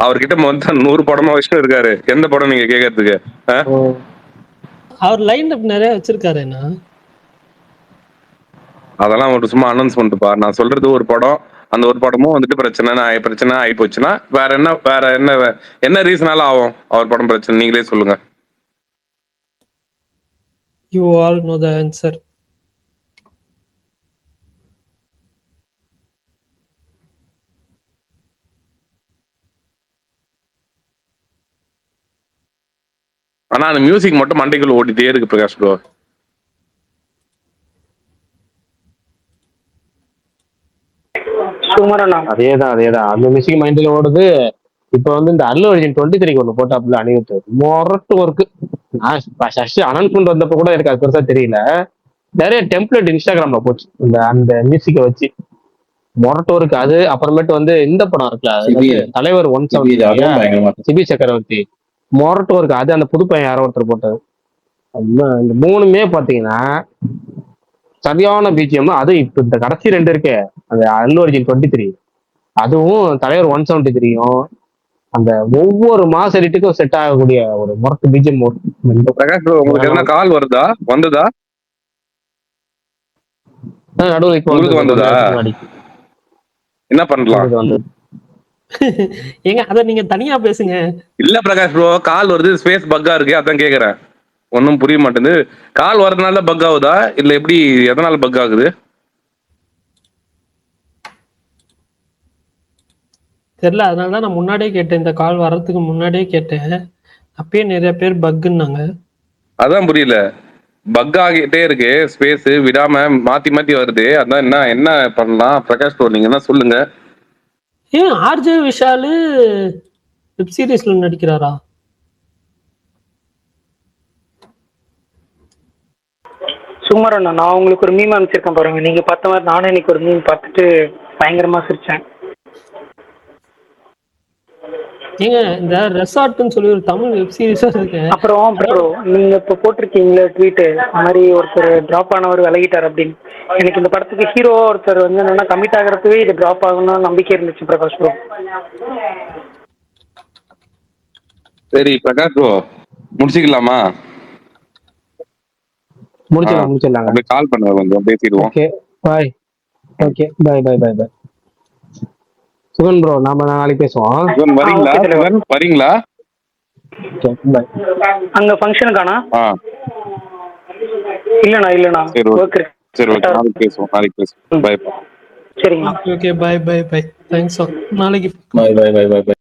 அவர்கிட்ட மொத்தம் 100 படமா வச்சுட்டு இருக்காரு. எந்த படம் நீங்க கேட்கறதுக்கு? அவர் லைன் அப் நிறைய வச்சிருக்காருண்ணா. அதெல்லாம் ஒரு சும்மா அனௌன்ஸ் பண்ணிட்டுப்பா. நான் சொல்றது ஒரு படம், அந்த ஒரு படமும் வந்துட்டு பிரச்சனை ஆகி போச்சுன்னா வேற என்ன ரீசனால ஆகும் அவர் படம் பிரச்சனை? நீங்களே சொல்லுங்க. You all know the answer. ஆனா அந்த மியூசிக் மட்டும் மண்டைக்குள்ள ஓடிட்டே இருக்கு பிரகாஷ் ப்ரோ. அதேதான் அந்த மியூசிக் மைண்ட்ல ஓடுது. இப்ப வந்து இந்த அல்லு அர்ஜுன் 23 ஒண்ணு போட்டாப்புல அணிவிட்டு மொரட்டு ஒர்க்கு. நான் ஃபர்ஸ்ட் அனௌன்ஸ்மெண்ட் வந்தப்ப கூட எனக்கு அது பெருசா தெரியல. நிறைய டெம்ப்ளேட் இன்ஸ்டாகிராம்ல போச்சு அந்த மியூசிக்கை வச்சு, மொரட்டு ஒர்க்கு அது. அப்புறமேட்டு வந்து இந்த படம் இருக்குல்ல, தலைவர் 170 சிபி சக்கரவர்த்தி, மொரட்டு ஒர்க்கு அது. அந்த புது பையன் யாரோ ஒருத்தர் போட்டது. இந்த 3மே பாத்தீங்கன்னா சரியான பிஜிஎம். அது இப்ப இந்த கடைசி 2 இருக்கே, அந்த அல்லு அர்ஜுன் 23 அதுவும் தலைவர் 173யும் அந்த ஒவ்வொரு மாச எடிட்டுக்கும் செட் ஆகக்கூடிய ஒரு மொரட்டு பிஜிஎம். பிரகாஷ் ப்ரோ, உங்களுக்கு என்ன கால் வருதா? வந்ததா நடுவில்? இப்போ உங்களுக்கு வந்ததா? என்ன பண்ணலாம்? ஏங்க அத நீங்க தனியா பேசுங்க. இல்ல பிரகாஷ் ப்ரோ, கால் வருது, ஸ்பேஸ் பக்கா இருக்கு, அதான் கேக்குறேன். ஒன்னும் புரிய மாட்டேங்குது. கால் வரதுனால பக் ஆகுதா இல்ல எப்படி? எதனால பக் ஆகுது தெரியல. அதனாலதான் நான் முன்னாடியே கேட்டேன், இந்த கால் வர்றதுக்கு முன்னாடியே கேட்டேன். அப்பயே நிறைய பேர் பக்குன்னாங்க. அதான் புரியல. பக் ஆகிட்டே இருக்கு, ஸ்பேஸ் விடாம மாத்தி வருது. அதான் என்ன பண்ணலாம் பிரகாஷ் ப்ரோ, நீங்க என்ன சொல்லுங்க. ஏன் ஆர்ஜே விஷாலு வெப் சீரிஸ்ல நடிக்கிறாரா? சுமார் அண்ணா, நான் உங்களுக்கு ஒரு மீம் அனுப்பிச்சிருக்கேன் பாருங்க. நீங்க பார்த்த மாதிரி நானும் இன்னைக்கு ஒரு மீம் பார்த்துட்டு பயங்கரமா சிரிச்சேன். ஏங்க இந்த ரெசார்ட்னு சொல்லி ஒரு தமிழ் வெப் சீரிஸா இருக்கு. அப்புறம் ப்ரோ நீங்க இப்போ போட்டிருக்கீங்களே ட்வீட்டு இந்த மாதிரி ஒருத்தர் டிராப் ஆனவர் விலகிட்டார் அப்படின்னு. எனக்கு இந்த படத்துக்கு ஹீரோவா ஒருத்தர் வந்து என்னன்னா கமிட் ஆகிறதுவே இது டிராப் ஆகணும்னு நம்பிக்கை இருந்துச்சு பிரகாஷ் ப்ரோ. சரி பிரகாஷ் ப்ரோ முடிச்சுக்கலாமா? முடிச்சிடலாங்க. அப்படியே கால் பண்ணுங்க, கொஞ்சம் பேசிடுவோம். Okay bye. Okay bye bye bye bye. Sugan bro நாம நாளைக்கு பேசுவோம். சுகன் வரீங்களா? சுகன் வரீங்களா? Okay bye. அங்க ஃபங்க்ஷனுக்கானா? இல்லண்ணா சரி ஓகே. சரி ஓகே, நாளைக்கு பேசுவோம். பை. சரிங்க. ஓகே பாய் பாய் பாய். தேங்க்ஸ். நாளைக்கு பாய் பாய் பாய் பாய்.